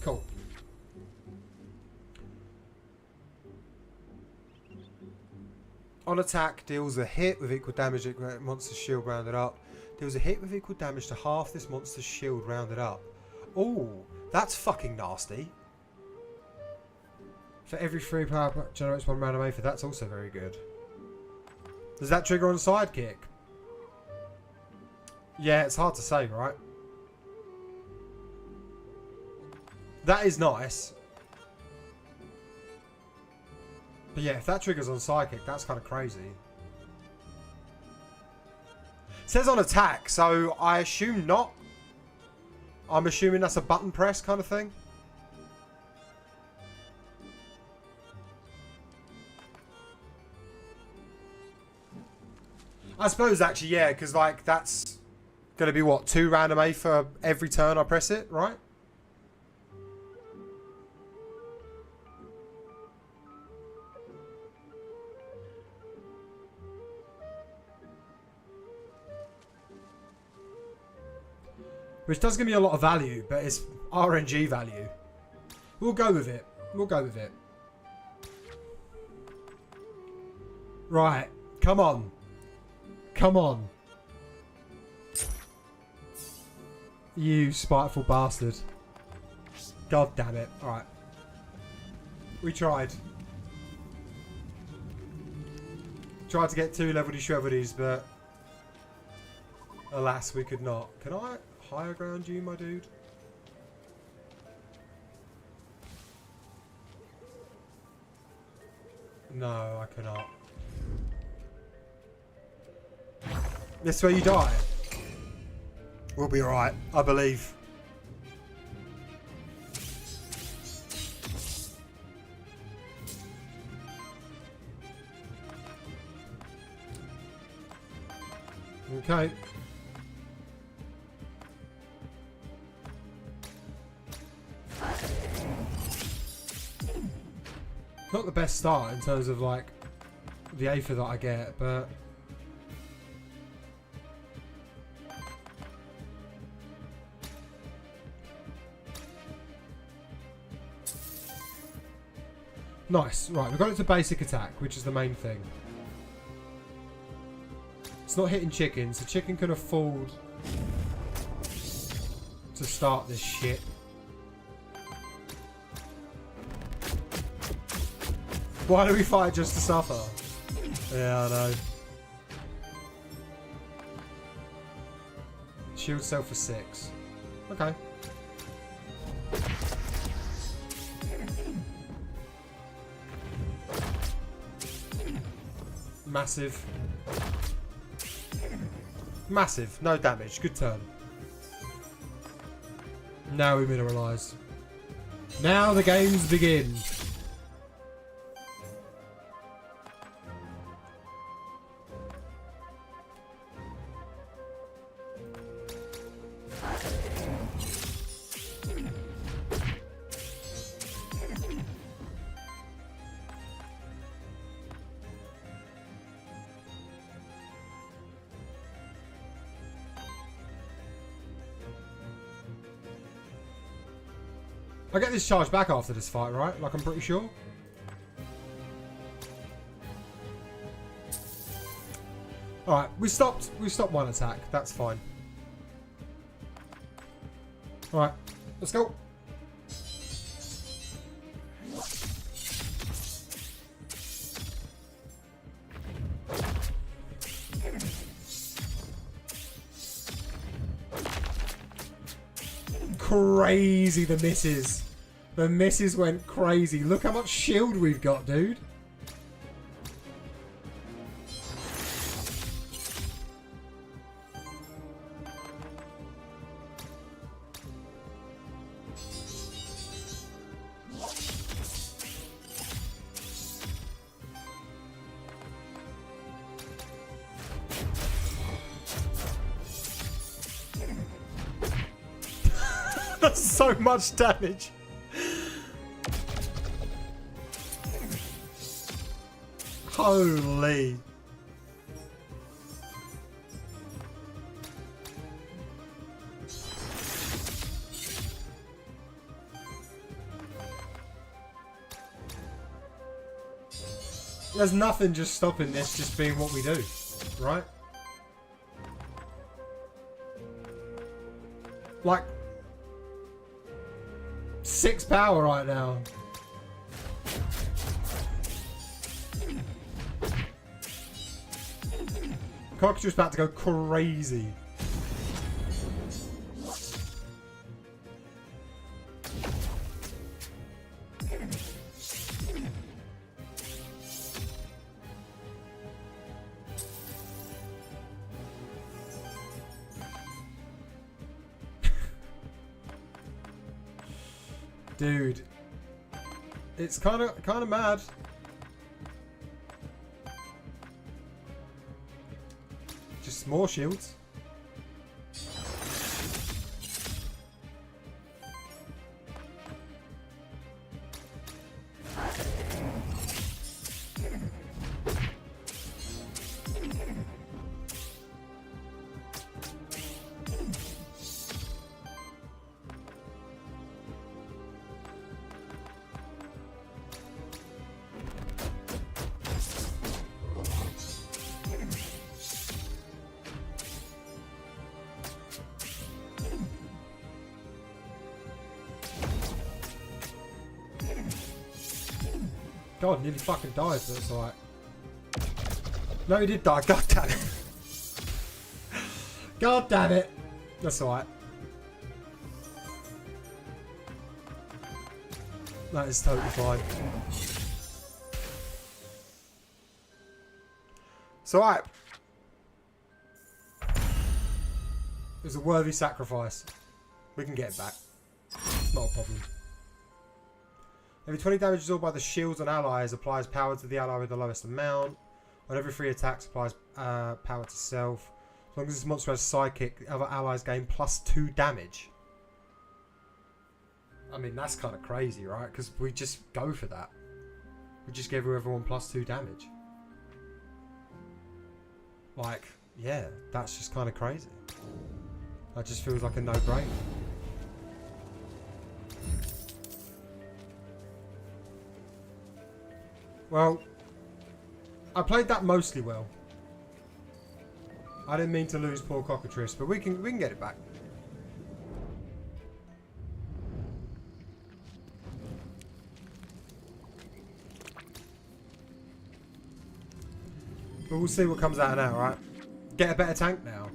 Cool. On attack, deals a hit with equal damage to monster's shield rounded up. Deals a hit with equal damage to half this monster's shield rounded up. Ooh, that's fucking nasty. For every 3 power generates 1 random Aether. That's also very good. Does that trigger on sidekick? Yeah, it's hard to say, right? That is nice. But yeah, if that triggers on sidekick, that's kind of crazy. It says on attack, so I assume not. I'm assuming that's a button press kind of thing. I suppose actually, yeah, because like that's going to be what, 2 random A for every turn I press it, right? Which does give me a lot of value, but it's RNG value. We'll go with it. We'll go with it. Right. Come on. Come on. You spiteful bastard. God damn it. Alright. We tried. Tried to get 2 leveledy shreveledies, but alas, we could not. Can I higher ground you, my dude? No, I cannot. This is where you die. We'll be alright, I believe. Okay. Not the best start in terms of like the Aether that I get, but nice. Right, we've got it to basic attack, which is the main thing. It's not hitting chickens, so chicken can afford to start this shit. Why do we fight just to suffer? Yeah, I know. Shield cell for 6. Okay. Massive. Massive. No damage. Good turn. Now we mineralise. Now the games begin. I get this charge back after this fight, right? Like, I'm pretty sure. Alright, we stopped 1 attack. That's fine. Alright, let's go. Crazy, the misses. The misses went crazy. Look how much shield we've got, dude. That's so much damage. Holy. There's nothing just stopping this just being what we do, right? Like 6 power right now. Cockatrice about to go crazy. Dude, it's kind of mad. Just more shields. God, nearly fucking died, but it's alright. No, he did die. God damn it. God damn it. That's alright. That is totally fine. It's alright. It was a worthy sacrifice. We can get it back. Not a problem. Every 20 damage absorbed by the shields on allies applies power to the ally with the lowest amount. On every 3 attacks applies power to self. As long as this monster has psychic, other allies gain +2 damage. I mean, that's kind of crazy, right? Because we just go for that. We just give everyone +2 damage. Like, yeah, that's just kind of crazy. That just feels like a no-brainer. Well, I played that mostly well. I didn't mean to lose poor Cockatrice, but we can get it back. But we'll see what comes out now, right? Get a better tank now.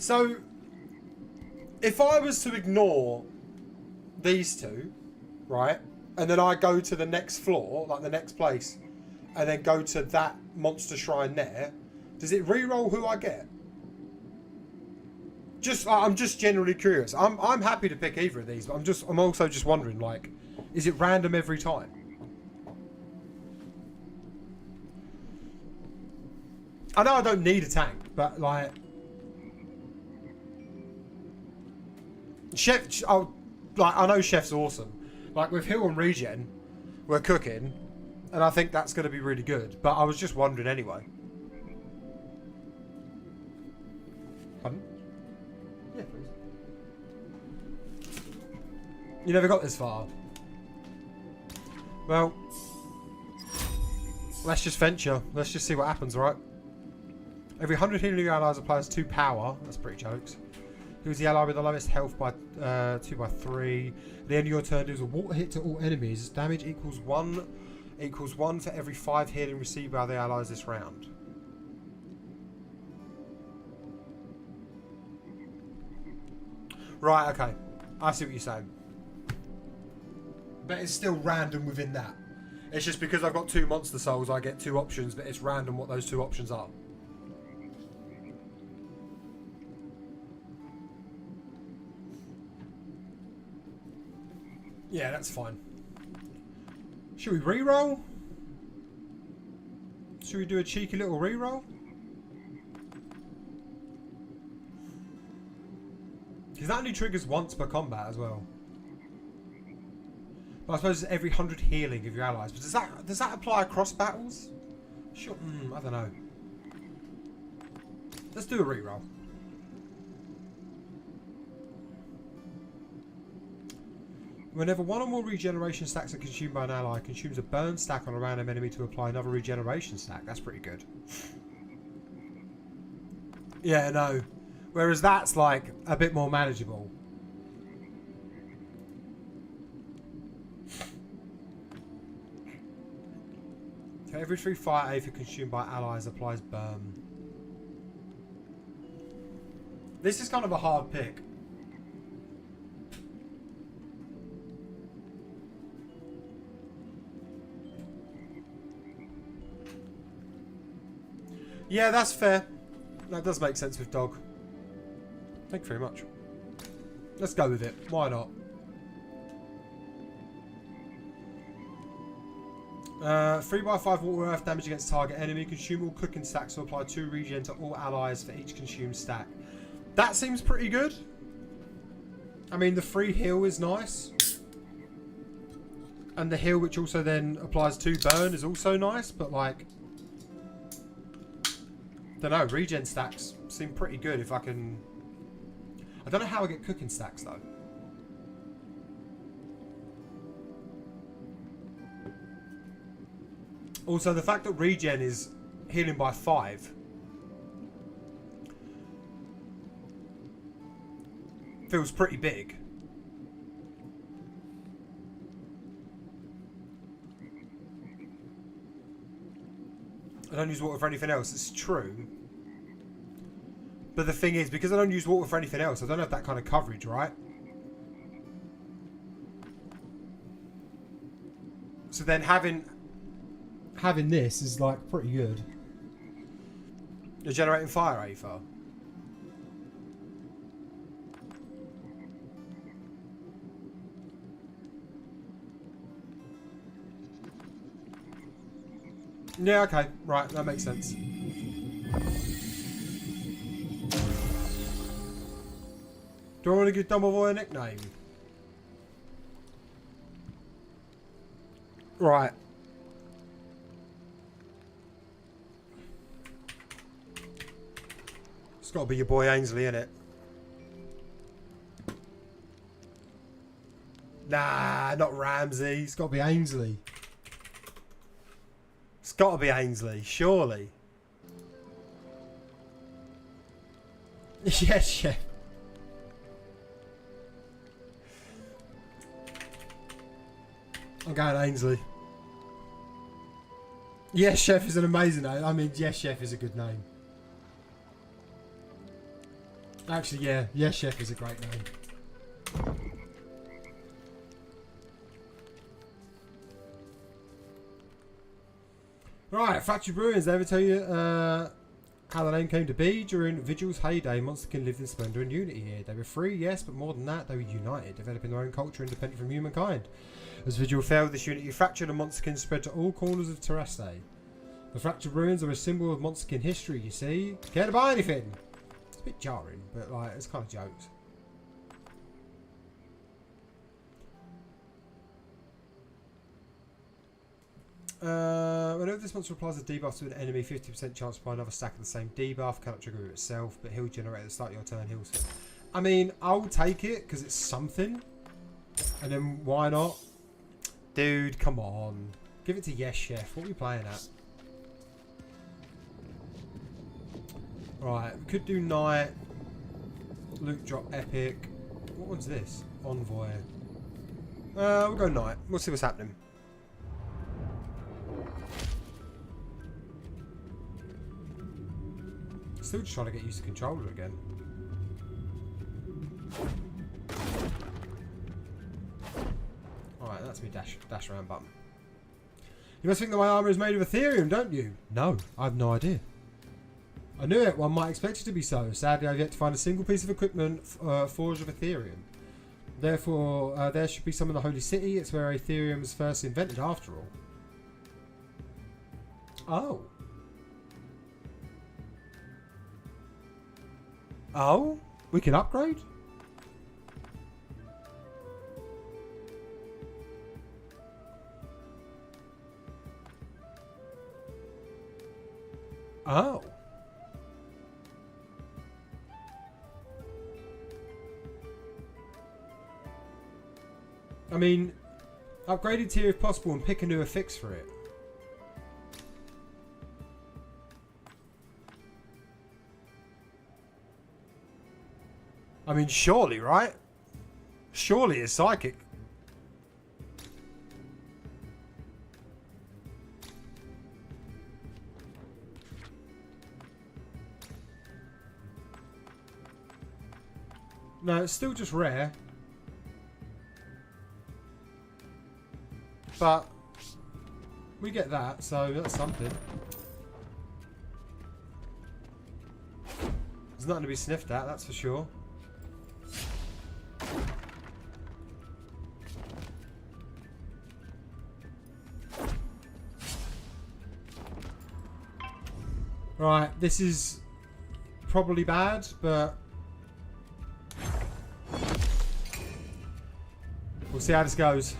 So, if I was to ignore these two, right, and then I go to the next floor, like the next place, and then go to that monster shrine there, does it re-roll who I get? I'm just generally curious. I'm happy to pick either of these, but I'm also just wondering, like, is it random every time? I know I don't need a tank, but like, I know Chef's awesome. Like with Hill and Regen, we're cooking, and I think that's going to be really good. But I was just wondering anyway. Pardon? Yeah, please. You never got this far. Well, let's just venture. Let's just see what happens, right? Every 100 healing allies applies 2 power. That's pretty jokes. Who's the ally with the lowest health by 2 by 3. At the end of your turn, deals a water hit to all enemies. Damage equals 1 for every 5 healing received by the allies this round. Right, okay. I see what you're saying. But it's still random within that. It's just because I've got 2 monster souls, I get 2 options, but it's random what those 2 options are. Yeah, that's fine. Should we re-roll? Should we do a cheeky little re-roll? Because that only triggers once per combat as well. But I suppose it's every 100 healing of your allies. But does that apply across battles? Sure. I don't know. Let's do a re-roll. Whenever one or more regeneration stacks are consumed by an ally, consumes a burn stack on a random enemy to apply another regeneration stack. That's pretty good. Yeah, no. Whereas that's like a bit more manageable. For every 3 fire aether consumed by allies applies burn. This is kind of a hard pick. Yeah, that's fair. That does make sense with dog. Thank you very much. Let's go with it. Why not? 3x5 water earth damage against target enemy. Consume all cooking stacks to apply 2 regen to all allies for each consumed stack. That seems pretty good. I mean, the free heal is nice. And the heal which also then applies 2 burn is also nice, but like... don't know, regen stacks seem pretty good if I can... I don't know how I get cooking stacks though. Also, the fact that regen is healing by 5 feels pretty big. I don't use water for anything else. It's true. But the thing is, because I don't use water for anything else, I don't have that kind of coverage, right? So then having this is like pretty good. You're generating fire aether. Yeah, okay. Right, that makes sense. Do I want to give Dumbledore a nickname? Right. It's got to be your boy Ainsley, innit? Nah, not Ramsey. It's got to be Ainsley. It's got to be Ainsley, surely. Yes, chef. I'm going Ainsley. Yes, chef is an amazing name. I mean, yes, chef is a good name. Actually, yeah, yes, chef is a great name. Right, Factory Brewings, they ever tell you how the name came to be? During Vigil's heyday, Monsterkin lived in splendour and unity here. They were free, yes, but more than that, they were united, developing their own culture independent from humankind. As Vigil fell, this unity fractured and Monsterkin spread to all corners of Terreste. The Fractured Ruins are a symbol of Monsterkin history, you see. Care to buy anything? It's a bit jarring, but like, it's kind of jokes. Whenever this monster applies a debuff to an enemy, 50% chance to apply another stack of the same debuff. Cannot trigger it itself, but he'll generate at the start of your turn. Heals. I mean, I'll take it because it's something. And then why not? Dude, come on. Give it to Yes Chef. What are we playing at? Right, we could do Knight. Loot Drop Epic. What one's this? Envoy. We'll go Knight. We'll see what's happening. Still just trying to get used to controller again. Alright, that's me dash around button. You must think that my armour is made of Ethereum, don't you? No, I have no idea. I knew it, one might expect it to be so. Sadly, I've yet to find a single piece of equipment forged of Ethereum. Therefore, there should be some in the Holy City. It's where Aetherium was first invented, after all. Oh. Oh? We can upgrade? Oh. I mean, upgrade it here if possible and pick a new affix for it. I mean, surely, right? Surely it's psychic. No, it's still just rare. But we get that, so that's something. There's nothing to be sniffed at, that's for sure. Right, this is probably bad, but we'll see how this goes.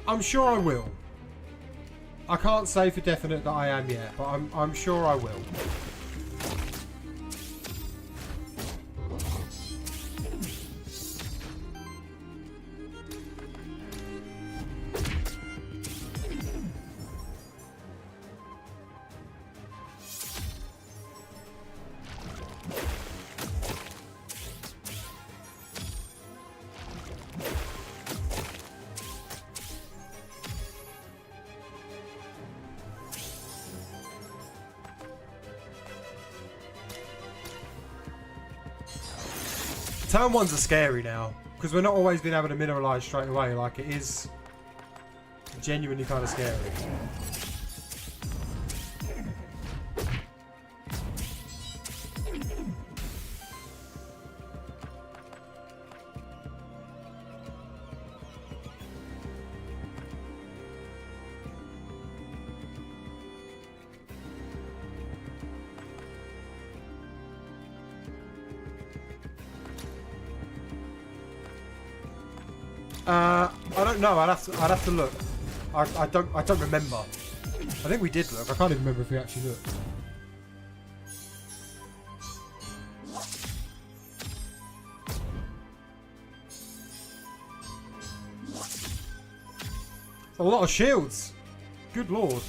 I'm sure I will. I can't say for definite that I am yet, but I'm sure I will. Turn ones are scary now, because we're not always being able to mineralize straight away. Like, it is genuinely kind of scary. I don't know. I'd have to look. I don't remember. I think we did look. I can't even remember if we actually looked. A lot of shields. Good lord.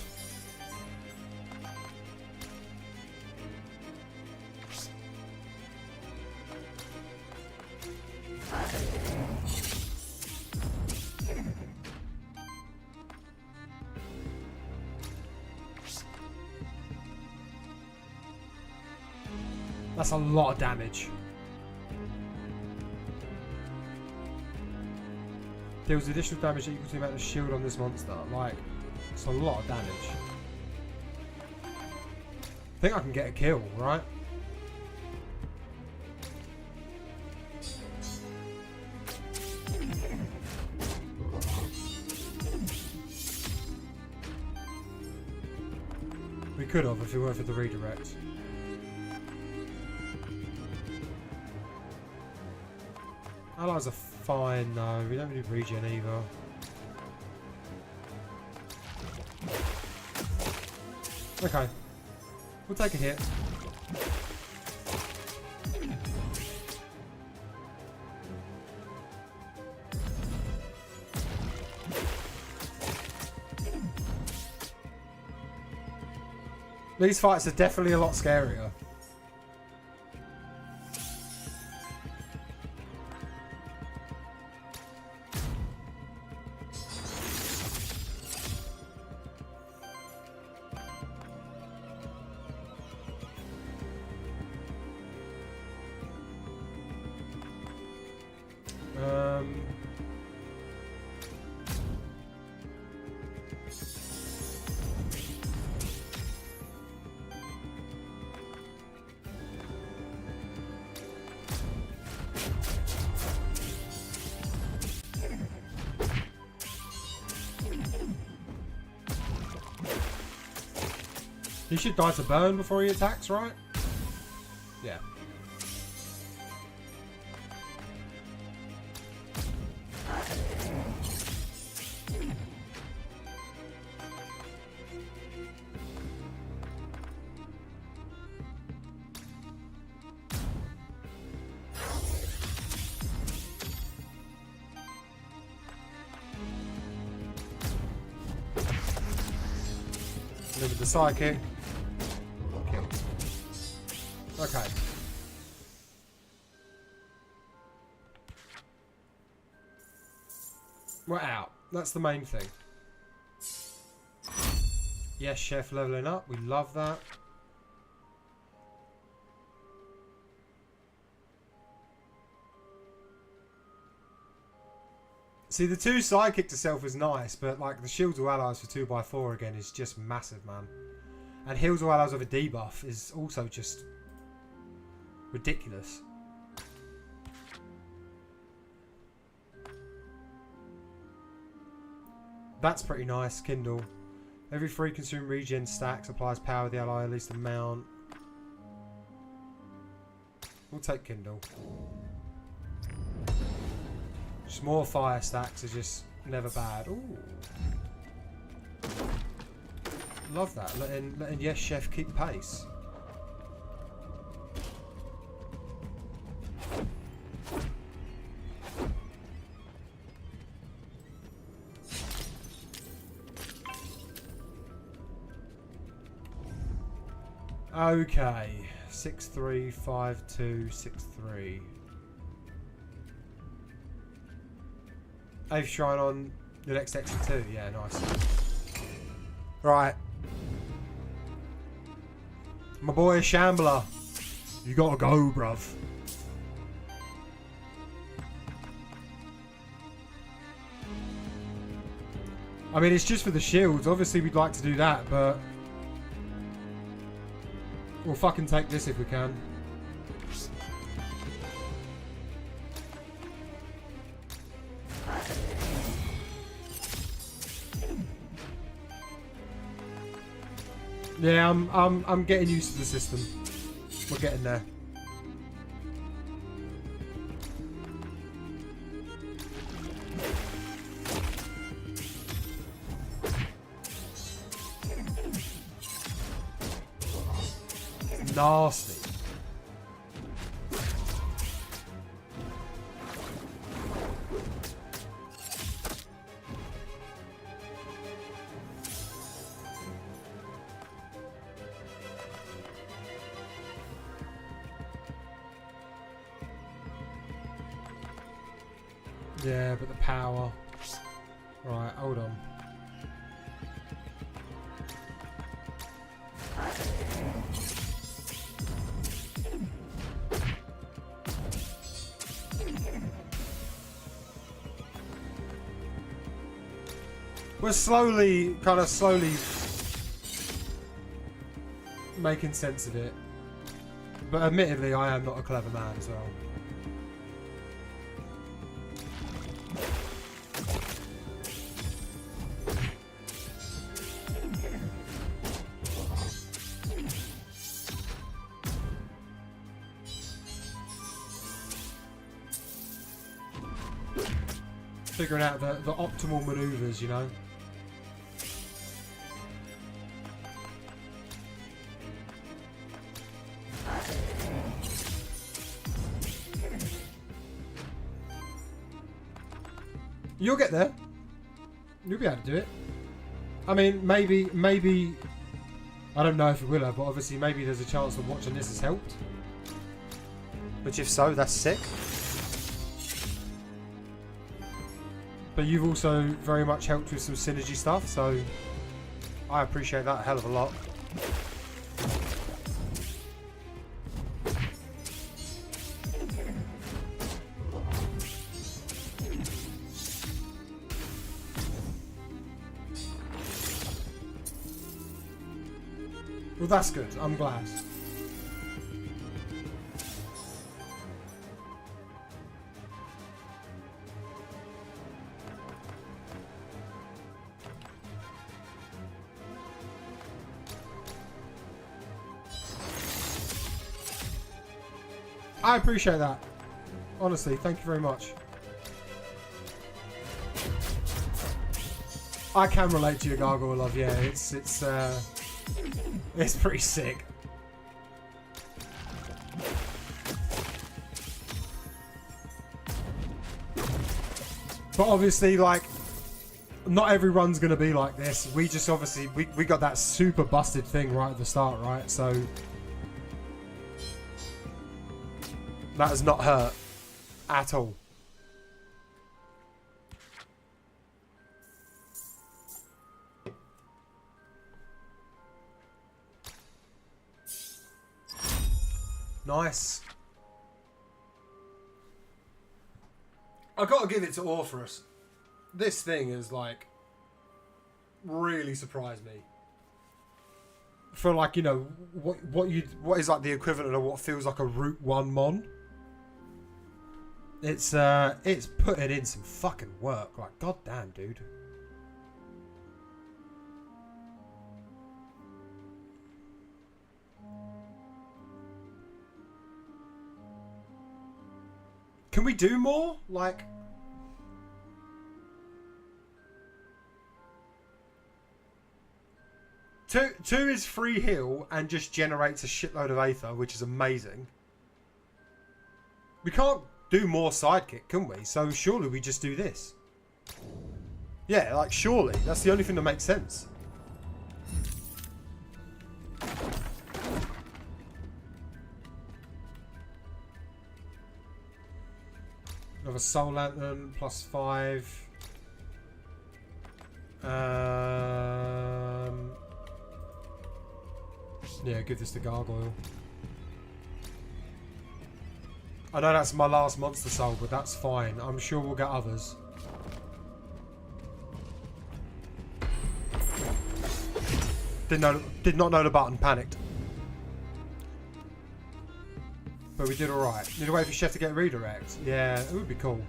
That's a lot of damage. Deals additional damage equal to the amount of shield on this monster. Like, it's a lot of damage. I think I can get a kill, right? We could have if it weren't for the redirect. Allies are fine though, we don't need regen either. Okay, we'll take a hit. These fights are definitely a lot scarier. He should die to burn before he attacks, right? Yeah. With the psychic. Killed. Okay. We're out. That's the main thing. Yes, chef leveling up. We love that. See, the 2 psychic to self is nice, but like the shield to allies for 2x4 again is just massive, man. And heals to allies with a debuff is also just ridiculous. That's pretty nice, Kindle. Every free consumed regen stack applies power to the ally, at least amount. We'll take Kindle. Just more fire stacks are just never bad. Ooh. Love that. Letting Yes Chef keep pace. Okay. 635263. 8th shrine on the next exit too. Yeah, nice. Right. My boy Shambler. You gotta go, bruv. I mean, it's just for the shields. Obviously, we'd like to do that, but we'll fucking take this if we can. Yeah, I'm getting used to the system. We're getting there. Nasty. Yeah, but the power. Right, hold on. We're kind of slowly making sense of it. But admittedly, I am not a clever man as well. Figuring out the optimal maneuvers, you know. You'll get there. You'll be able to do it. I mean, maybe, I don't know if it will have, but obviously maybe there's a chance that watching this has helped. Which if so, that's sick. But you've also very much helped with some synergy stuff, so I appreciate that a hell of a lot. Well, that's good. I'm glad. I appreciate that. Honestly, thank you very much. I can relate to your gargoyle love. Yeah, it's pretty sick. But obviously, like, not every run's gonna be like this. We just obviously we got that super busted thing right at the start, right? So that has not hurt at all. Nice. I gotta give it to Orpheus. This thing is like really surprised me. For like, you know, what is like the equivalent of what feels like a Route 1 mon. It's putting in some fucking work. Like, goddamn, dude. Can we do more? Like, two is free heal and just generates a shitload of Aether, which is amazing. We can't do more sidekick, can we? So surely we just do this. Yeah, like surely. That's the only thing that makes sense. Another Soul Lantern, +5. Yeah, give this to Gargoyle. I know that's my last Monster Soul, but that's fine. I'm sure we'll get others. Did not know the button, panicked. But we did alright. Need to wait for Chef to get redirect. Yeah, it would be cool.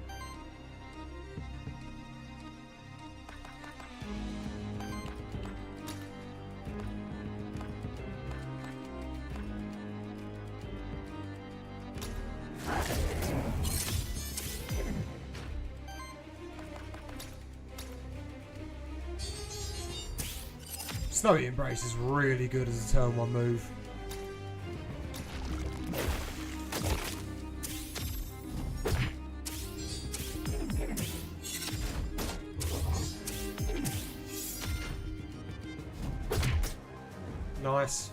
Snowy Embrace is really good as a turn 1 move. Nice.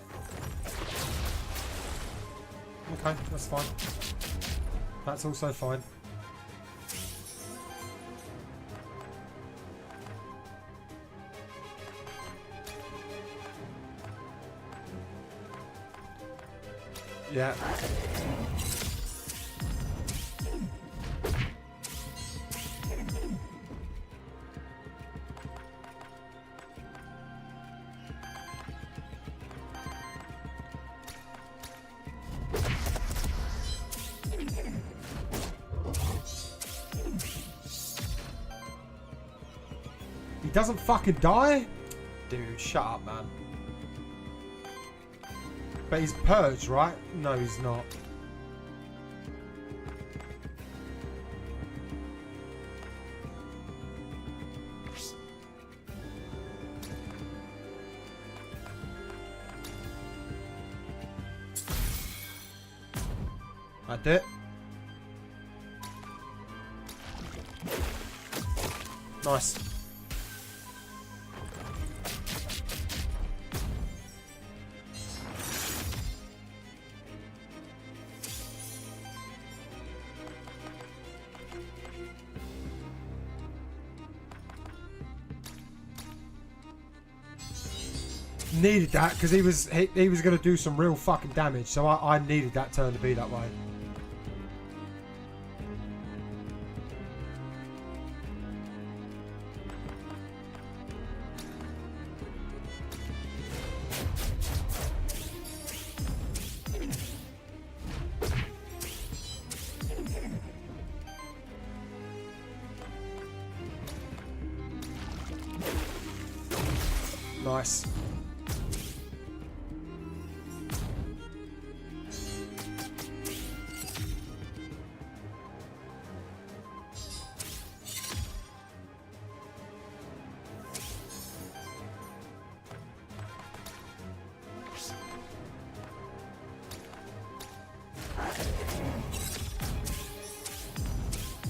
Okay, that's fine. That's also fine. Yeah. He doesn't fucking die? Dude, shut up, man. But he's purged, right? No, he's not. That's it. Nice. Needed that because he was going to do some real fucking damage, so I needed that turn to be that way. Nice.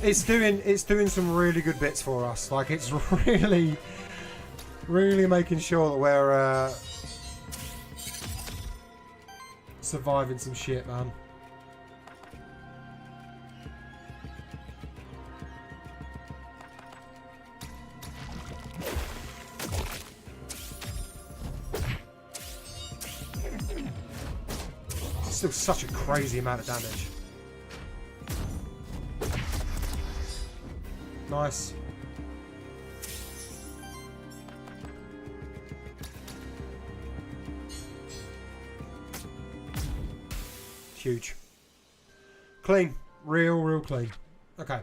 It's doing some really good bits for us. Like it's really making sure that we're surviving some shit, man. Still such a crazy amount of damage. Nice. Huge. Clean. Real clean. Okay.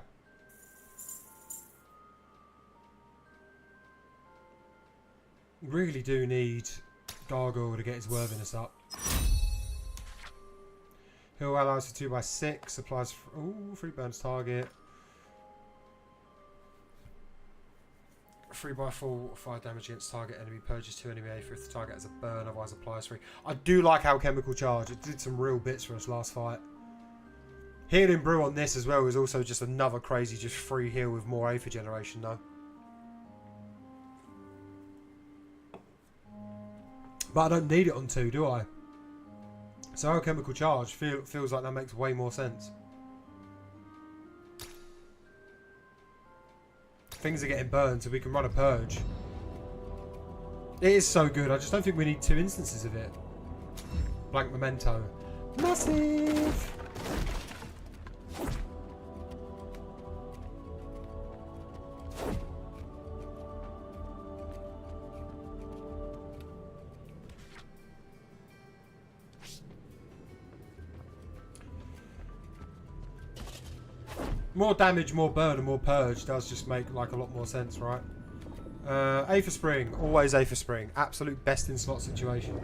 Really do need Gargoyle to get his worthiness up. Heal allies for 2x6. Applies. Ooh, 3 burns target. 3x4, 5 damage against target enemy. Purges 2 enemy Aether if the target has a burn, otherwise applies 3. I do like Alchemical Charge. It did some real bits for us last fight. Healing Brew on this as well is also just another crazy just free heal with more Aether generation though. But I don't need it on 2, do I? So Alchemical Charge feels like that makes way more sense. Things are getting burned, so we can run a purge. It is so good. I just don't think we need 2 instances of it. Blank Memento. Massive! More damage, more burn, and more purge does just make like a lot more sense, right? Aether Spring, always Aether Spring. Absolute best in slot situation.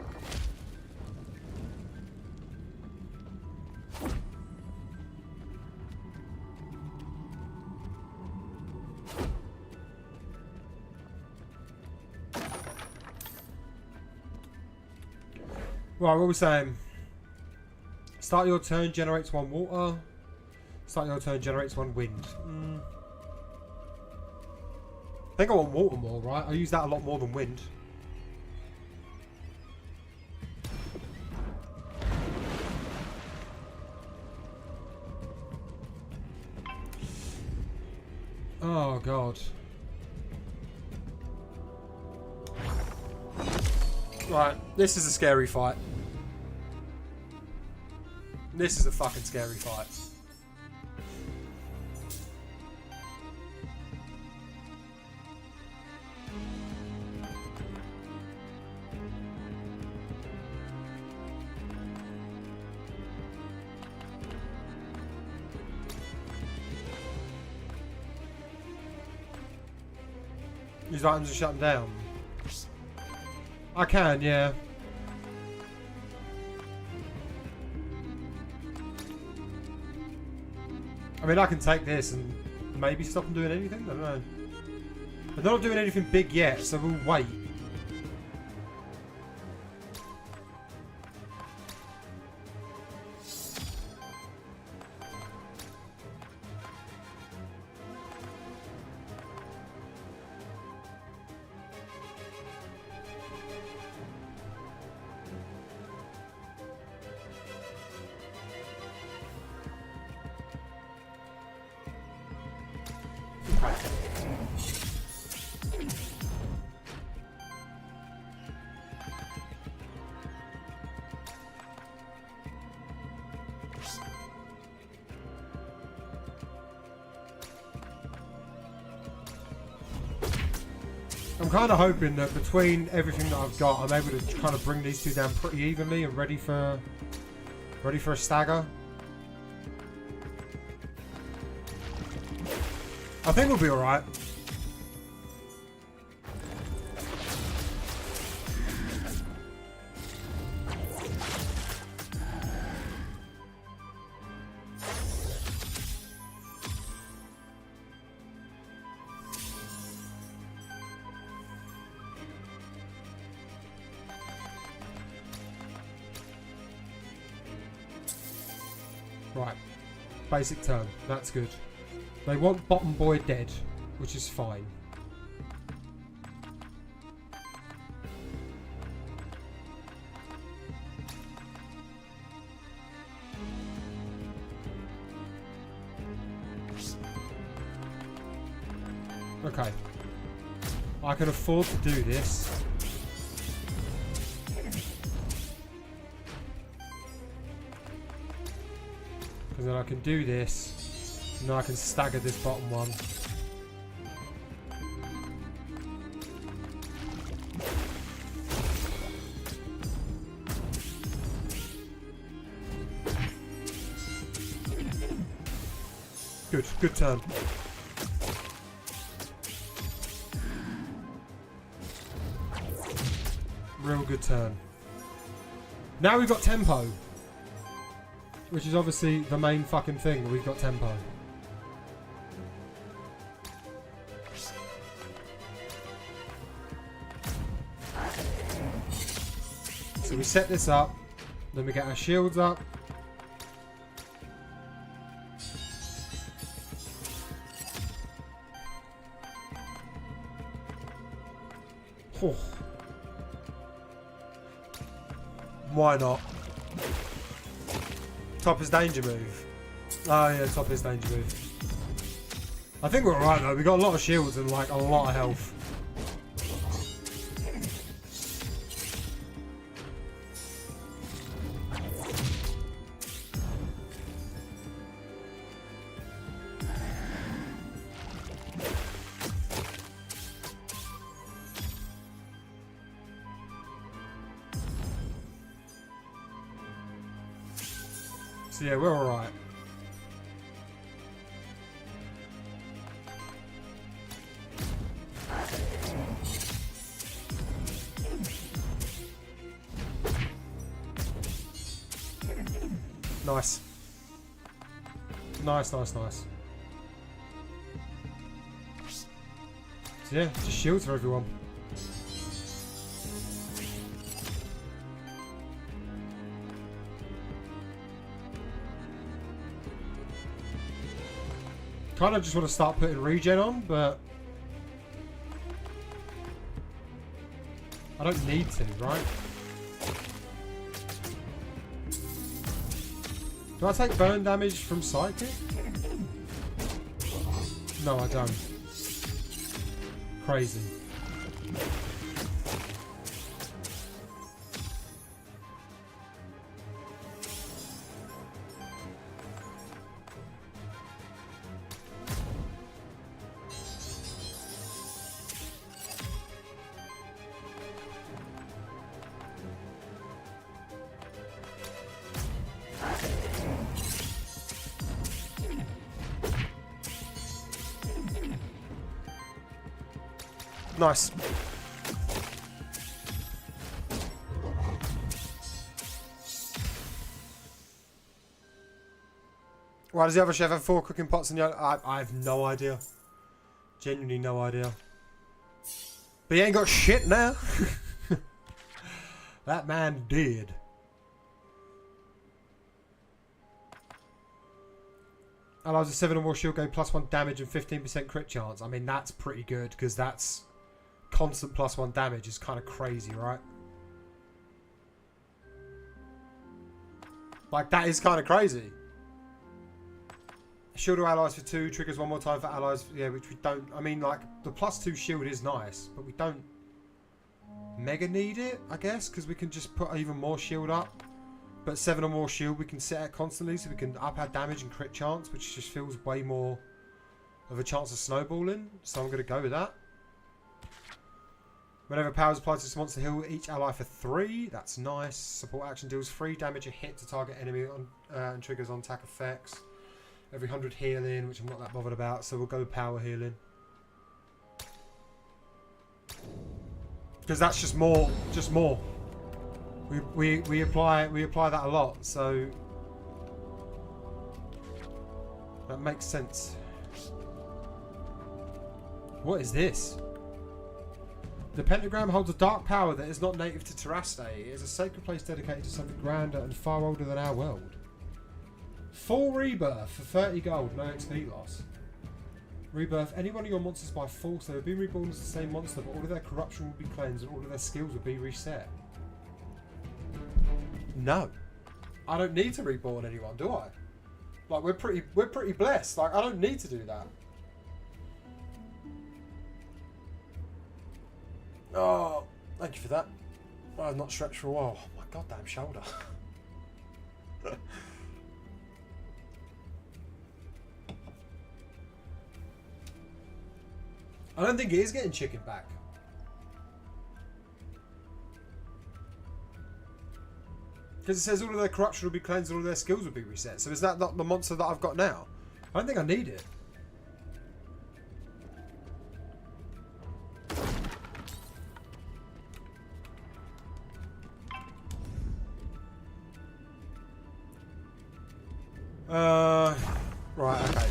Right, what are we saying? Start your turn, generates 1 water. Start your turn, generates 1 wind. I think I want water more, right? I use that a lot more than wind. Oh, God. Right, this is a scary fight. This is a fucking scary fight. These items are shutting down. I can, yeah. I mean, I can take this and maybe stop them doing anything. I don't know. They're not doing anything big yet, so we'll wait. I'm kind of hoping that between everything that I've got, I'm able to kind of bring these 2 down pretty evenly and ready for a stagger. I think we'll be alright. Right. Basic turn. That's good. They want bottom boy dead, which is fine. Okay. I can afford to do this. Because then I can do this. And then I can stagger this bottom one. Good turn. Real good turn. Now we've got tempo. Which is obviously the main fucking thing, that we've got tempo. So we set this up, then we get our shields up. Oh. Why not? Top is danger move. Oh yeah, top is danger move. I think we're alright though. We got a lot of shields and like a lot of health. So yeah, we're alright. Nice. Nice. So yeah, just shields for everyone. Kind of just want to start putting regen on, but I don't need to, right? Do I take burn damage from psychic? No, I don't. Crazy. Nice. Why does the other chef have 4 cooking pots in the I have no idea. Genuinely no idea. But he ain't got shit now. That man did. Allows a 7 or more shield gain +1 damage and 15% crit chance. I mean, that's pretty good because that's constant +1 damage is kind of crazy, right? Like, that is kind of crazy. Shield to allies for 2, triggers 1 more time for allies, yeah, which we don't, I mean, like, the +2 shield is nice, but we don't mega need it, I guess, because we can just put even more shield up. But 7 or more shield we can set at constantly, so we can up our damage and crit chance, which just feels way more of a chance of snowballing, so I'm going to go with that. Whenever power is applied to this monster, heal each ally for 3. That's nice. Support action deals 3 damage a hit to target enemy on, and triggers on attack effects. Every 100 healing, which I'm not that bothered about, so we'll go with power healing. Because that's just more. We apply that a lot, so that makes sense. What is this? The pentagram holds a dark power that is not native to Terraste. It is a sacred place dedicated to something grander and far older than our world. Full rebirth for 30 gold, no XP loss. Rebirth. Any one of your monsters by force, they will be reborn as the same monster, but all of their corruption will be cleansed and all of their skills will be reset. No. I don't need to reborn anyone, do I? Like, we're pretty blessed. Like, I don't need to do that. Oh, thank you for that. I've not stretched for a while. Oh, my goddamn shoulder. I don't think he is getting chicken back. Because it says all of their corruption will be cleansed and all of their skills will be reset. So is that not the monster that I've got now? I don't think I need it. Right, okay.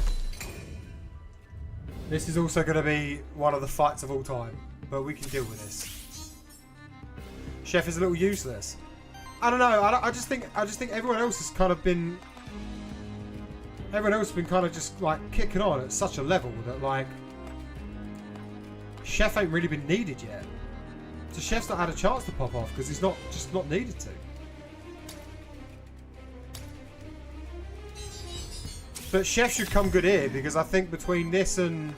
This is also going to be one of the fights of all time, but we can deal with this. Chef is a little useless. I don't know. I just think everyone else has kind of been. Everyone else has been kind of just like kicking on at such a level that like Chef ain't really been needed yet. So Chef's not had a chance to pop off because he's not needed to. But Chef should come good here because I think between this and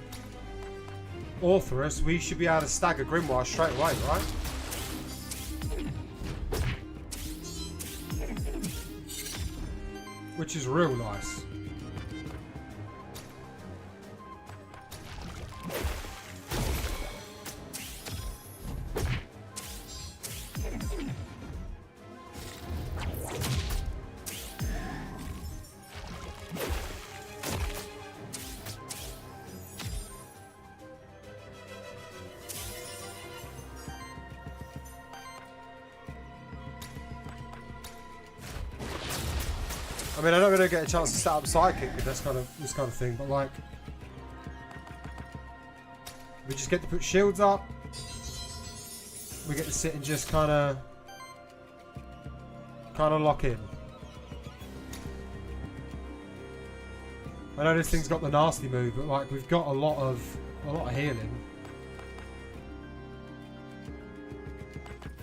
Orthrus, we should be able to stagger Grimoire straight away, right? Which is real nice. I mean, I don't really get a chance to set up Psychic with this kind of thing, but like, we just get to put shields up. We get to sit and just kind of lock in. I know this thing's got the nasty move, but like, we've got a lot of healing.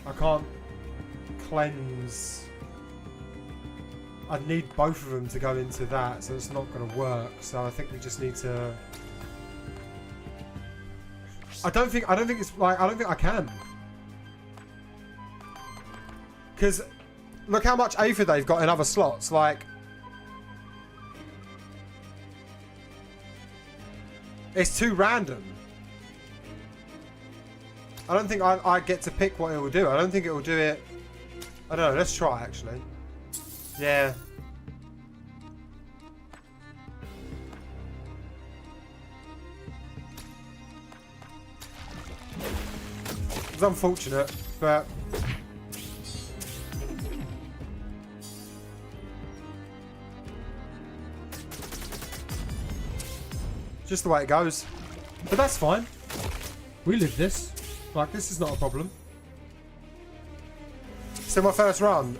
I can't cleanse. I'd need both of them to go into that, so it's not going to work. So I think we just need to. I don't think it's like I don't think I can. Because look how much Aether they've got in other slots. Like, it's too random. I don't think I get to pick what it will do. I don't think it will do it. I don't know. Let's try actually. Yeah. It's unfortunate, but just the way it goes. But that's fine. We live this. Like, this is not a problem. So my first run.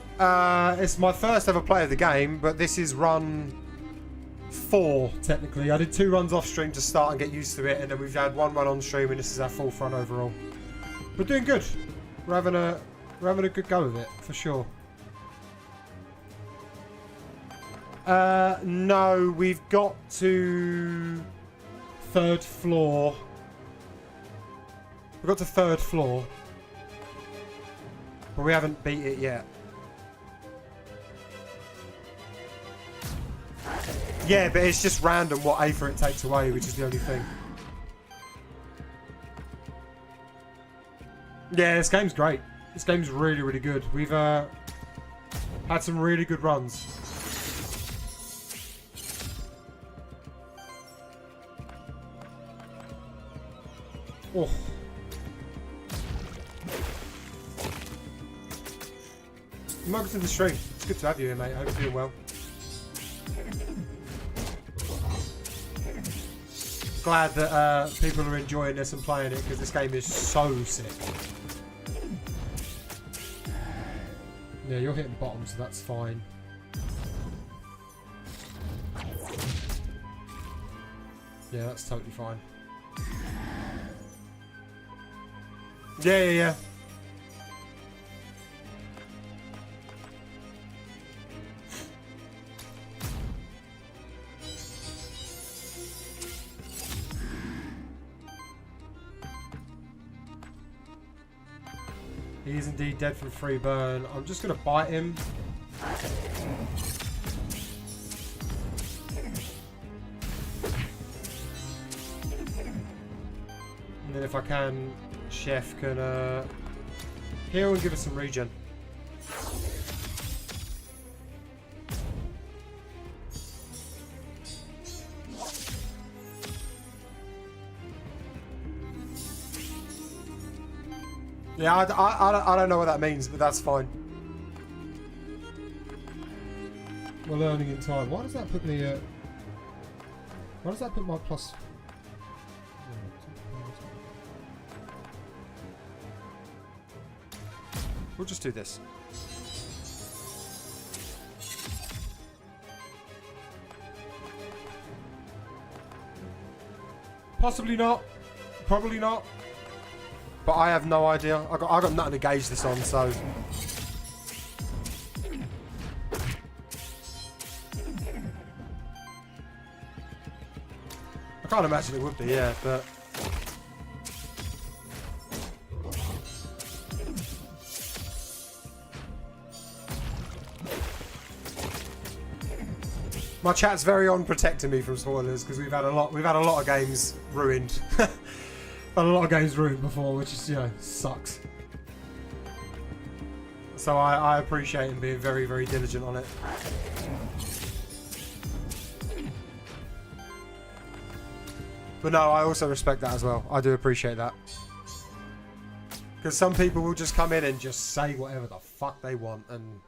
It's my first ever play of the game, but this is run 4 technically. I did 2 runs off stream to start and get used to it, and then we've had 1 run on stream, and this is our 4th run overall. We're doing good. We're having a good go of it for sure. No, we've got to 3rd floor. We've got to 3rd floor. But we haven't beat it yet. Yeah, but it's just random what Aether it takes away, which is the only thing. Yeah, this game's great. This game's really, really good. We've had some really good runs. Oh. Welcome to the stream. It's good to have you here, mate. I hope you're doing well. Glad that people are enjoying this and playing it because this game is so sick. Yeah, you're hitting the bottom, so that's fine. Yeah, that's totally fine. Yeah. He is indeed dead from free burn. I'm just going to bite him. And then if I can, Chef can heal and give us some regen. Yeah, I don't know what that means, but that's fine. We're learning in time. Why does that put me at... Why does that put my plus... We'll just do this. Possibly not. Probably not. But I have no idea. I got nothing to gauge this on, so... I can't imagine it would be, yeah, but... My chat's very on protecting me from spoilers because we've had a lot of games ruined. Had a lot of games ruined before, which is, you know, sucks. So I appreciate him being very, very diligent on it. But no, I also respect that as well. I do appreciate that. Because some people will just come in and just say whatever the fuck they want, and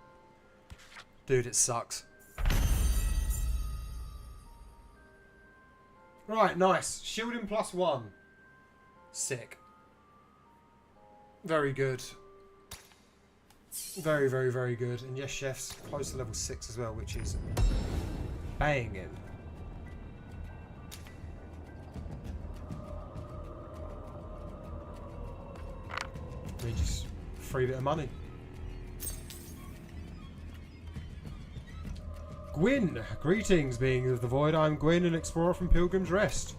dude, it sucks. Right, nice. Shielding +1. Sick. Very good. Very, very, very good. And yes, Chef's close to level 6 as well, which is banging. We just free bit of money. Gwyn, greetings, being of the void. I'm Gwyn, an explorer from Pilgrim's Rest.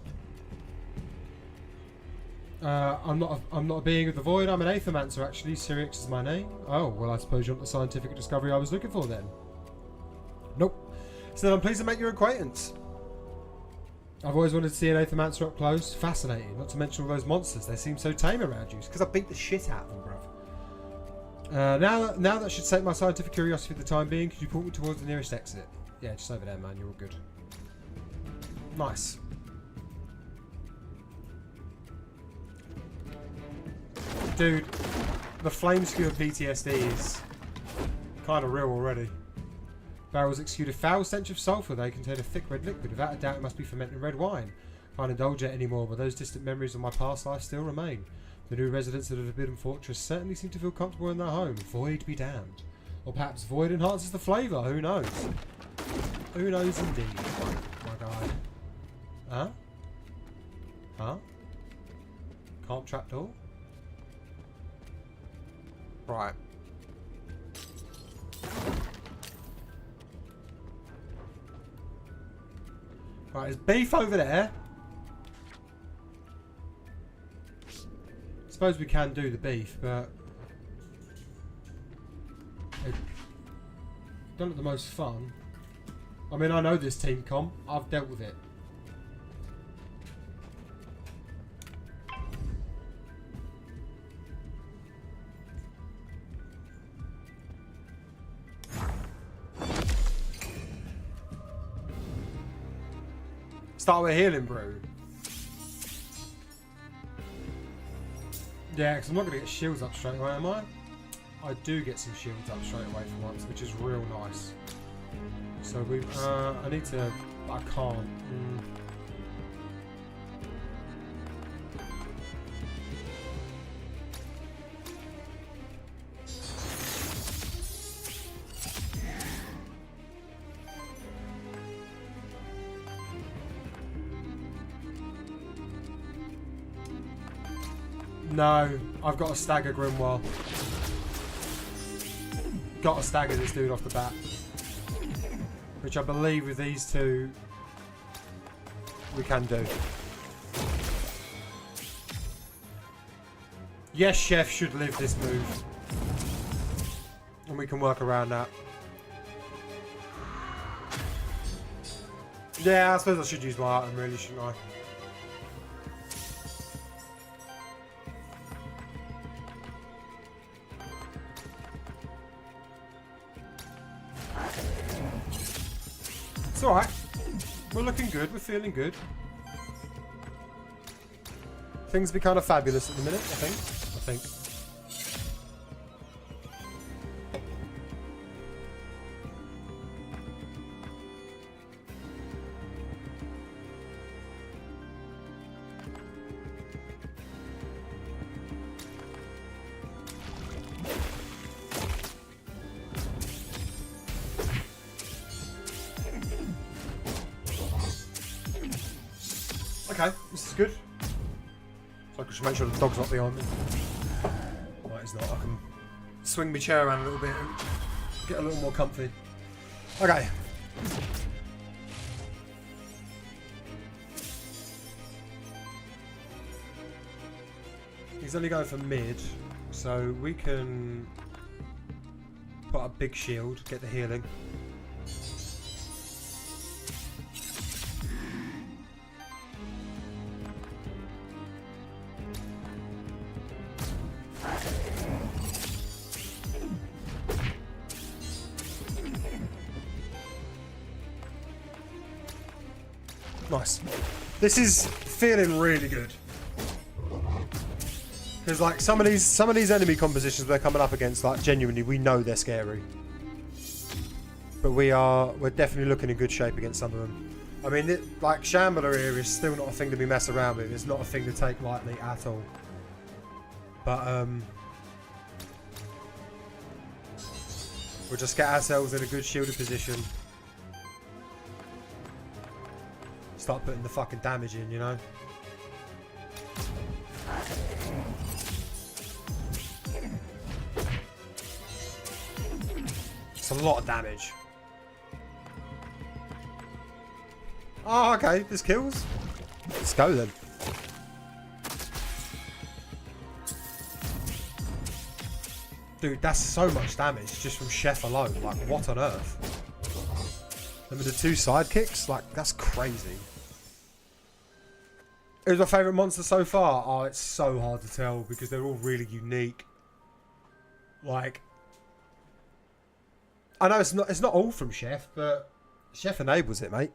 I'm not a being of the void. I'm an Aethermancer, actually. Syrinx is my name. Oh, well, I suppose you want the scientific discovery I was looking for then. Nope. So then I'm pleased to make your acquaintance. I've always wanted to see an Aethermancer up close. Fascinating. Not to mention all those monsters. They seem so tame around you. It's because I beat the shit out of them, bruv. Now that should sate my scientific curiosity for the time being. Could you point me towards the nearest exit? Yeah, just over there, man. You're all good. Nice. Dude, the flame skewer PTSD is kind of real already. Barrels exude a foul stench of sulphur. They contain a thick red liquid. Without a doubt, it must be fermented red wine. Can't indulge it anymore, but those distant memories of my past life still remain. The new residents of the Forbidden Fortress certainly seem to feel comfortable in their home. Void be damned. Or perhaps void enhances the flavour. Who knows? Who knows indeed, my guy. Huh? Huh? Can't trapdoor? Right. Right, there's beef over there. Suppose we can do the beef, but it don't look the most fun. I mean, I know this team comp. I've dealt with it. Start with healing brew. Yeah, because I'm not going to get shields up straight away, am I? I do get some shields up straight away for once, which is real nice. So we, I need to, I can't. No, I've got to stagger Grimoire. Got to stagger this dude off the bat. Which I believe with these two, we can do. Yes, Chef should live this move. And we can work around that. Yeah, I suppose I should use my item really, shouldn't I? It's alright. We're looking good, we're feeling good. Things be kind of fabulous at the minute, I think. Okay, this is good. So I can just make sure the dog's not behind me. Right, he's not. I can swing my chair around a little bit and get a little more comfy. Okay. He's only going for mid, so we can put a big shield, get the healing. Nice. This is feeling really good. Because like some of these enemy compositions we're coming up against, like genuinely we know they're scary. But we're definitely looking in good shape against some of them. I mean, like Shambler here is still not a thing to be messed around with. It's not a thing to take lightly at all. But we'll just get ourselves in a good shielded position. Start putting the fucking damage in, you know? It's a lot of damage. Oh, okay. This kills. Let's go then. Dude, that's so much damage just from Chef alone. Like, what on earth? And with the two sidekicks? Like, that's crazy. Who's my favourite monster so far? Oh, it's so hard to tell because they're all really unique. Like, I know it's not all from Chef, but Chef enables it, mate.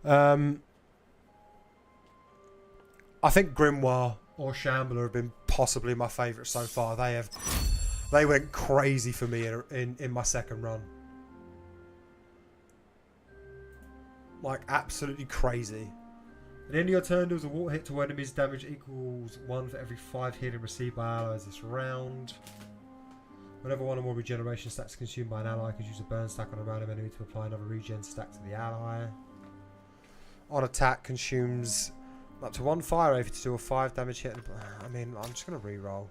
I think Grimoire or Shambler have been possibly my favourite so far. They went crazy for me in my second run. Like, absolutely crazy. At the end of your turn, deals a water hit to enemies. Damage equals 1 for every 5 healing received by allies this round. Whenever one or more regeneration stacks consumed by an ally, you can use a burn stack on a random enemy to apply another regen stack to the ally. On attack, consumes up to 1 fire if to do a 5 damage hit. I mean, I'm just going to reroll.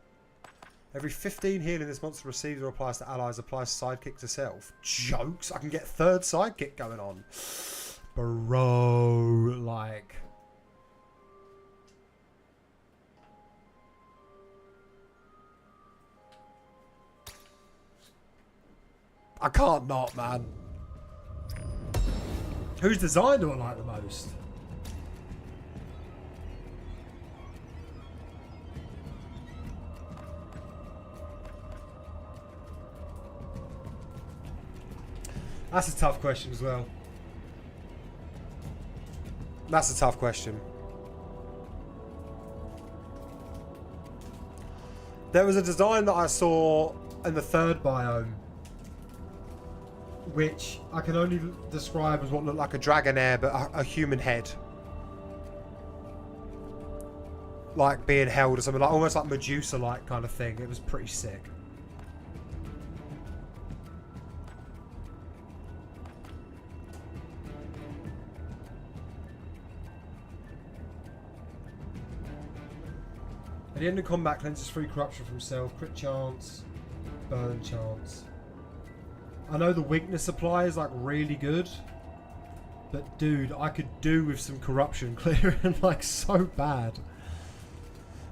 Every 15 healing this monster receives or applies to allies, applies sidekick to self. Jokes? I can get third sidekick going on. Bro, like... I can't not, man. Whose design do I like the most? That's a tough question as well. That's a tough question. There was a design that I saw in the third biome, which I can only describe as what looked like a Dragonair, but a human head. Like being held or something, like almost like Medusa-like kind of thing. It was pretty sick. At the end of combat, cleanses 3 corruption from self. Crit chance. Burn chance. I know the weakness supply is like really good. But dude, I could do with some corruption clearing like so bad.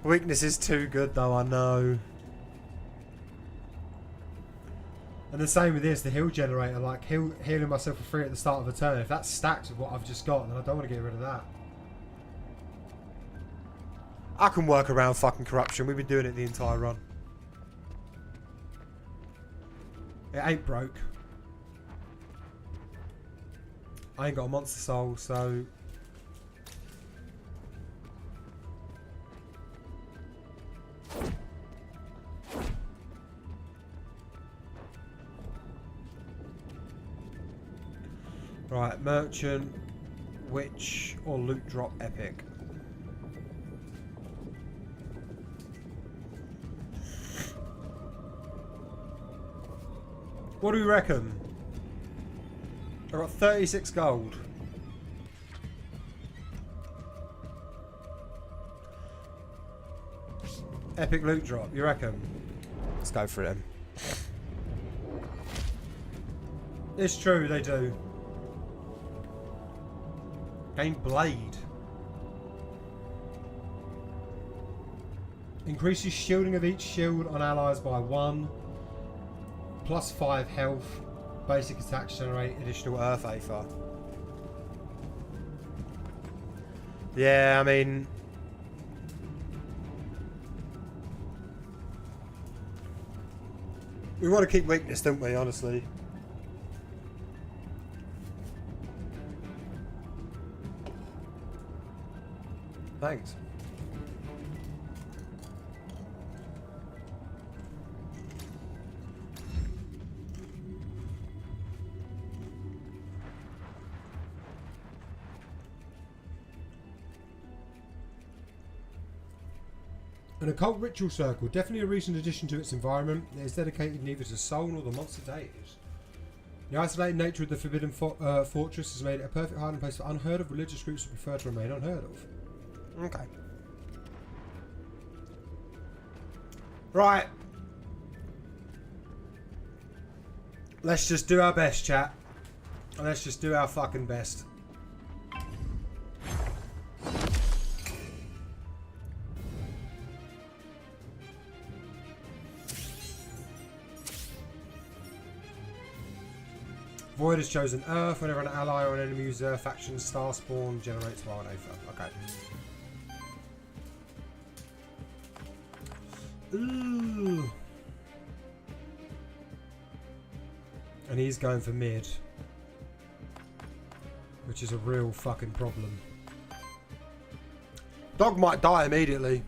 Weakness is too good though, I know. And the same with this, the heal generator, like healing myself for free at the start of a turn. If that's stacked with what I've just got, then I don't want to get rid of that. I can work around fucking corruption. We've been doing it the entire run. It ain't broke. I ain't got a monster soul, so... Right, merchant, witch, or loot drop epic. What do we reckon? I got 36 gold. Epic loot drop, you reckon? Let's go for it then. It's true, they do. Gain blade. Increases shielding of each shield on allies by 1. Plus 5 health. Basic attacks generate additional earth aether. Yeah, I mean... we want to keep weakness, don't we, honestly? Thanks. An occult ritual circle, definitely a recent addition to its environment. It is dedicated neither to soul nor the monster deities. The isolated nature of the forbidden fortress has made it a perfect hiding place for unheard of religious groups who prefer to remain unheard of. Okay. Right. Let's just do our best, chat. And let's just do our fucking best. Void has chosen Earth. Whenever an ally or an enemy uses Earth faction, Star Spawn generates wild aether. Okay. Ooh. And he's going for mid. Which is a real fucking problem. Dog might die immediately.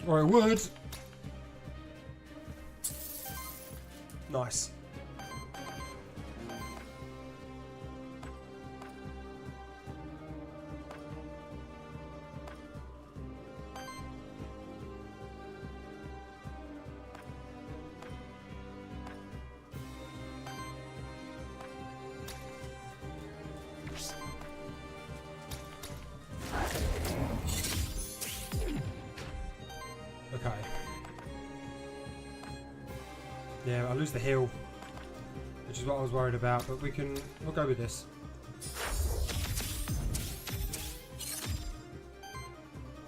Or it would. Nice. Okay. Yeah, I lose the heal, which is what I was worried about, but we'll go with this.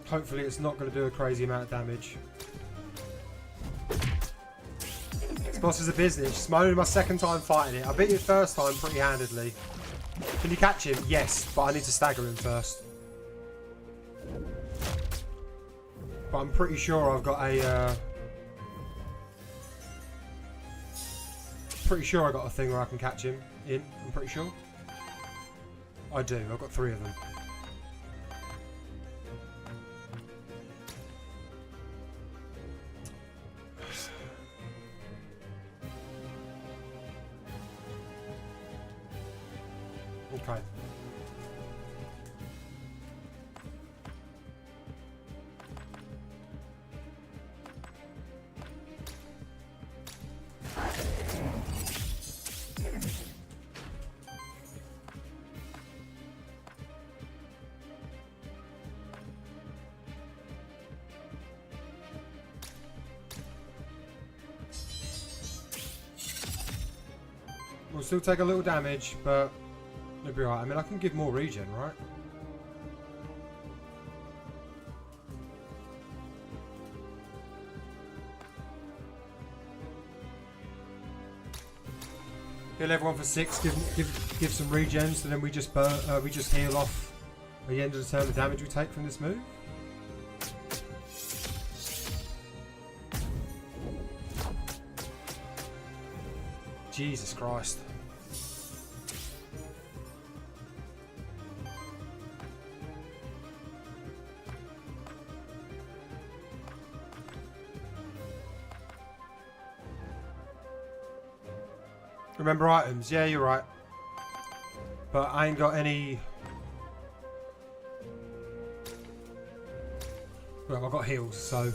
Hopefully it's not going to do a crazy amount of damage. This boss is a business. It's only my second time fighting it. I beat it first time pretty handedly. Can you catch him? Yes, but I need to stagger him first. But I'm pretty sure I've got a... pretty sure I got a thing where I can catch him in. I'm pretty sure. I do. I've got 3 of them. Okay. still take a little damage, but it'll be alright. I mean, I can give more regen, right? Heal everyone for 6. Give some regen, so then we just heal off at the end of the turn the damage we take from this move. Jesus Christ. Remember items? Yeah, you're right. But I ain't got any... Well, I've got heals, so...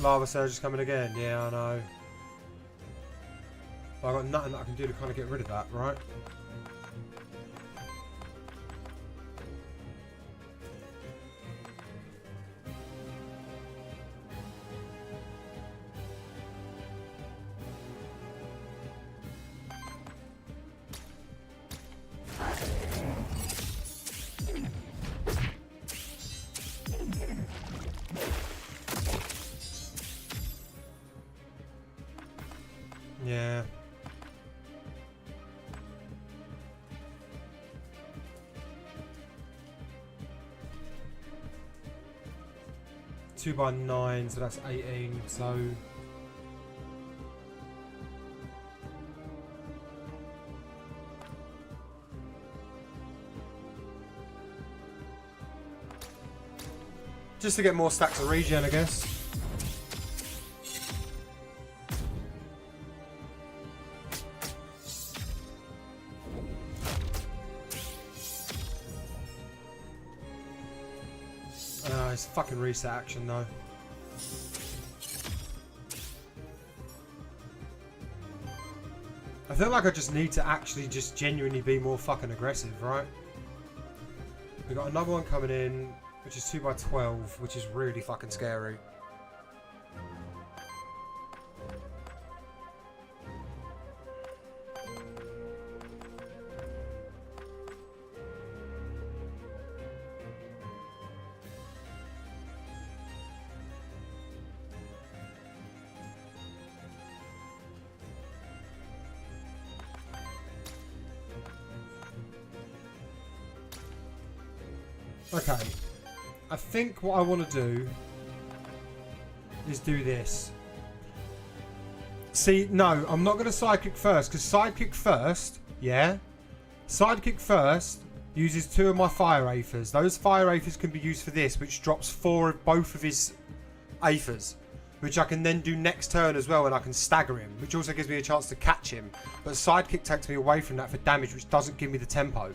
Lava Surge is coming again. Yeah, I know. But I've got nothing that I can do to kind of get rid of that, right? Yeah. Two by 9, so that's 18. So just to get more stacks of regen, I guess. It's fucking reset action though. I feel like I just need to actually just genuinely be more fucking aggressive, right? We got another one coming in, which is 2 by 12, which is really fucking scary. Okay, I think what I want to do is do this. See, no, I'm not going to sidekick first, because sidekick first, yeah? Sidekick first uses 2 of my fire aethers. Those fire aethers can be used for this, which drops 4 of both of his aethers, which I can then do next turn as well, and I can stagger him, which also gives me a chance to catch him. But sidekick takes me away from that for damage, which doesn't give me the tempo.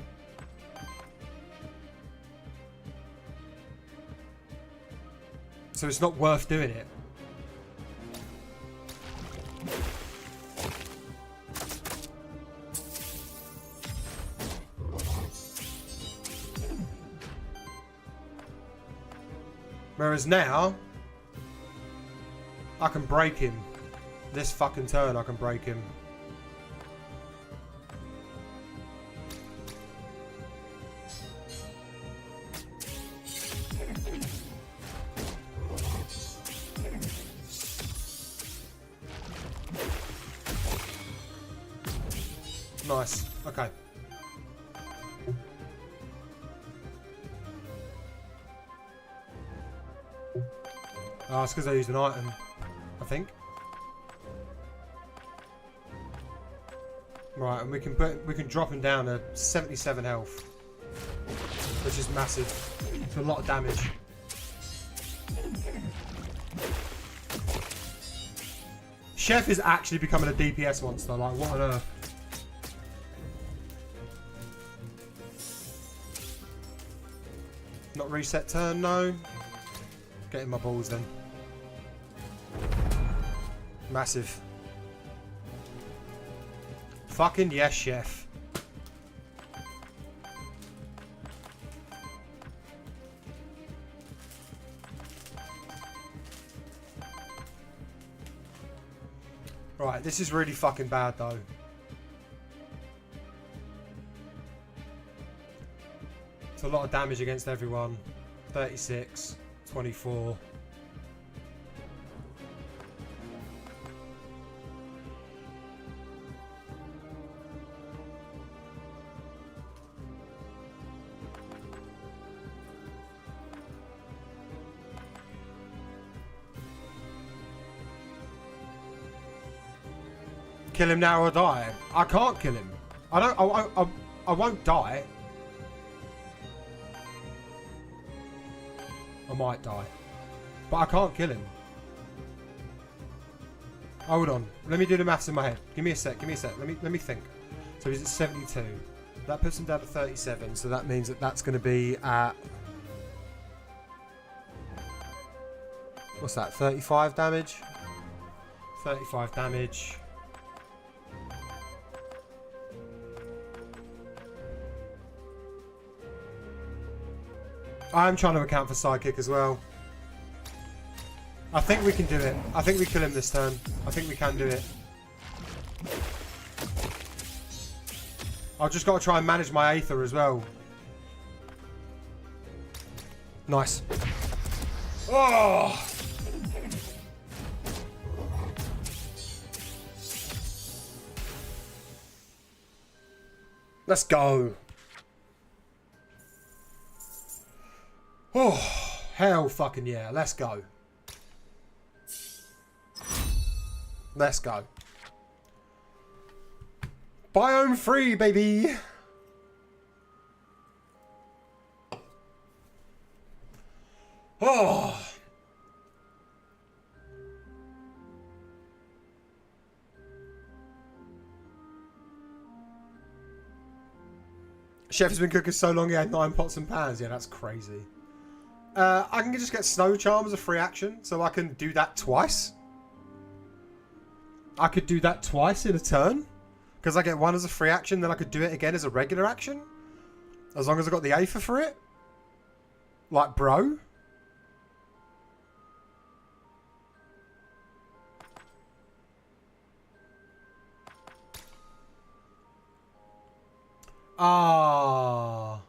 So it's not worth doing it. Whereas now, I can break him. This fucking turn I can break him. Nice. Okay. Oh, it's because I used an item, I think. Right, and we can drop him down to 77 health, which is massive. It's a lot of damage. Chef is actually becoming a DPS monster. Like, what on earth? Not reset turn, no. Getting my balls then. Massive. Fucking yes, chef. Right, this is really fucking bad though. It's a lot of damage against everyone. 36, 24. Kill him now or die. I can't kill him. I won't die. I might die. But I can't kill him. Hold on. Let me do the maths in my head. Give me a sec. Give me a sec. Let me think. So he's at 72. That puts him down to 37. So that means that that's going to be at... What's that? 35 damage? 35 damage. I'm trying to account for sidekick as well. I think we can do it. I think we kill him this turn. I think we can do it. I've just got to try and manage my Aether as well. Nice. Oh! Let's go. Oh, hell fucking yeah. Let's go. Let's go. Biome free, baby. Oh. Chef has been cooking so long he had 9 pots and pans. Yeah, that's crazy. I can just get Snow Charm as a free action, so I can do that twice. I could do that twice in a turn. Because I get one as a free action, then I could do it again as a regular action. As long as I got the Aether for it. Like, bro. Ah.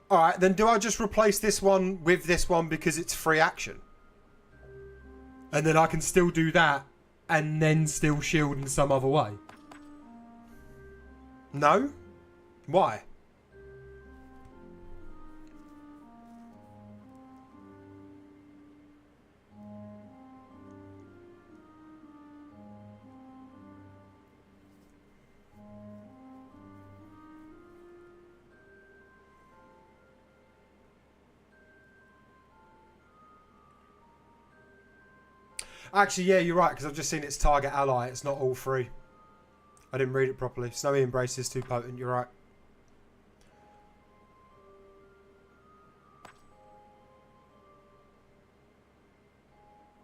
Alright, then do I just replace this one with this one because it's free action? And then I can still do that and then still shield in some other way? No? Why? Actually, yeah, you're right, because I've just seen its target ally. It's not all free. I didn't read it properly. Snowy Embrace is too potent, you're right.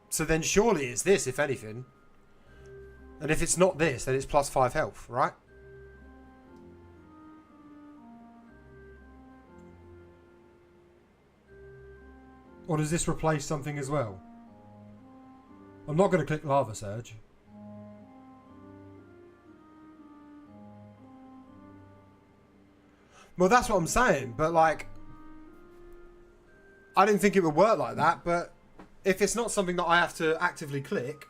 So then surely it's this, if anything. And if it's not this, then it's plus 5 health, right? Or does this replace something as well? I'm not going to click Lava Surge. Well, that's what I'm saying, but like... I didn't think it would work like that, but... If it's not something that I have to actively click...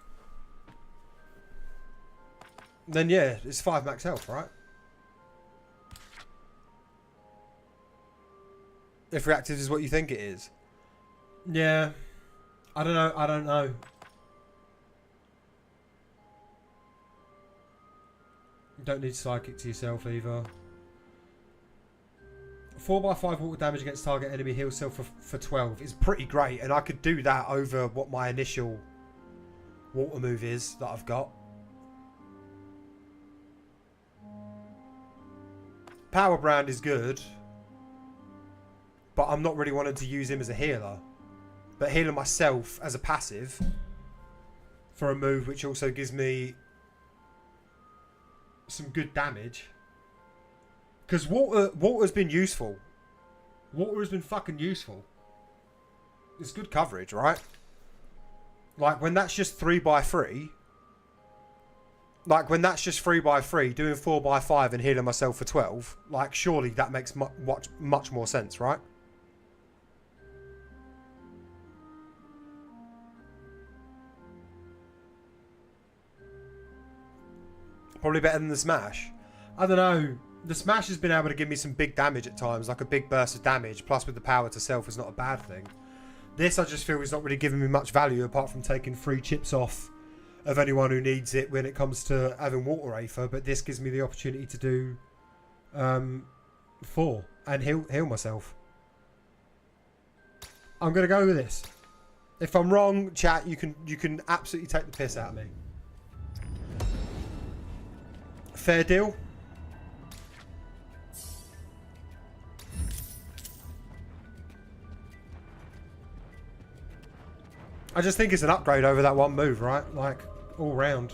Then yeah, it's 5 max health, right? If reactive is what you think it is. Yeah. I don't know, I don't know. You don't need psychic to yourself either. 4x5 water damage against target enemy heals self for 12 is pretty great, and I could do that over what my initial water move is that I've got. Power Brand is good, but I'm not really wanting to use him as a healer. But healing myself as a passive for a move which also gives me some good damage. Because water's been useful. Water has been fucking useful. It's good coverage, right? Like, when that's just 3x3... Like, when that's just 3x3, doing 4x5 and healing myself for 12, like, surely that makes much more sense, right? Probably better than the Smash. I don't know. The Smash has been able to give me some big damage at times, like a big burst of damage, plus with the power to self is not a bad thing. This, I just feel, is not really giving me much value, apart from taking 3 chips off of anyone who needs it when it comes to having water Aether, but this gives me the opportunity to do 4 and heal myself. I'm gonna go with this. If I'm wrong, chat, you can absolutely take the piss out of me. Fair deal. I just think it's an upgrade over that one move, right? Like, all round.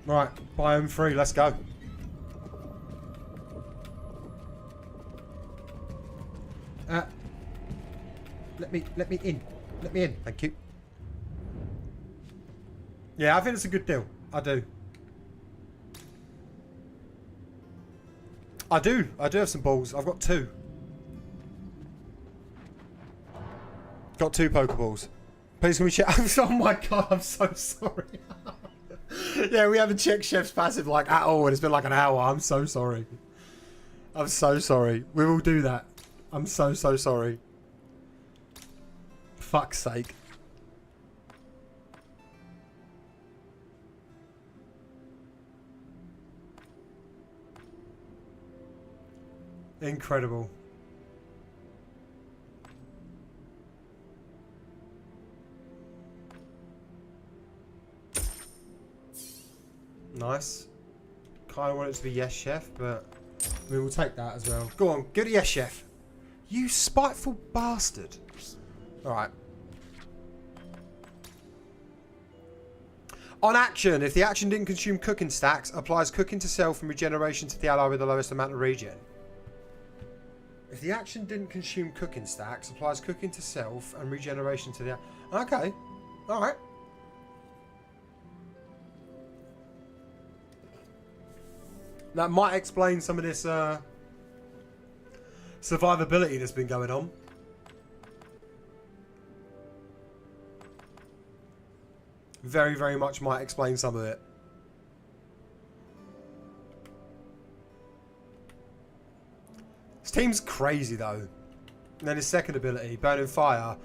Right, biome 3, let's go. Let me in. Let me in, thank you. Yeah, I think it's a good deal. I do. I do have some balls. I've got 2. Got 2 Pokeballs. Please can we check? Oh my god, I'm so sorry. Yeah, we haven't checked Chef's passive like at all, and it's been like an hour. I'm so sorry. I'm so sorry. We will do that. I'm so sorry. Fuck's sake. Incredible. Nice. Kind of want it to be yes, chef, but we will take that as well. Go on, go to yes, chef. You spiteful bastard. Alright. On action, if the action didn't consume cooking stacks, applies cooking to self and regeneration to the ally with the lowest amount of regen. If the action didn't consume cooking stacks, applies cooking to self and regeneration to the... Okay. Alright. That might explain some of this survivability that's been going on. Very, very much might explain some of it. This team's crazy though. And then his second ability, Burning Fire.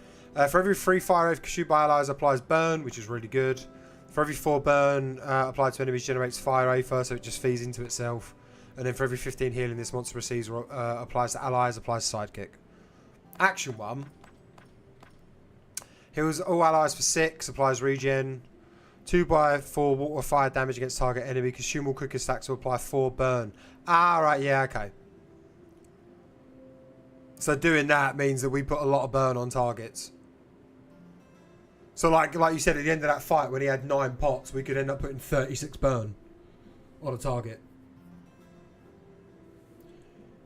For every 3 fire Aether consumed by allies applies burn, which is really good. For every 4 burn applied to enemies generates fire Aether, so it just feeds into itself. And then for every 15 healing this monster receives applies to allies, applies to sidekick. Action 1. Heals all allies for 6, applies regen. 2x4 water fire damage against target enemy. Consume all cooking stacks to apply 4 burn. Ah, right, yeah, okay. So doing that means that we put a lot of burn on targets. So like you said, at the end of that fight, when he had 9 pots, we could end up putting 36 burn on a target.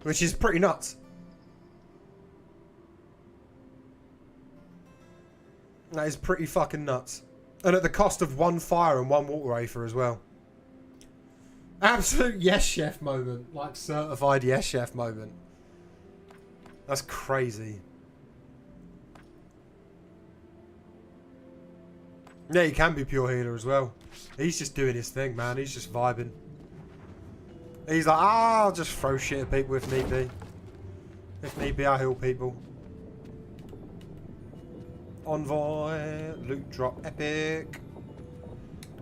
Which is pretty nuts. That is pretty fucking nuts. And at the cost of 1 fire and 1 water Aether as well. Absolute yes chef moment. Like certified yes chef moment. That's crazy. Yeah, he can be pure healer as well. He's just doing his thing, man. He's just vibing. He's like, I'll just throw shit at people if need be. If need be, I'll heal people. Envoy, loot drop, epic.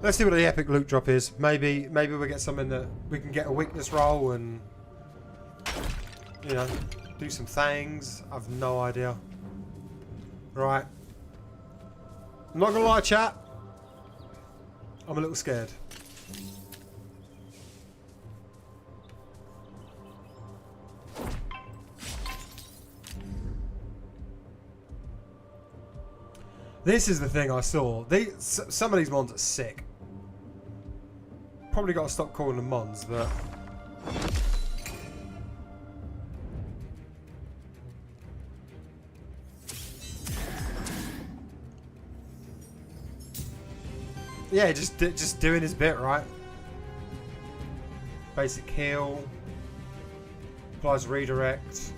Let's see what the epic loot drop is. Maybe we'll get something that we can get a weakness roll and, you know, do some things. I've no idea. Right. I'm not gonna lie, chat. I'm a little scared. This is the thing I saw. Some of these mons are sick. Probably got to stop calling them mons, but... Yeah, just doing his bit, right? Basic heal. Applies redirect.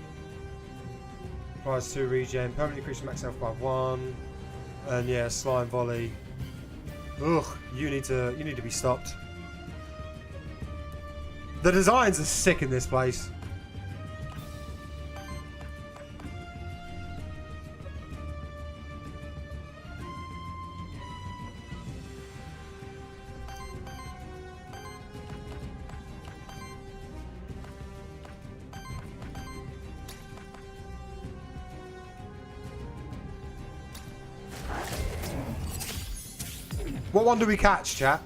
Applies 2 regen. Permanently increases max health by 1. And yeah, slime volley. Ugh, you need to be stopped. The designs are sick in this place. What one do we catch, chat?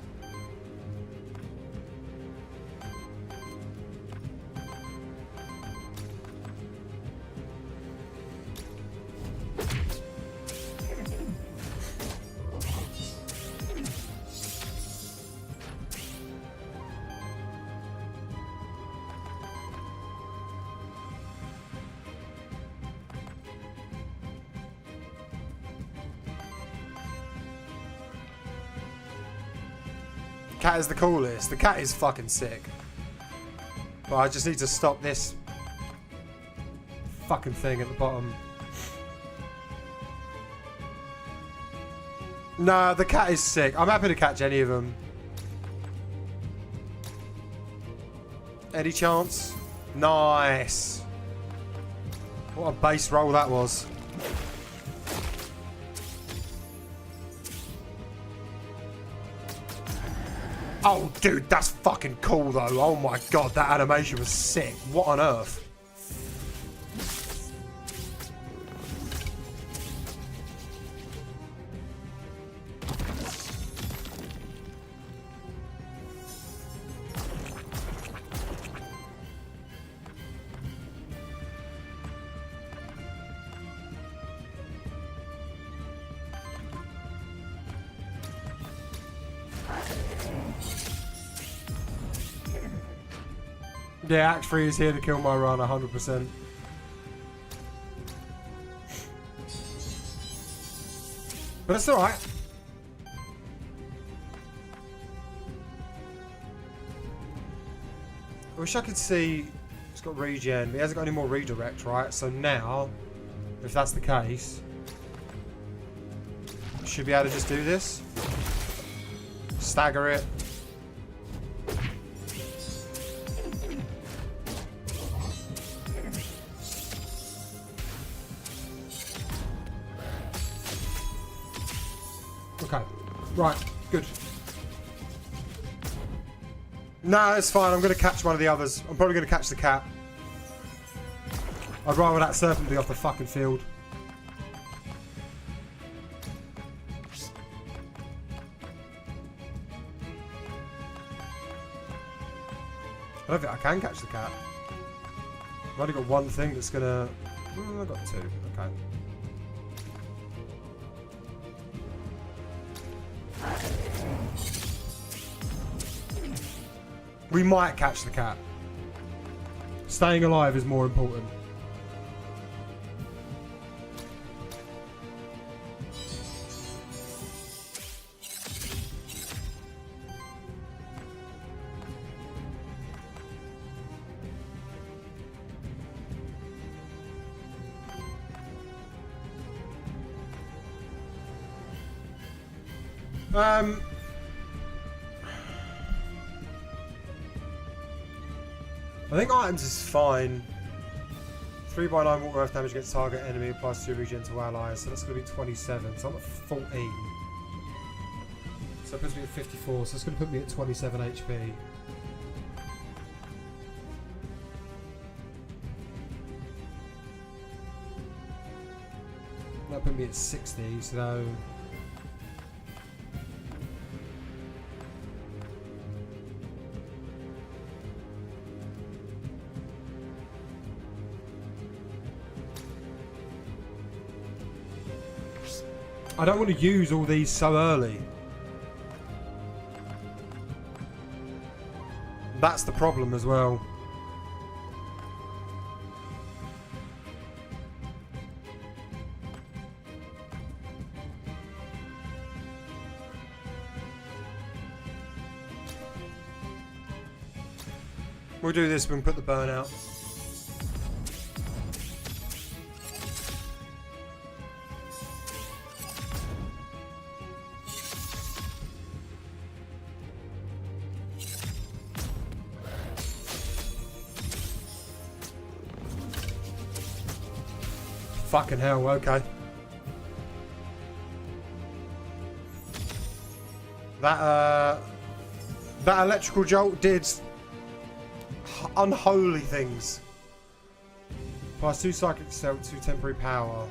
Cat is the coolest. The cat is fucking sick. But I just need to stop this fucking thing at the bottom. Nah, the cat is sick. I'm happy to catch any of them. Any chance? Nice. What a base roll that was. Oh, dude, that's fucking cool, though. Oh, my God, that animation was sick. What on earth? Yeah, Act 3 is here to kill my run, 100%. But it's alright. I wish I could see... It's got regen, but he hasn't got any more redirect, right? So now, if that's the case, I should be able to just do this. Stagger it. Okay, right, good. Nah, it's fine. I'm going to catch one of the others. I'm probably going to catch the cat. I'd rather that serpent be off the fucking field. I don't think I can catch the cat. I've only got one thing that's going to... I've got two. Okay. We might catch the cat. Staying alive is more important. I think items is fine. 3/9 water earth damage against target enemy applies 2 regen to allies, so that's going to be 27. So I'm at 14. So it puts me at 54, so it's going to put me at 27 HP. That put me at 60, so... I don't want to use all these so early. That's the problem as well. We'll do this when we put the burn out. Fucking hell, okay. That electrical jolt did unholy things. Plus 2 psychic cell, 2 temporary power.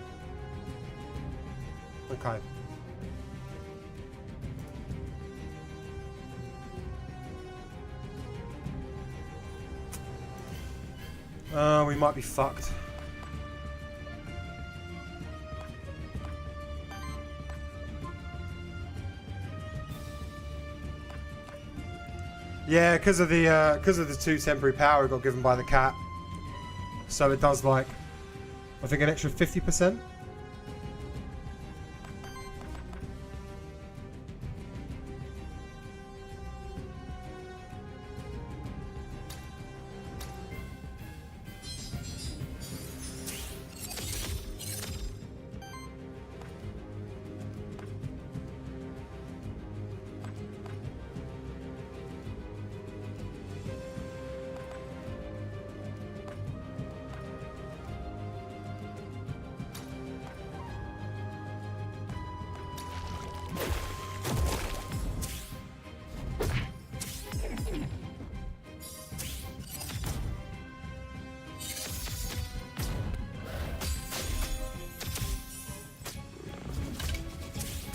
Okay. We might be fucked. Yeah, because of the 2 temporary power it got given by the cat. So it does like, I think an extra 50%.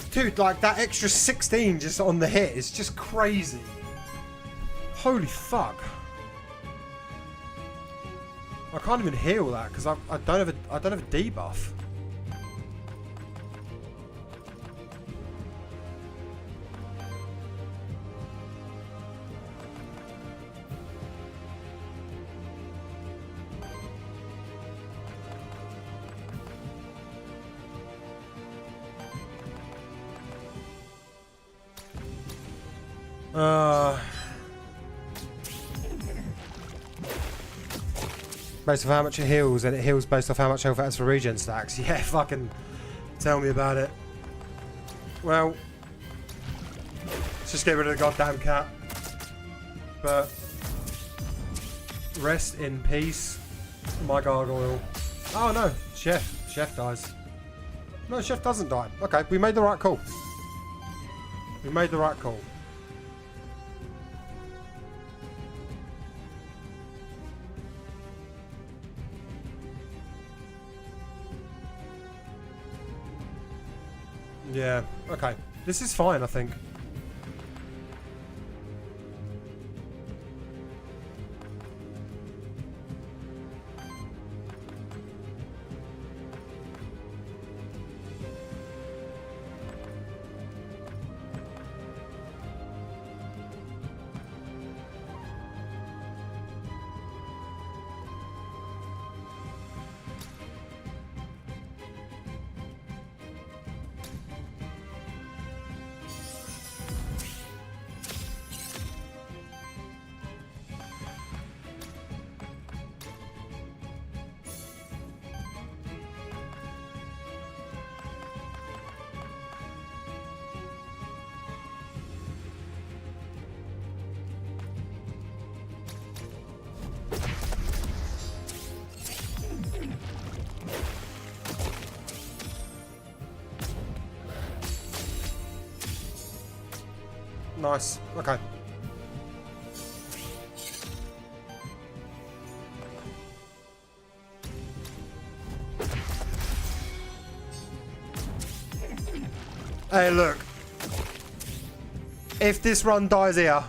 Dude, like that extra 16 just on the hit is just crazy. Holy fuck. I can't even heal that because I don't have a debuff. Based off how much it heals, and it heals based off how much health it has for regen stacks. Yeah, fucking tell me about it. Well, let's just get rid of the goddamn cat. But rest in peace, my gargoyle. Oh no, Chef dies. No, Chef doesn't die. Okay, we made the right call. We made the right call. Yeah, okay. This is fine, I think. Nice. Okay. Hey, look. If this run dies here,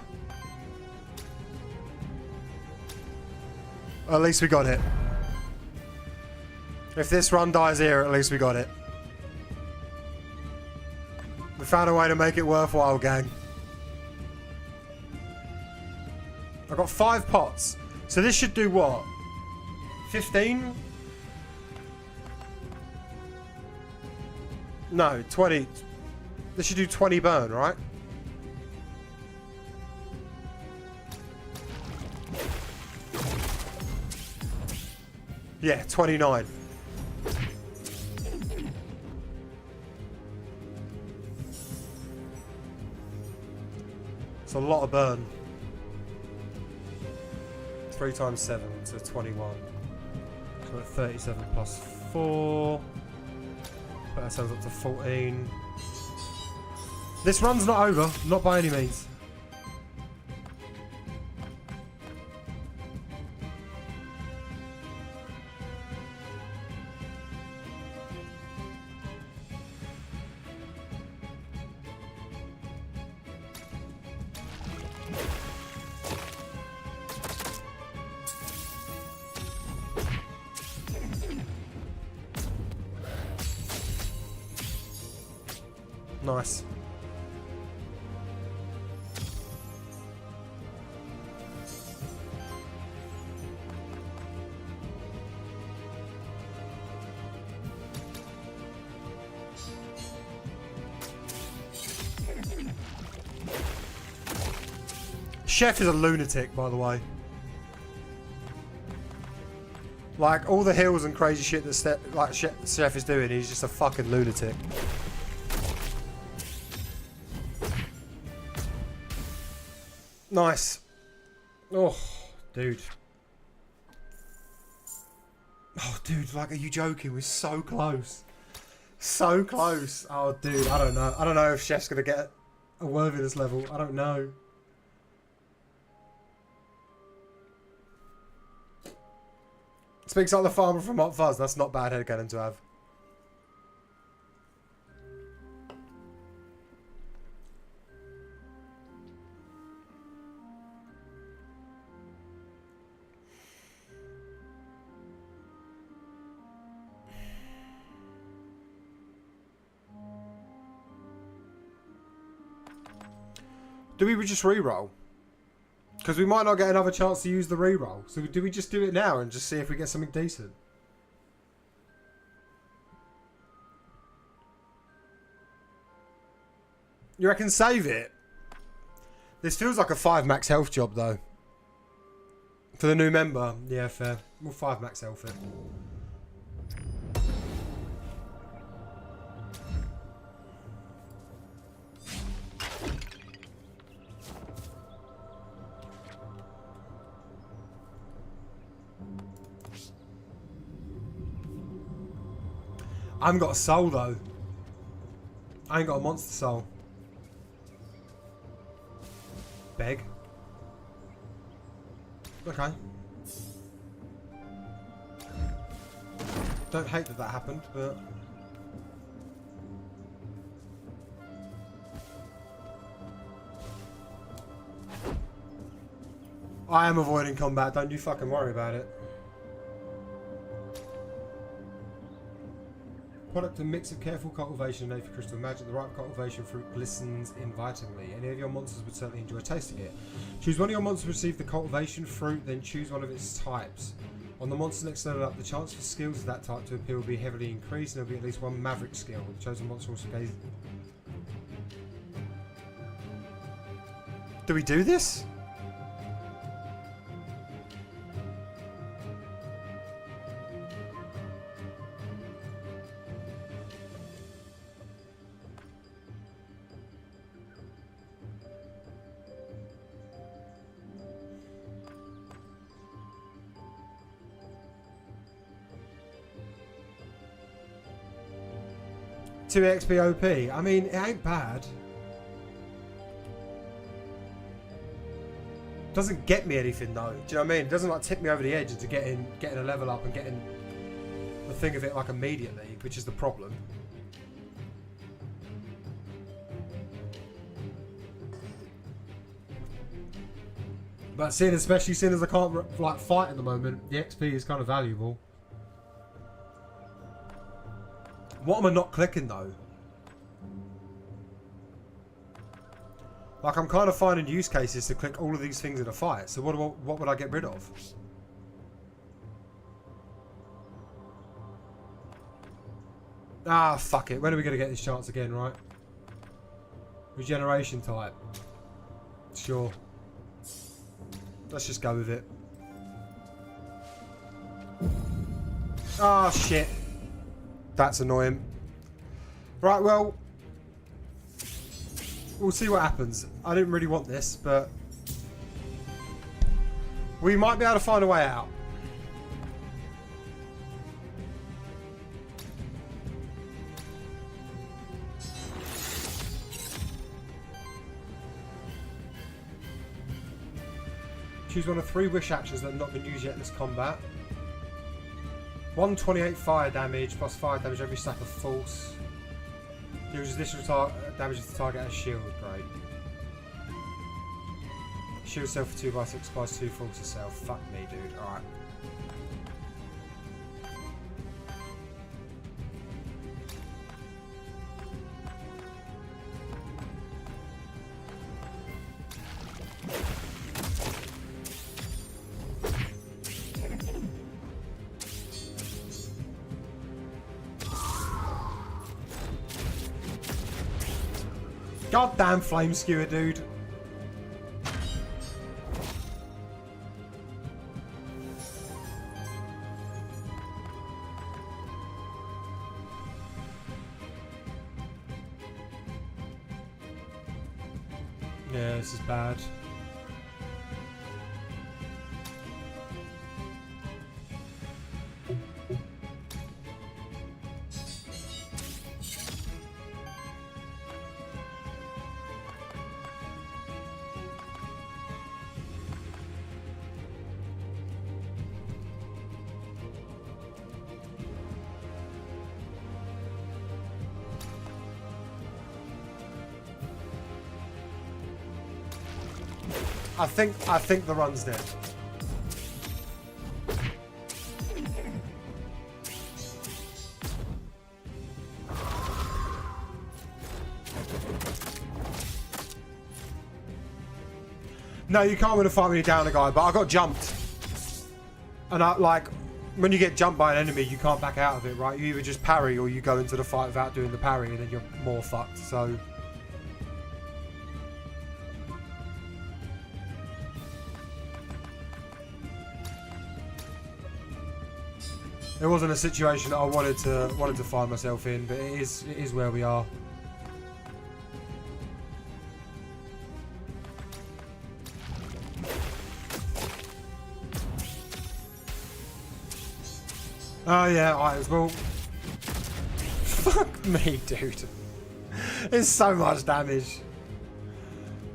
at least we got it. If this run dies here, at least we got it. We found a way to make it worthwhile, gang. I got 5 pots. So this should do what? 15? No, 20. This should do 20 burn, right? Yeah, 29. It's a lot of burn. 3 times 7, so 21. So we're at 37 plus 4. Put ourselves up to 14. This run's not over, not by any means. Nice. Chef is a lunatic, by the way. Like, all the hills and crazy shit that Chef is doing, he's just a fucking lunatic. Nice. Oh, dude. Oh, dude, like, are you joking? We're so close. So close. Oh, dude, I don't know. I don't know if Chef's going to get a worthiness level. I don't know. Speaks like the farmer from Hot Fuzz. That's not bad headcanon to have. Do we just re-roll? Because we might not get another chance to use the re-roll. So do we just do it now and just see if we get something decent? You reckon save it? This feels like a 5 max health job though. For the new member. Yeah, fair. We'll 5 max health it. I haven't got a soul though. I ain't got a monster soul. Beg. Okay. Don't hate that happened, but... I am avoiding combat, don't you fucking worry about it. Product, a mix of careful cultivation and aether crystal magic. The ripe cultivation fruit glistens invitingly. Any of your monsters would certainly enjoy tasting it. Choose one of your monsters to receive the cultivation fruit, then choose one of its types. On the monster next level up, the chance for skills of that type to appear will be heavily increased, and there will be at least one maverick skill. The chosen monster also gains... Do we do this? Two XP OP. I mean, it ain't bad. Doesn't get me anything though. Do you know what I mean? It doesn't like tip me over the edge into getting a level up and getting the thing of it like immediately, which is the problem. But especially seeing as I can't like fight at the moment, the XP is kind of valuable. What am I not clicking though? Like, I'm kind of finding use cases to click all of these things in a fight. So what would I get rid of? Ah, fuck it. When are we going to get this chance again, right? Regeneration type. Sure. Let's just go with it. Oh, shit. That's annoying. Right, well. We'll see what happens. I didn't really want this, but we might be able to find a way out. Choose one of 3 wish actions that have not been used yet in this combat. 128 fire damage plus fire damage every stack of force. Deals additional damage to the target as shield. Great. Shield self for 2x6 plus 2 force itself. Fuck me, dude. Alright. Goddamn flame skewer, dude. Yeah, this is bad. I think the run's dead. No, you can't win a fight when you're down a guy, but I got jumped. And when you get jumped by an enemy, you can't back out of it, right? You either just parry or you go into the fight without doing the parry and then you're more fucked, so. It wasn't a situation that I wanted to find myself in, but it is where we are. Oh yeah, alright as well. Fuck me, dude. It's so much damage.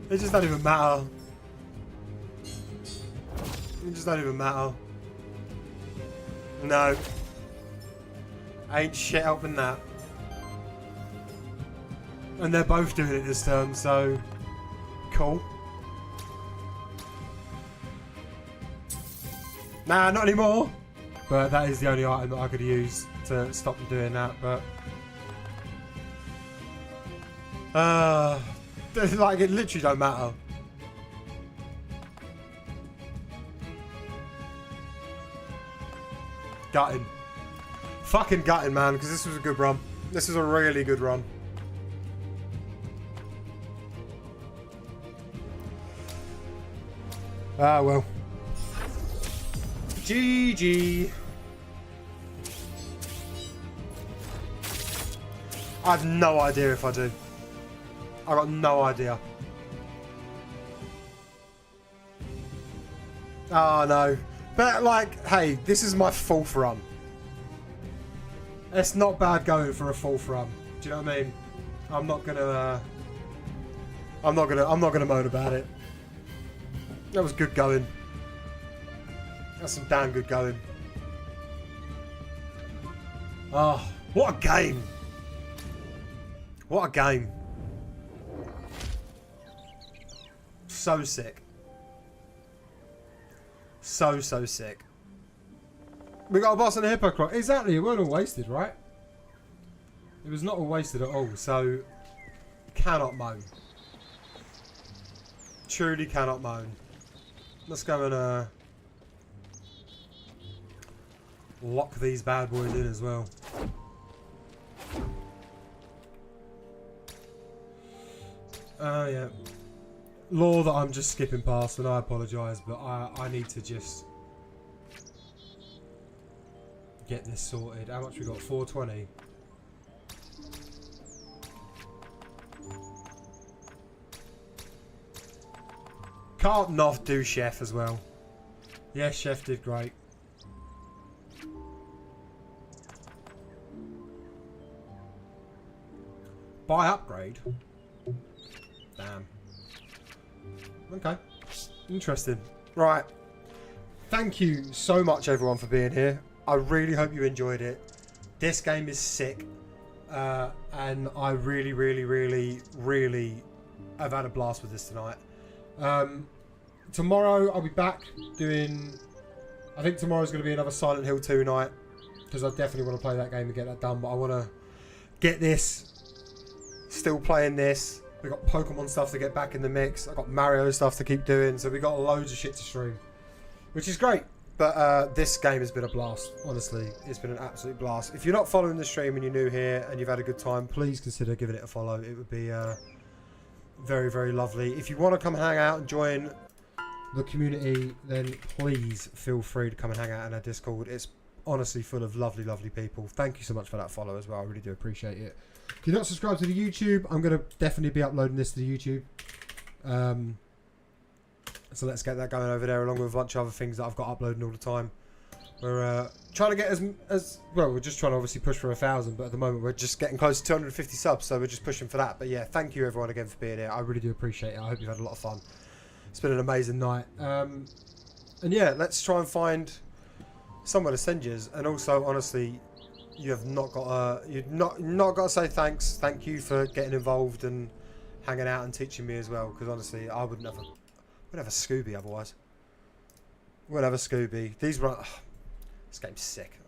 It just don't even matter. It just don't even matter. No. Ain't shit helping that. And they're both doing it this turn, so cool. Nah, not anymore. But that is the only item that I could use to stop them doing that, but like it literally don't matter. Gutting. Fucking gutting, man, because this was a good run. This is a really good run. Ah, well. GG. I have no idea if I do. I got no idea. Oh, no. But, like, hey, this is my 4th run. It's not bad going for a 4th run. Do you know what I mean? I'm not gonna moan about it. That was good going. That's some damn good going. Oh, what a game. What a game. So sick. So sick. We got a boss and a hippocrot. Exactly, it weren't all wasted, right? It was not all wasted at all, so cannot moan. Truly cannot moan. Let's go and lock these bad boys in as well. Yeah. Law that I'm just skipping past, and I apologise, but I need to just get this sorted. How much we got? 420. Can't not do chef as well. Yes, chef did great. Buy upgrade. Damn. Okay. Interesting. Right. Thank you so much, everyone, for being here. I really hope you enjoyed it. This game is sick. And I really, really, really, really have had a blast with this tonight. Tomorrow, I'll be back doing... I think tomorrow's going to be another Silent Hill 2 night. Because I definitely want to play that game and get that done. But I want to get this... Still playing this. We've got Pokemon stuff to get back in the mix. I've got Mario stuff to keep doing. So we've got loads of shit to stream. Which is great. But this game has been a blast. Honestly, it's been an absolute blast. If you're not following the stream and you're new here and you've had a good time, please consider giving it a follow. It would be very, very lovely. If you want to come hang out and join the community, then please feel free to come and hang out in our Discord. It's honestly full of lovely, lovely people. Thank you so much for that follow as well. I really do appreciate it. If you're not subscribed to the YouTube, I'm going to definitely be uploading this to the YouTube. So let's get that going over there, along with a bunch of other things that I've got uploading all the time. We're trying to get as well. We're just trying to obviously push for 1,000, but at the moment we're just getting close to 250 subs, so we're just pushing for that. But yeah, thank you everyone again for being here. I really do appreciate it. I hope you've had a lot of fun. It's been an amazing night. And yeah, let's try and find somewhere to send yous. And also, honestly, you have not got you've not got to say thanks. Thank you for getting involved and hanging out and teaching me as well. Because honestly, I would never. We'd have a Scooby otherwise. We'll have a Scooby. These run. Oh, this game's sick.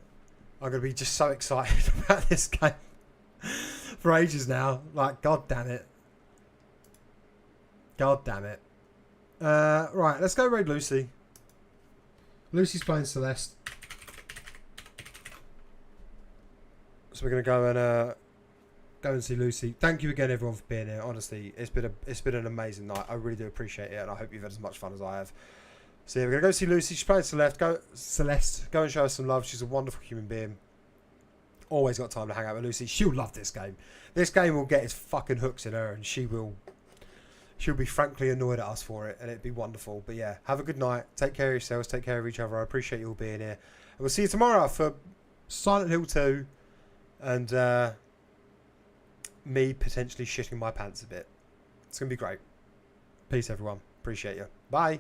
I'm gonna be just so excited about this game for ages now. Like, god damn it. God damn it. Right, let's go raid Lucy. Lucy's playing Celeste. So we're gonna go and see Lucy. Thank you again, everyone, for being here. Honestly, it's been an amazing night. I really do appreciate it, and I hope you've had as much fun as I have. So yeah, we're gonna go see Lucy. She's playing Celeste. Go and show her some love. She's a wonderful human being. Always got time to hang out with Lucy. She'll love this game. This game will get its fucking hooks in her, and she'll be frankly annoyed at us for it, and it'd be wonderful. But yeah, have a good night. Take care of yourselves. Take care of each other. I appreciate you all being here, and we'll see you tomorrow for Silent Hill 2, and me potentially shitting my pants a bit. It's going to be great. Peace, everyone. Appreciate you. Bye.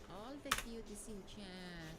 All the cuties in chat.